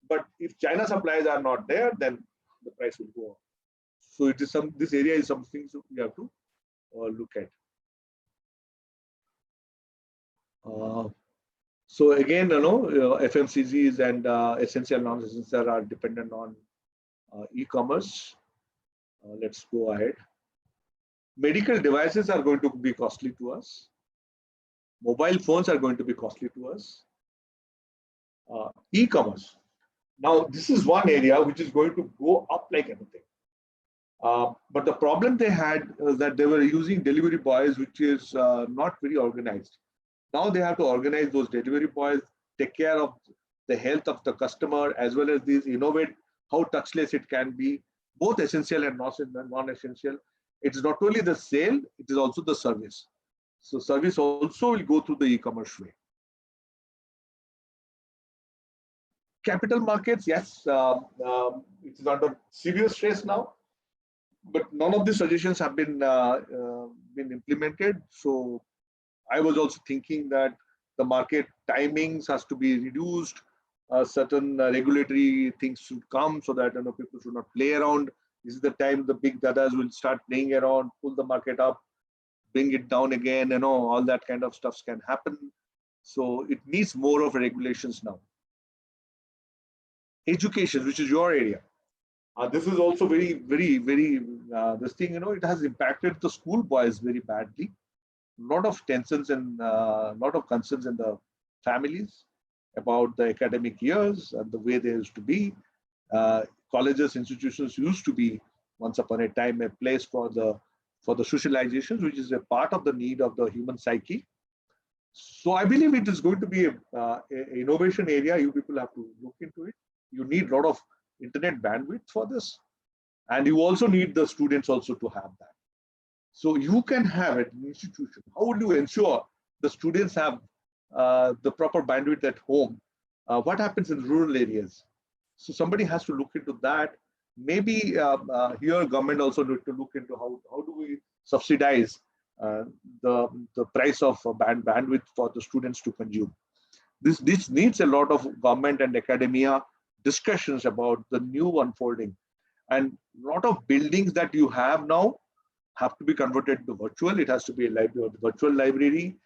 but if China supplies are not there, then the price will go up. So it is this area is something we have to look at. So again, FMCGs and essential non-essential are dependent on e-commerce. Let's go ahead. Medical devices are going to be costly to us. Mobile phones are going to be costly to us. E-commerce. Now, this is one area which is going to go up like anything. But the problem they had was that they were using delivery boys, which is not very organized. Now they have to organize those delivery boys, take care of the health of the customer, as well as these innovate how touchless it can be, both essential and non-essential. It's not only the sale, it is also the service. So service also will go through the e-commerce way. Capital markets, yes, it is under severe stress now, but none of the suggestions have been implemented. So I was also thinking that the market timings has to be reduced. Certain regulatory things should come so that people should not play around. This is the time the big dadas will start playing around, pull the market up, bring it down again. All that kind of stuff can happen. So it needs more of regulations now. Education, which is your area. This is also very, very, very, this thing, it has impacted the school boys very badly. A lot of tensions and a lot of concerns in the families about the academic years and the way they used to be. Colleges, institutions used to be once upon a time a place for the socializations, which is a part of the need of the human psyche. So I believe it is going to be a innovation area. You people have to look into it. You need a lot of internet bandwidth for this. And you also need the students also to have that. So you can have it in an institution. How would you ensure the students have the proper bandwidth at home? What happens in rural areas? So somebody has to look into that. Maybe here government also need to look into how do we subsidize the price of bandwidth for the students to consume. This needs a lot of government and academia discussions about the new unfolding. And a lot of buildings that you have now have to be converted to virtual. It has to be a virtual library,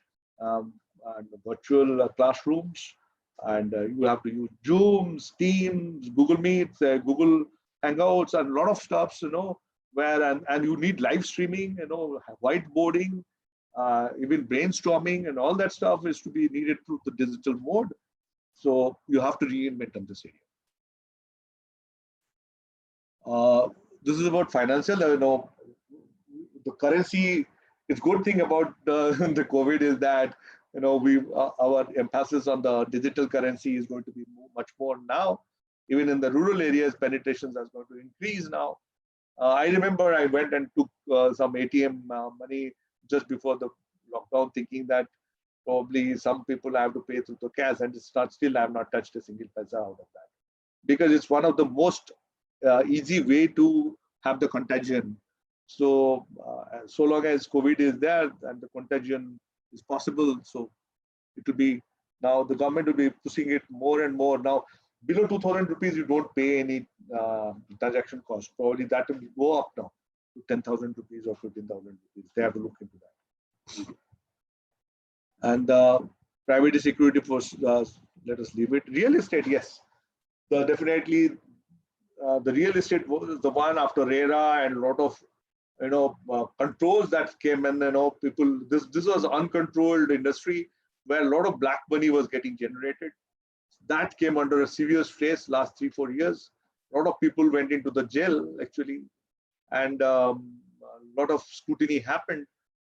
and virtual classrooms, and you have to use Zooms, Teams, Google Meets, Google Hangouts, and a lot of stuffs, where and you need live streaming, whiteboarding, even brainstorming, and all that stuff is to be needed through the digital mode. So you have to reinvent on this area. This is about financial. The currency. It's good thing about the COVID is that our emphasis on the digital currency is going to be much more now. Even in the rural areas, penetrations are going to increase now. I remember I went and took some ATM money just before the lockdown, thinking that probably some people have to pay through the cash, and still I have not touched a single paisa out of that, because it's one of the most easy way to have the contagion. So so long as COVID is there and the contagion is possible, so it will be, now the government will be pushing it more and more. Now below 2,000 rupees, you don't pay any transaction cost. Probably that will go up now to 10,000 rupees or 15,000 rupees. They have to look into that. And private security force, let us leave it. Real estate, yes, definitely the real estate was the one after RERA and a lot of controls that came in. People, this was uncontrolled industry where a lot of black money was getting generated. That came under a severe stress last 3-4 years. A lot of people went into the jail actually, and a lot of scrutiny happened.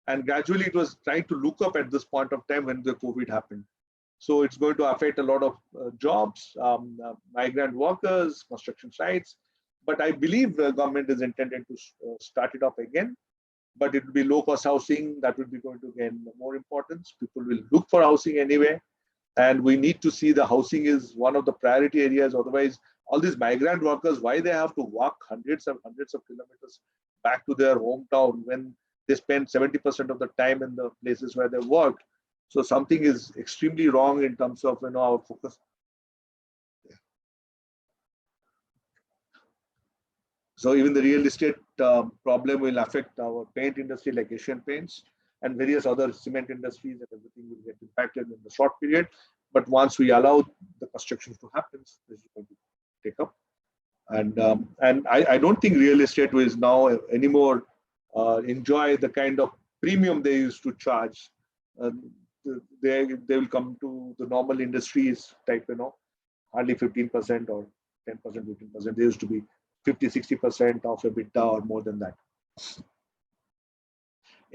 And gradually it was trying to look up at this point of time when the COVID happened. So it's going to affect a lot of jobs, migrant workers, construction sites. But I believe the government is intended to start it up again. But it will be low-cost housing that will be going to gain more importance. People will look for housing anyway. And we need to see the housing is one of the priority areas. Otherwise, all these migrant workers, why they have to walk hundreds of kilometers back to their hometown when they spend 70% of the time in the places where they work. So something is extremely wrong in terms of our focus. So even the real estate problem will affect our paint industry like Asian Paints and various other cement industries, and everything will get impacted in the short period. But once we allow the construction to happen, this is going to take up. And I don't think real estate will now anymore enjoy the kind of premium they used to charge. They will come to the normal industries type, hardly 15% or 10%, 15%. They used to be 50-60% of EBITDA or more than that.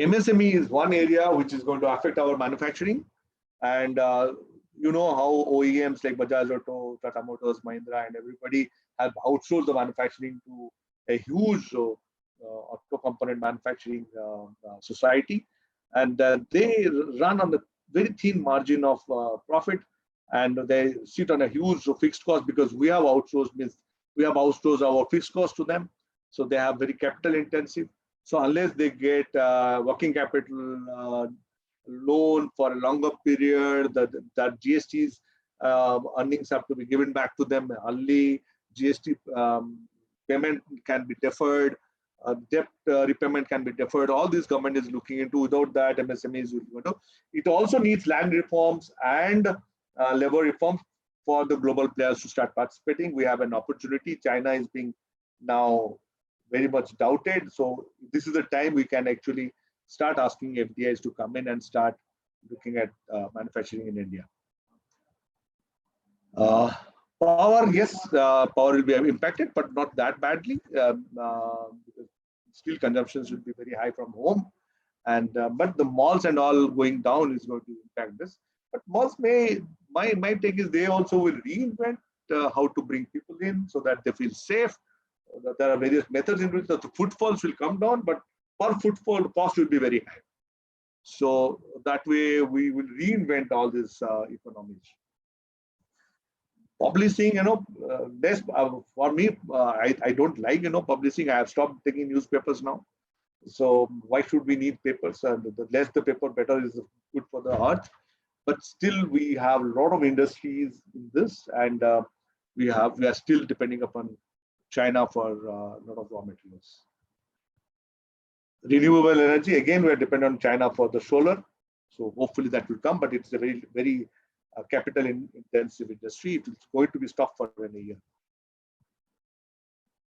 MSME is one area which is going to affect our manufacturing. And you know how OEMs like Bajaj Auto, Tata Motors, Mahindra, and everybody have outsourced the manufacturing to a huge auto component manufacturing society. And they run on the very thin margin of profit, and they sit on a huge fixed cost because we have outsourced, means we have outsourced our fixed cost to them. So they have very capital intensive. So unless they get working capital loan for a longer period, that GST's earnings have to be given back to them early. GST payment can be deferred. Debt repayment can be deferred. All this government is looking into. Without that, MSMEs will go to. It also needs land reforms and labor reforms for the global players to start participating. We have an opportunity. China is being now very much doubted. So this is the time we can actually start asking FDIs to come in and start looking at manufacturing in India. Power, yes, power will be impacted, but not that badly. Because still consumptions will be very high from home, and but the malls and all going down is going to impact this. But malls my take is they also will reinvent how to bring people in so that they feel safe. there are various methods in which the footfalls will come down, but per footfall cost will be very high. So that way we will reinvent all these economies. Publishing, less for me, I don't like, publishing. I have stopped taking newspapers now. So why should we need papers? The less the paper, better is good for the earth. But still, we have a lot of industries in this, and we are still depending upon China for a lot of raw materials. Renewable energy, again, we are dependent on China for the solar. So hopefully that will come, but it's a very, very capital intensive industry. It's going to be stopped for a year.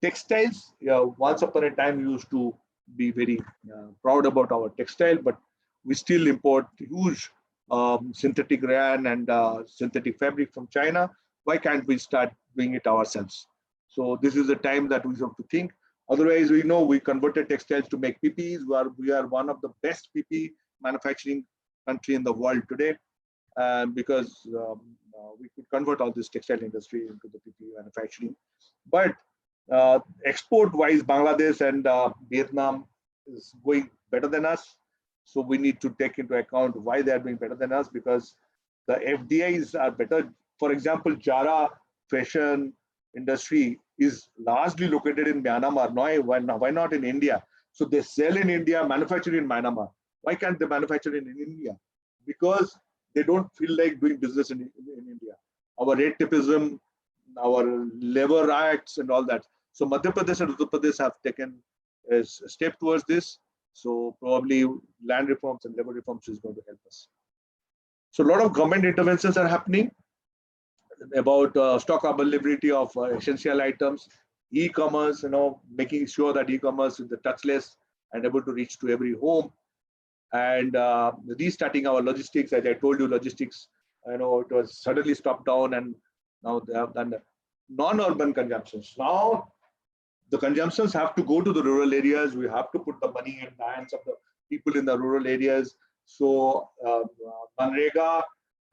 Textiles, once upon a time we used to be very proud about our textile, but we still import huge synthetic rayon and synthetic fabric from China. Why can't we start doing it ourselves? So this is the time that we have to think. Otherwise, we know we converted textiles to make PPEs. We are one of the best PPE manufacturing country in the world today, because we could convert all this textile industry into the PPE manufacturing. But export-wise, Bangladesh and Vietnam is going better than us. So we need to take into account why they are doing better than us, because the FDIs are better. For example, Jara fashion industry is largely located in Myanmar. Why not in India? So they sell in India, manufacture in Myanmar. Why can't they manufacture in India? Because they don't feel like doing business in India. Our rate tapism, our labor rights and all that. So Madhya Pradesh and Uttar Pradesh have taken a step towards this. So probably land reforms and labor reforms is going to help us. So a lot of government interventions are happening about stock availability of essential items, e-commerce, making sure that e-commerce is the touchless and able to reach to every home, and restarting our logistics. As I told you, logistics, it was suddenly stopped down, and now they have done non-urban consumptions. Now the consumptions have to go to the rural areas. We have to put the money in the hands of the people in the rural areas. So Manrega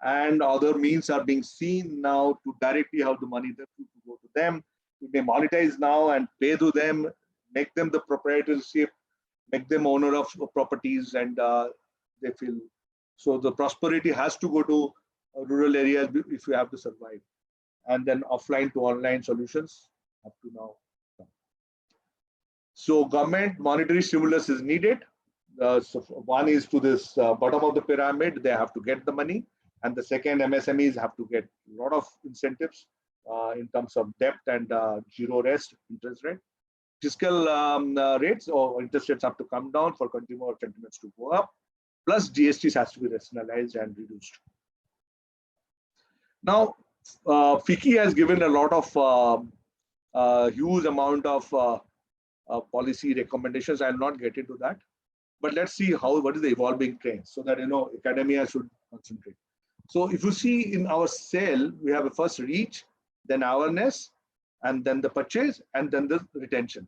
and other means are being seen now to directly have the money to go to them. We may monetize now and pay to them, make them the proprietorship, make them owner of properties, and they feel. So the prosperity has to go to rural areas if we have to survive. And then offline to online solutions have to now come. So government monetary stimulus is needed. So one is to this bottom of the pyramid, they have to get the money. And the second, MSMEs have to get a lot of incentives in terms of debt and zero interest rate. Fiscal rates or interest rates have to come down for consumer sentiments to go up. Plus GSTs has to be rationalized and reduced. Now, FICCI has given a lot of huge amount of policy recommendations. I'll not get into that, but let's see what is the evolving trend, so that academia should concentrate. So if you see in our cell, we have a first reach, then awareness, and then the purchase, and then the retention.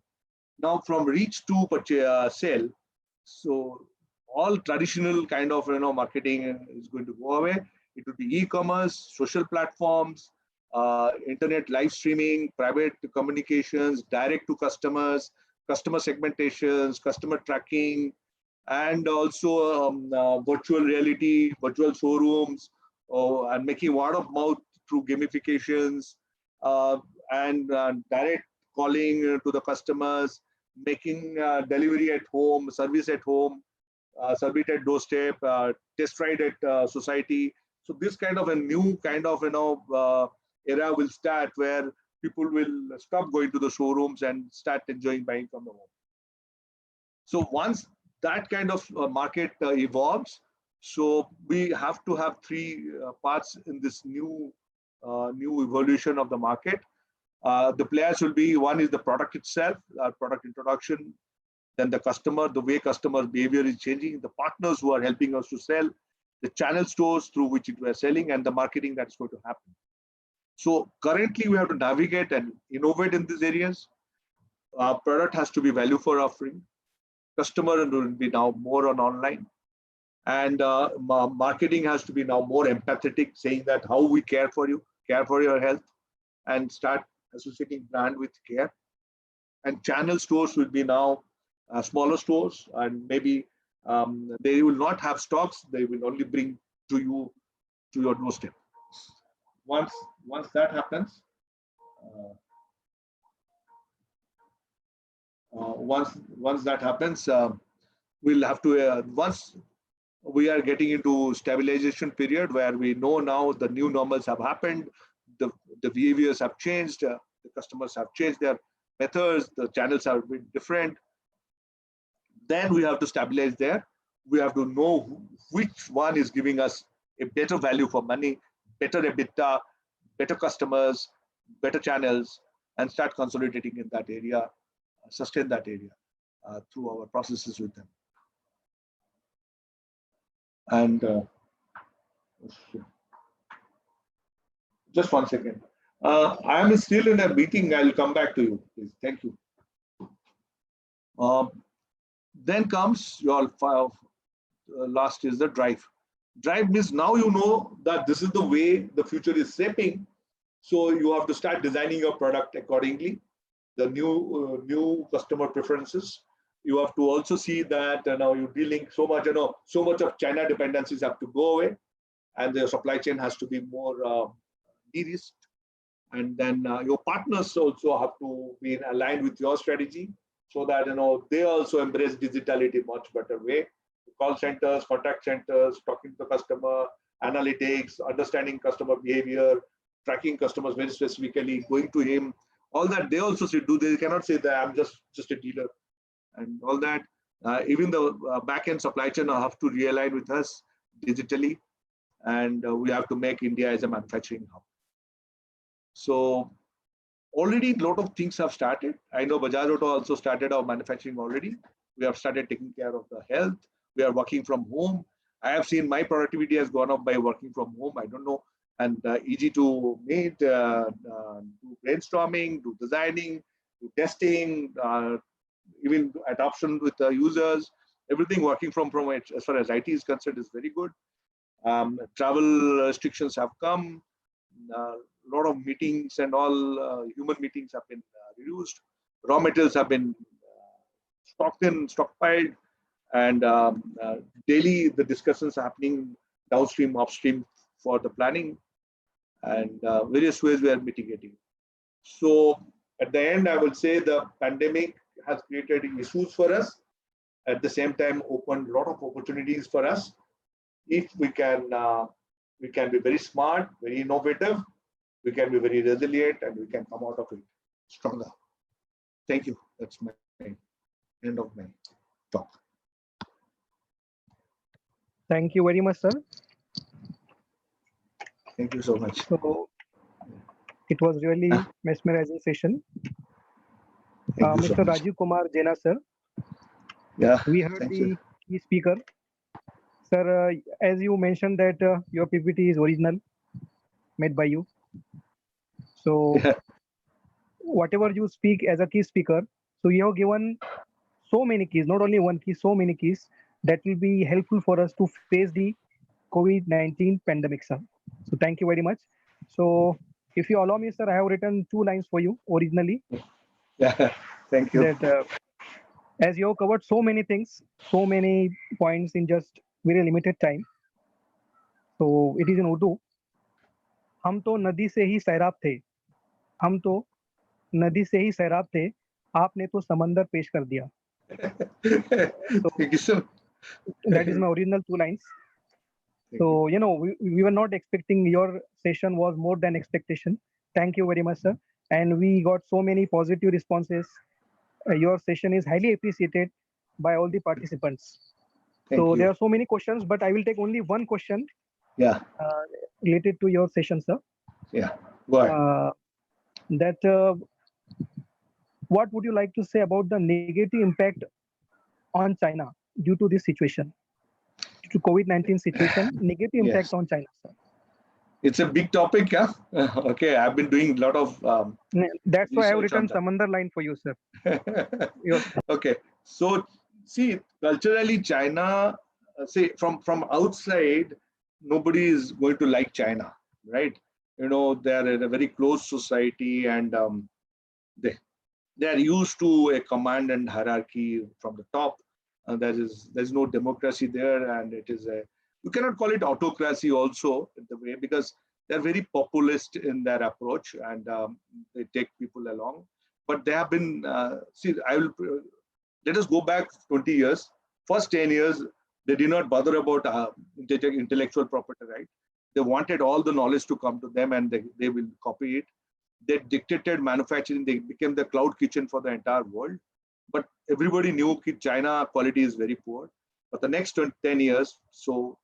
Now from reach to purchase sell, so all traditional kind of marketing is going to go away. It will be e-commerce, social platforms, internet live streaming, private communications, direct to customers, customer segmentations, customer tracking, and also virtual reality, virtual showrooms, and making word of mouth through gamifications, and direct calling to the customers, making delivery at home, service at home, service at doorstep, test ride at society. So this kind of a new kind of era will start, where people will stop going to the showrooms and start enjoying buying from the home. So once that kind of market evolves, so we have to have three parts in this new evolution of the market. The players will be, one is the product itself, product introduction, then the customer, the way customer behavior is changing, the partners who are helping us to sell, the channel stores through which we are selling, and the marketing that's going to happen. So currently we have to navigate and innovate in these areas. Our product has to be value for offering. Customer will be now more on online. And marketing has to be now more empathetic, saying that how we care for you, care for your health, and start associating brand with care. and channel stores will be now smaller stores, and maybe they will not have stocks. They will only bring to you to your doorstep. Once that happens, once that happens, we'll have to once we are getting into stabilization period where we know now the new normals have happened, the behaviors have changed, the customers have changed their methods, the channels have been different. Then we have to stabilize there. We have to know which one is giving us a better value for money, better EBITDA, better customers, better channels, and start consolidating in that area, sustain that area through our processes with them. And just 1 second. I am still in a meeting. I'll come back to you, please. Thank you. Then comes your last is the drive. Drive means now you know that this is the way the future is shaping. So you have to start designing your product accordingly. The new customer preferences. You have to also see that now you're dealing so much, so much of China dependencies have to go away, and the supply chain has to be more de-risked. And then your partners also have to be aligned with your strategy, so that they also embrace digitality much better way. Call centers, contact centers, talking to the customer, analytics, understanding customer behavior, tracking customers very specifically, going to him. All that they also say, they cannot say that I'm just a dealer and all that. Even the back-end supply chain have to realign with us digitally, and we have to make India as a manufacturing hub. So already a lot of things have started. I know Bajaj Auto also started our manufacturing already. We have started taking care of the health. We are working from home. I have seen my productivity has gone up by working from home. I don't know. And easy to meet, do brainstorming, do designing, do testing, even adoption with the users, everything working from it as far as IT is concerned is very good. Travel restrictions have come. A lot of meetings and all human meetings have been reduced. Raw materials have been stockpiled, and daily the discussions are happening downstream, upstream for the planning, and various ways we are mitigating. So at the end, I will say the pandemic has created issues for us. At the same time, opened a lot of opportunities for us. If we can be very smart, very innovative, we can be very resilient, and we can come out of it stronger. Thank you. That's my end of my talk. Thank you very much, sir. Thank you so much. So it was really mesmerizing session. Mr. So Rajiv Kumar Jena, sir. Yeah. We heard the key speaker. Sir, as you mentioned that your PPT is original, made by you. So whatever you speak as a key speaker, so you have given so many keys, not only one key, so many keys that will be helpful for us to face the COVID-19 pandemic, sir. So thank you very much. So if you allow me, sir, I have written 2 lines for you originally. Yeah, thank you. That as you have covered so many things, so many points in just very limited time. So it is in Urdu. हम तो नदी से ही सैराब थे, हम तो नदी से ही सैराब थे, आपने तो समंदर पेश कर दिया. So that is my original 2 lines. So we were not expecting, your session was more than expectation. Thank you very much, sir. And we got so many positive responses. Your session is highly appreciated by all the participants. So there are so many questions, but I will take only one question. Yeah. Related to your session, sir. Yeah. Go ahead. What would you like to say about the negative impact on China due to this situation, due to COVID-19 situation, negative impact on China, sir? It's a big topic, yeah. Okay, I've been doing a lot of. That's why I have written Samandar line for you, sir. Okay, so see, culturally, China, say from outside, nobody is going to like China, right? They are a very closed society, and They are used to a command and hierarchy from the top. There's no democracy there, and it is a, you cannot call it autocracy also in the way, because they're very populist in their approach, and they take people along. But they have been see. Let us go back 20 years. First 10 years, they did not bother about intellectual property right. They wanted all the knowledge to come to them, and they will copy it. They dictated manufacturing. They became the cloud kitchen for the entire world. But everybody knew that China quality is very poor. But the next 10 years, so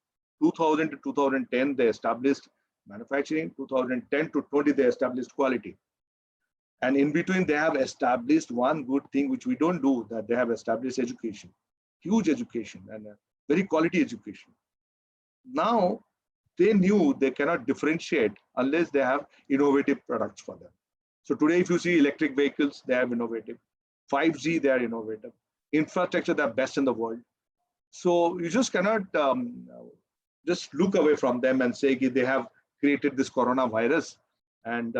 2000 to 2010, they established manufacturing. 2010 to 20, they established quality. And in between, they have established one good thing which we don't do, that they have established education, huge education, and very quality education. Now, they knew they cannot differentiate unless they have innovative products for them. So today, if you see electric vehicles, they are innovative. 5G, they are innovative. Infrastructure, they're best in the world. So you just cannot just look away from them and say they have created this coronavirus, and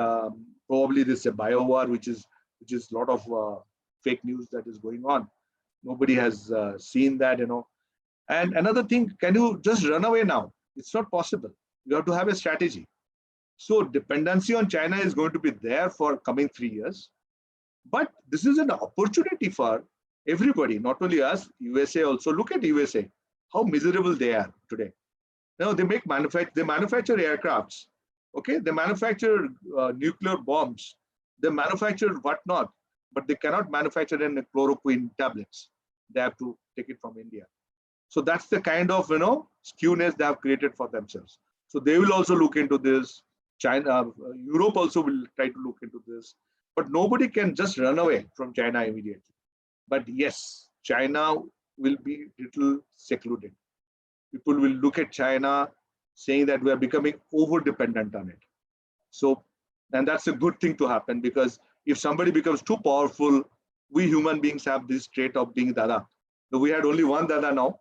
probably this is a biowar, which is a lot of fake news that is going on. Nobody has seen that, And another thing, can you just run away now? It's not possible. You have to have a strategy. So dependency on China is going to be there for coming 3 years. But this is an opportunity for everybody, not only us, USA also. Look at USA, how miserable they are today. Now they manufacture aircrafts, okay? They manufacture nuclear bombs. They manufacture whatnot, but they cannot manufacture in chloroquine tablets. They have to take it from India. So that's the kind of, skewness they have created for themselves. So they will also look into this. China, Europe also will try to look into this. But nobody can just run away from China immediately. But yes, China will be little secluded. People will look at China saying that we are becoming over-dependent on it. So, and that's a good thing to happen, because if somebody becomes too powerful, we human beings have this trait of being Dada. So we had only one Dada now,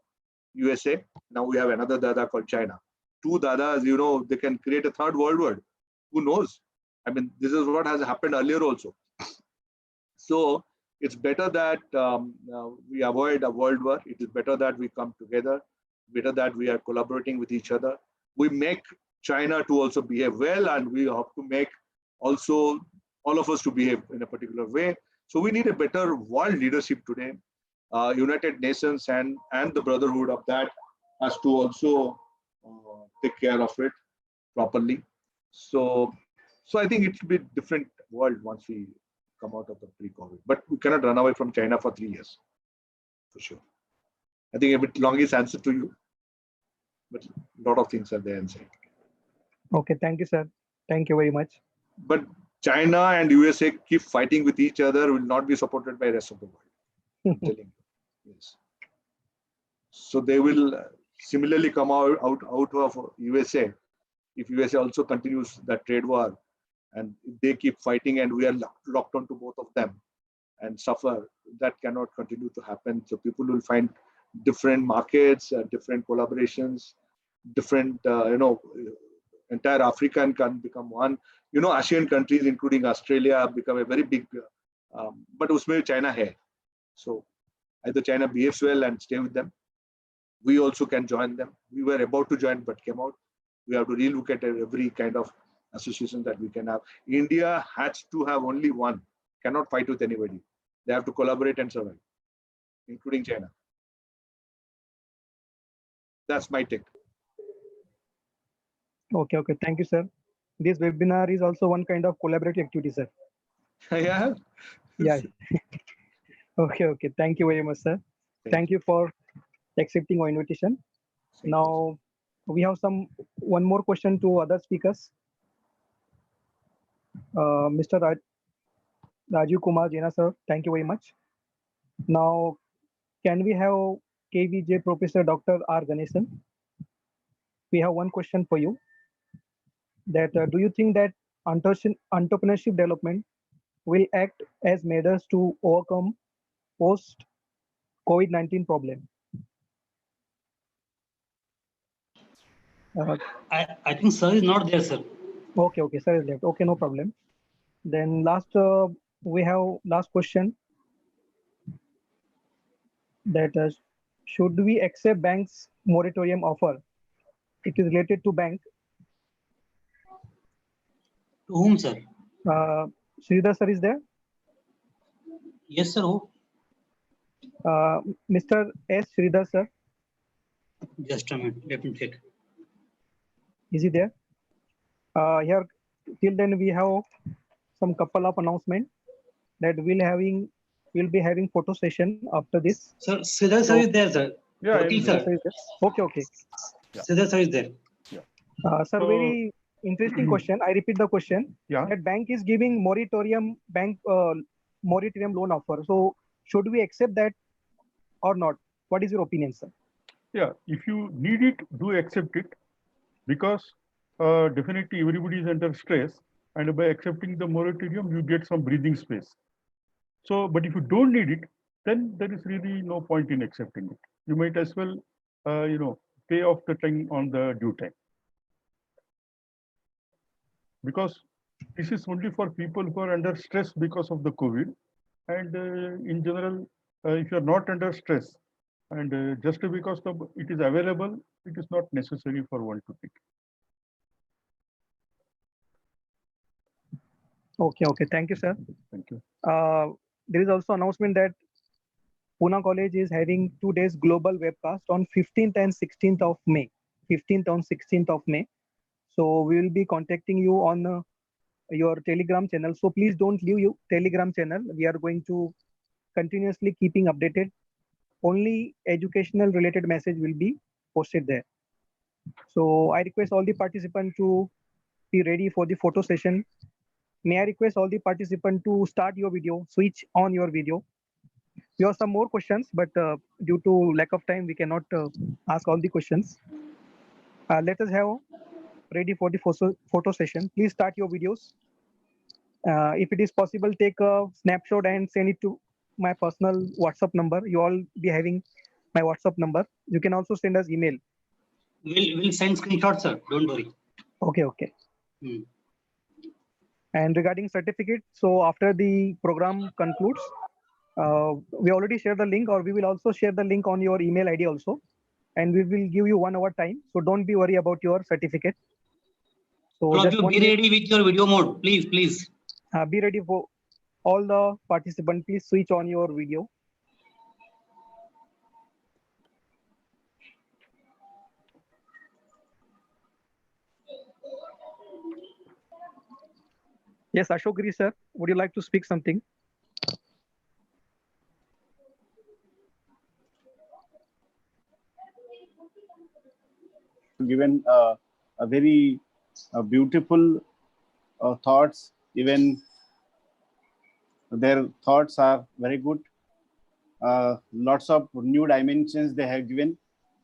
USA. Now we have another Dada called China. Two Dadas, they can create a third world war. Who knows? I mean, this is what has happened earlier also. So it's better that we avoid a world war. It is better that we come together, better that we are collaborating with each other. We make China to also behave well, and we have to make also all of us to behave in a particular way. So we need a better world leadership today. United Nations and the brotherhood of that has to also take care of it properly. So I think it should be a different world once we come out of the pre-COVID. But we cannot run away from China for 3 years, for sure. I think a bit longish answer to you, but a lot of things are there inside. Okay, thank you, sir. Thank you very much. But China and USA keep fighting with each other, will not be supported by the rest of the world. I'm telling you. Yes. So they will similarly come out of USA if USA also continues that trade war, and if they keep fighting and we are locked onto both of them and suffer. That cannot continue to happen. So people will find different markets, different collaborations, different, entire Africa can become one. Asian countries, including Australia, have become a very big, but usme China hai. So either China behaves well and stay with them. We also can join them. We were about to join, but came out. We have to relook at every kind of association that we can have. India has to have only one, cannot fight with anybody. They have to collaborate and survive, including China. That's my take. Okay, thank you, sir. This webinar is also one kind of collaborative activity, sir. Yeah. Yeah. Okay. Thank you very much, sir. Thank you for accepting our invitation. Now we have one more question to other speakers. Mr. Raju Kumar Jena, sir, thank you very much. Now, can we have KVJ Professor Dr. R. Ganesan? We have one question for you. That do you think that entrepreneurship development will act as measures to overcome post-COVID-19 problem? I think sir is not there, sir. Okay, sir is left. Okay, no problem. Then last we have last question that should we accept bank's moratorium offer? It is related to bank. To whom, sir? Sridhar sir is there? Yes, sir. Who? Mr. S. Sridhar sir. Just a minute. Let me check. Is he there? Here, till then we have some couple of announcement that we'll be having photo session after this. Sir, Sridhar sir is there, sir. Yeah, Vakil Sridhar sir. sir is there. Okay, okay. Sridhar sir is there. Sir, So- very interesting question. I repeat the question. Yeah. That bank is giving moratorium loan offer. So should we accept that or not? What is your opinion, sir? Yeah, if you need it, do accept it, because definitely everybody is under stress, and by accepting the moratorium, you get some breathing space. So, but if you don't need it, then there is really no point in accepting it. You might as well, pay off the thing on the due time. Because this is only for people who are under stress because of the COVID. And in general, if you're not under stress, and just because it is available, it is not necessary for one to take. Okay, okay. Thank you, sir. Thank you. There is also announcement that Pune College is having 2 days global webcast on 15th and 16th of May. 15th and 16th of May. So we will be contacting you on your Telegram channel. So please don't leave your Telegram channel. We are going to continuously keeping updated. Only educational related message will be posted there. So I request all the participants to be ready for the photo session. May I request all the participants to start your video, switch on your video. We have some more questions, but due to lack of time, we cannot ask all the questions. Let us have ready for the photo session. Please start your videos. If it is possible, take a snapshot and send it to my personal WhatsApp number. You all be having my WhatsApp number. You can also send us email. We'll send screenshots, sir. Don't worry. Okay, okay. And regarding certificate, so after the program concludes, we already share the link, or we will also share the link on your email ID also, and we will give you 1 hour time. So don't be worried about your certificate. So All of just you, one be minute. ready with your video mode, please, please. Be ready for all the participants. Please switch on your video. Yes, Ashok Giri sir, would you like to speak something? Given a very beautiful thoughts. Even their thoughts are very good. Lots of new dimensions they have given,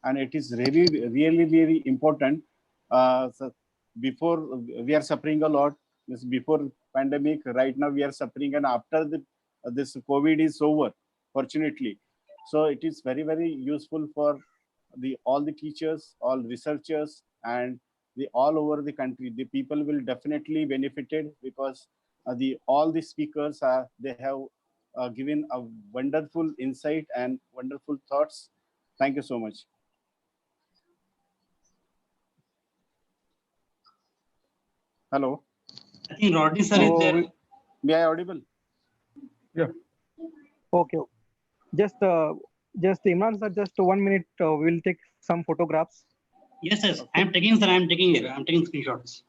and it is really, really, really important. So before we are suffering a lot. This before pandemic. Right now we are suffering, and after this COVID is over, fortunately. So it is very, very useful for all the teachers, all researchers, and all over the country. The people will definitely benefited, because all the speakers they have given a wonderful insight and wonderful thoughts. Thank you so much. Hello. I think Rodney sir is there. May I audible? Yeah. Okay. Just Imran sir, just 1 minute. We'll take some photographs. Yes, yes. I am taking, sir. I am taking here. I am taking screenshots.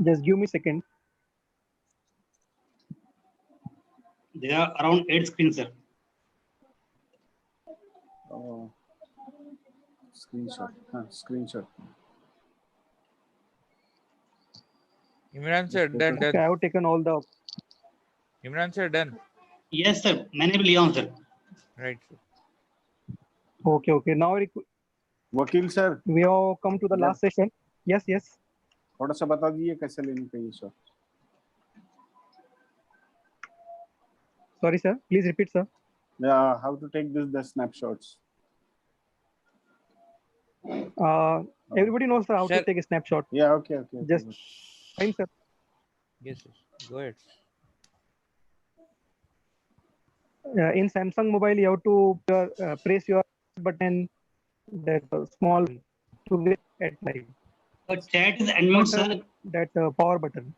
Just give me a second. There are around 8 screens, sir. Oh, screenshot. Screenshot. Imran sir, done. Okay, I have taken all the. Imran sir, done. Yes, sir. My name is Leon, sir. Right. Sir. Okay, okay. Now वकील sir, we have come to the last session. Yes, yes. थोड़ा सा बता दीजिए कैसे लेनी चाहिए sir. Sorry, sir. Please repeat, sir. Yeah, how to take the snapshots? Everybody knows, sir, how to take a snapshot. Yeah, okay. Just fine, sir. Yes, yes. Go ahead. In Samsung mobile, you have to press your button that small to get at live. So chat is unmute, sir. That power button.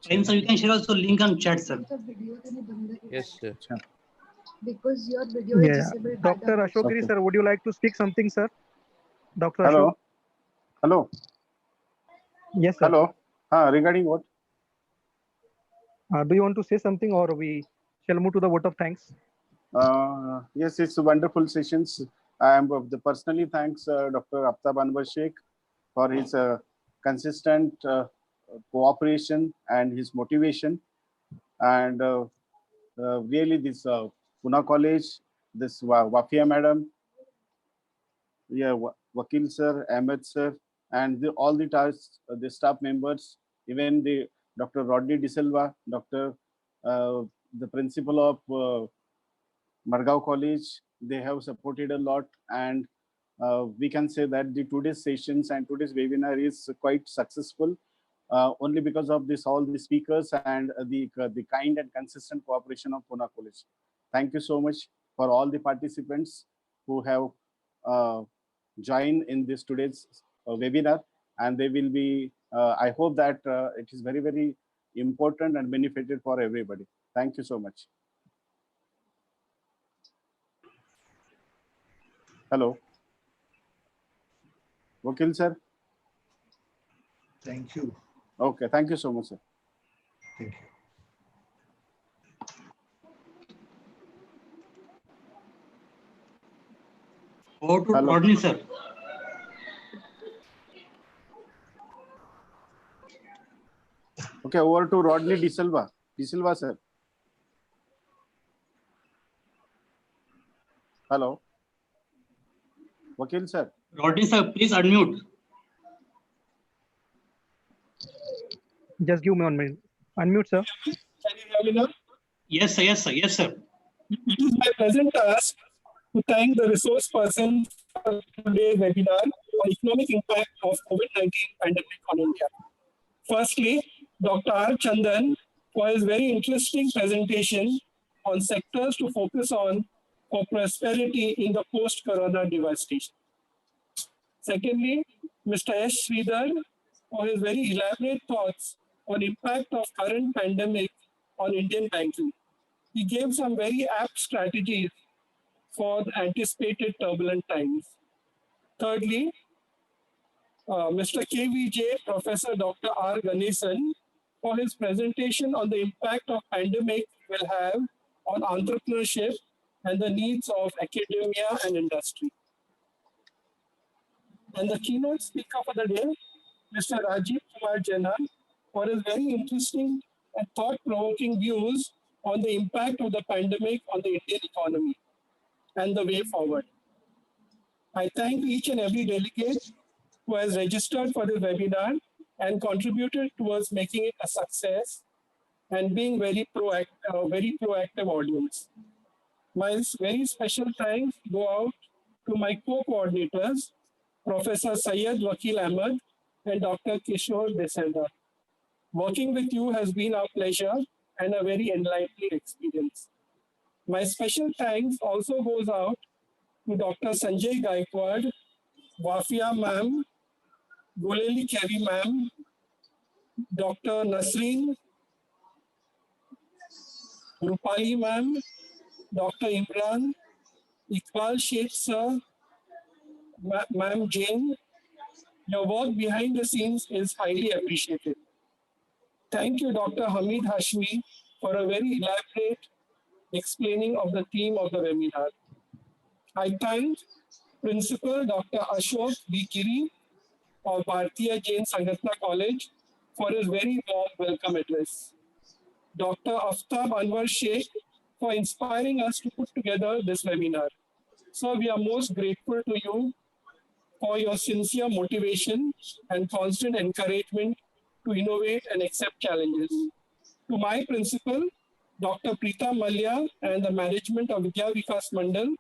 Prem, sir, you can share also link on chat, sir. Yes, sir. Because your video is Yeah. disabled by Dr. the Ashok Giri, Okay. sir, would you like to speak something, sir? Dr. Ashok. Hello. Hello. Yes, sir. Hello. Regarding what? Do you want to say something, or we shall move to the vote of thanks? Yes, it's wonderful sessions. I am personally thanks Dr. Aftab Anwar Sheikh for his consistent cooperation and his motivation. And really, this Pune College, this Wafia Madam, yeah, Vakil sir, Ahmed sir, and all the staff members, even the Dr. Rodney De Silva, the principal of Margao College, they have supported a lot, and we can say that the today's sessions and today's webinar is quite successful only because of this all the speakers and the kind and consistent cooperation of Pune College. Thank you so much for all the participants who have joined in this today's webinar, and they will be. I hope that it is very, very important and benefited for everybody. Thank you so much. Hello. Vakil sir. Thank you. Okay, thank you so much, sir. Thank you. Over to Hello. Rodney, sir. Okay, over to Rodney De Silva. De Silva, sir. Hello. Vakil sir. Rodney, sir, please unmute. Just give me 1 minute. Unmute, sir. Can you hear me now? Yes, sir. Yes, sir. Yes, sir. It is my pleasant task to thank the resource person for today's webinar on economic impact of COVID-19 pandemic on India. Firstly, Dr. R. Chandan for his very interesting presentation on sectors to focus on for prosperity in the post-corona devastation. Secondly, Mr. S. Sridhar for his very elaborate thoughts on impact of current pandemic on Indian banking. He gave some very apt strategies for the anticipated turbulent times. Thirdly, Mr. KVJ, Professor Dr. R. Ganesan, for his presentation on the impact of pandemic will have on entrepreneurship and the needs of academia and industry. And the keynote speaker for the day, Mr. Rajiv Kumar Jena, for his very interesting and thought-provoking views on the impact of the pandemic on the Indian economy and the way forward. I thank each and every delegate who has registered for this webinar and contributed towards making it a success and being very proactive audience. My very special thanks go out to my co-coordinators, Professor Syed Wakil Ahmed and Dr. Kishore Desenda. Working with you has been our pleasure and a very enlightening experience. My special thanks also goes out to Dr. Sanjay Gaikwad, Wafia ma'am, Goleli Kevi ma'am, Dr. Nasreen, Rupali ma'am, Dr. Imran, Iqbal Sheikh sir, ma'am Jane. Your work behind the scenes is highly appreciated. Thank you, Dr. Hamid Hashmi, for a very elaborate explaining of the theme of the webinar. I thank Principal Dr. Ashok B. Giri of Bharatiya Jain Sangatna College for his very warm welcome address. Dr. Aftab Anwar Sheikh for inspiring us to put together this webinar. So we are most grateful to you for your sincere motivation and constant encouragement to innovate and accept challenges. To my principal, Dr. Preeta Malya and the management of Vidya Vikas Mandal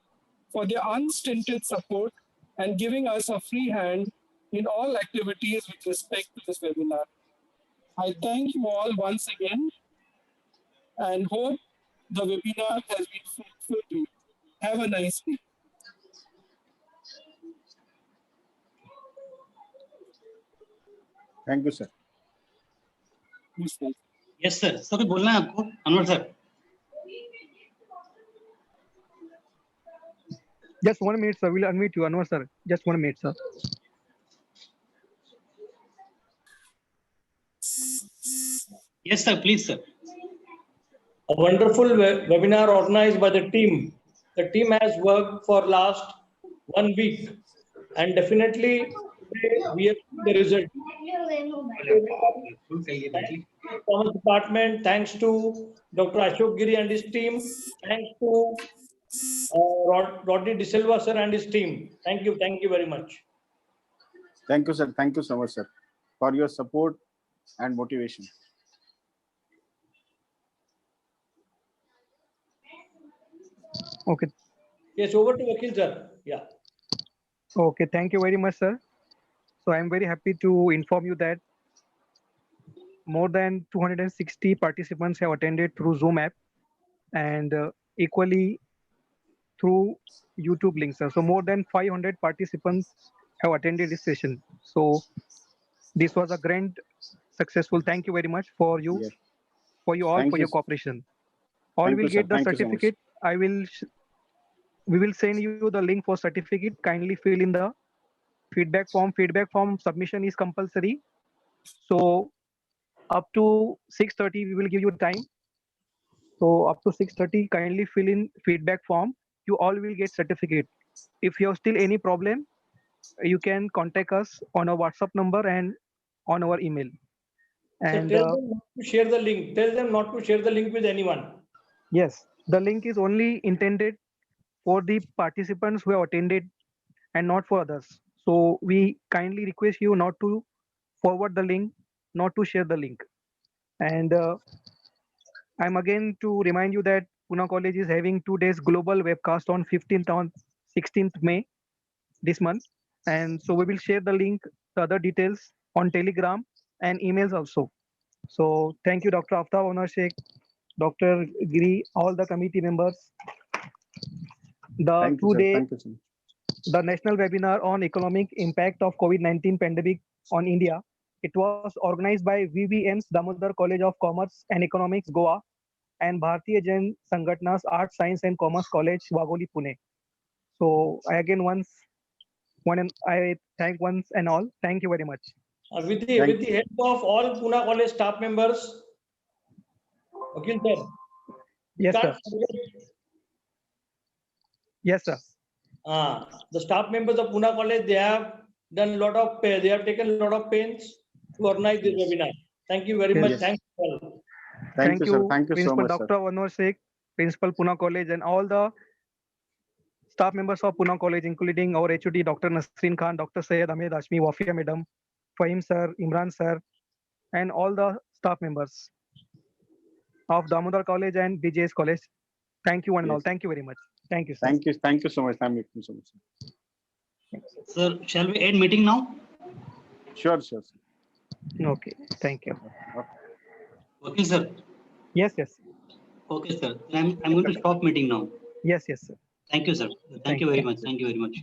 for their unstinted support and giving us a free hand in all activities with respect to this webinar. I thank you all once again and hope the webinar has been fruitful to you. Have a nice day. Thank you, sir. Yes, sir. Sir कुछ बोलना है आपको, Anwar sir? Just 1 minute, sir. We'll unmute you, Anwar sir. Just 1 minute, sir. Yes, sir. Please, sir. A wonderful webinar organized by the team. The team has worked for last 1 week, and definitely today we have seen the result. Commerce department, thanks to Dr. Ashok Giri and his team, thanks to Rodney De Silva sir and his team. Thank you very much. Thank you, sir. Thank you so much, sir, for your support and motivation. Okay. Yes, over to Vakil sir. Yeah. Okay. Thank you very much, sir. So I'm very happy to inform you that more than 260 participants have attended through Zoom app and equally through YouTube links. So more than 500 participants have attended this session. So this was a grand successful. Thank you very much for you, Yes. for you all, Thank for you, your sir. cooperation. All Thank will you, sir. get the Thank you so much. certificate. We will send you the link for certificate. Kindly fill in the feedback form. Feedback form submission is compulsory. So up to 6:30 we will give you time. So up to 6:30, kindly fill in feedback form. You all will get certificate. If you have still any problem, you can contact us on our WhatsApp number and on our email. So And tell them not to share the link. Tell them not to share the link with anyone. yes, the link is only intended for the participants who have attended and not for others. So we kindly request you not to forward the link, not to share the link. And I'm again to remind you that Pune College is having 2 days global webcast on 15th on 16th May this month. And so we will share the link, the other details on Telegram and emails also. So thank you, Dr. Aftab Onar Sheikh, Dr. Giri, all the committee members. The Thank you, sir. 2-day, Thank you, sir. the national webinar on economic impact of COVID-19 pandemic on India. It was organized by VVM's Damodar College of Commerce and Economics, Goa, and Bharatiya Jain Sangatna's Art, Science and Commerce College, Wagoli, Pune. So I again I thank once and all. Thank you very much. With the help of all Pune College staff members, Vakil sir. Yes, sir. Yes, sir. The staff members of Pune College, they have taken a lot of pains to organize this webinar. Thank you very much. Yes. Thank you all. Thank you, sir. Thank you so Principal much, Dr. sir. Anwar Sheikh, Principal Pune College, and all the staff members of Pune College, including our HOD Dr. Nasreen Khan, Dr. Syed Ahmed Hashmi, Wafia Madam, Fahim sir, Imran sir, and all the staff members of Damodar College and BJS College. Thank you one and all. Yes. Thank you very much. Thank you, sir. Thank you. Thank you so much. Thank you so much, sir. Sir, shall we end meeting now? Sure, sure, sir. Okay. Thank you. Okay, sir. Yes, yes. Okay, sir. I'm going to stop meeting now. Yes, yes, sir. Thank you, sir. Thank you very much. Thank you very much.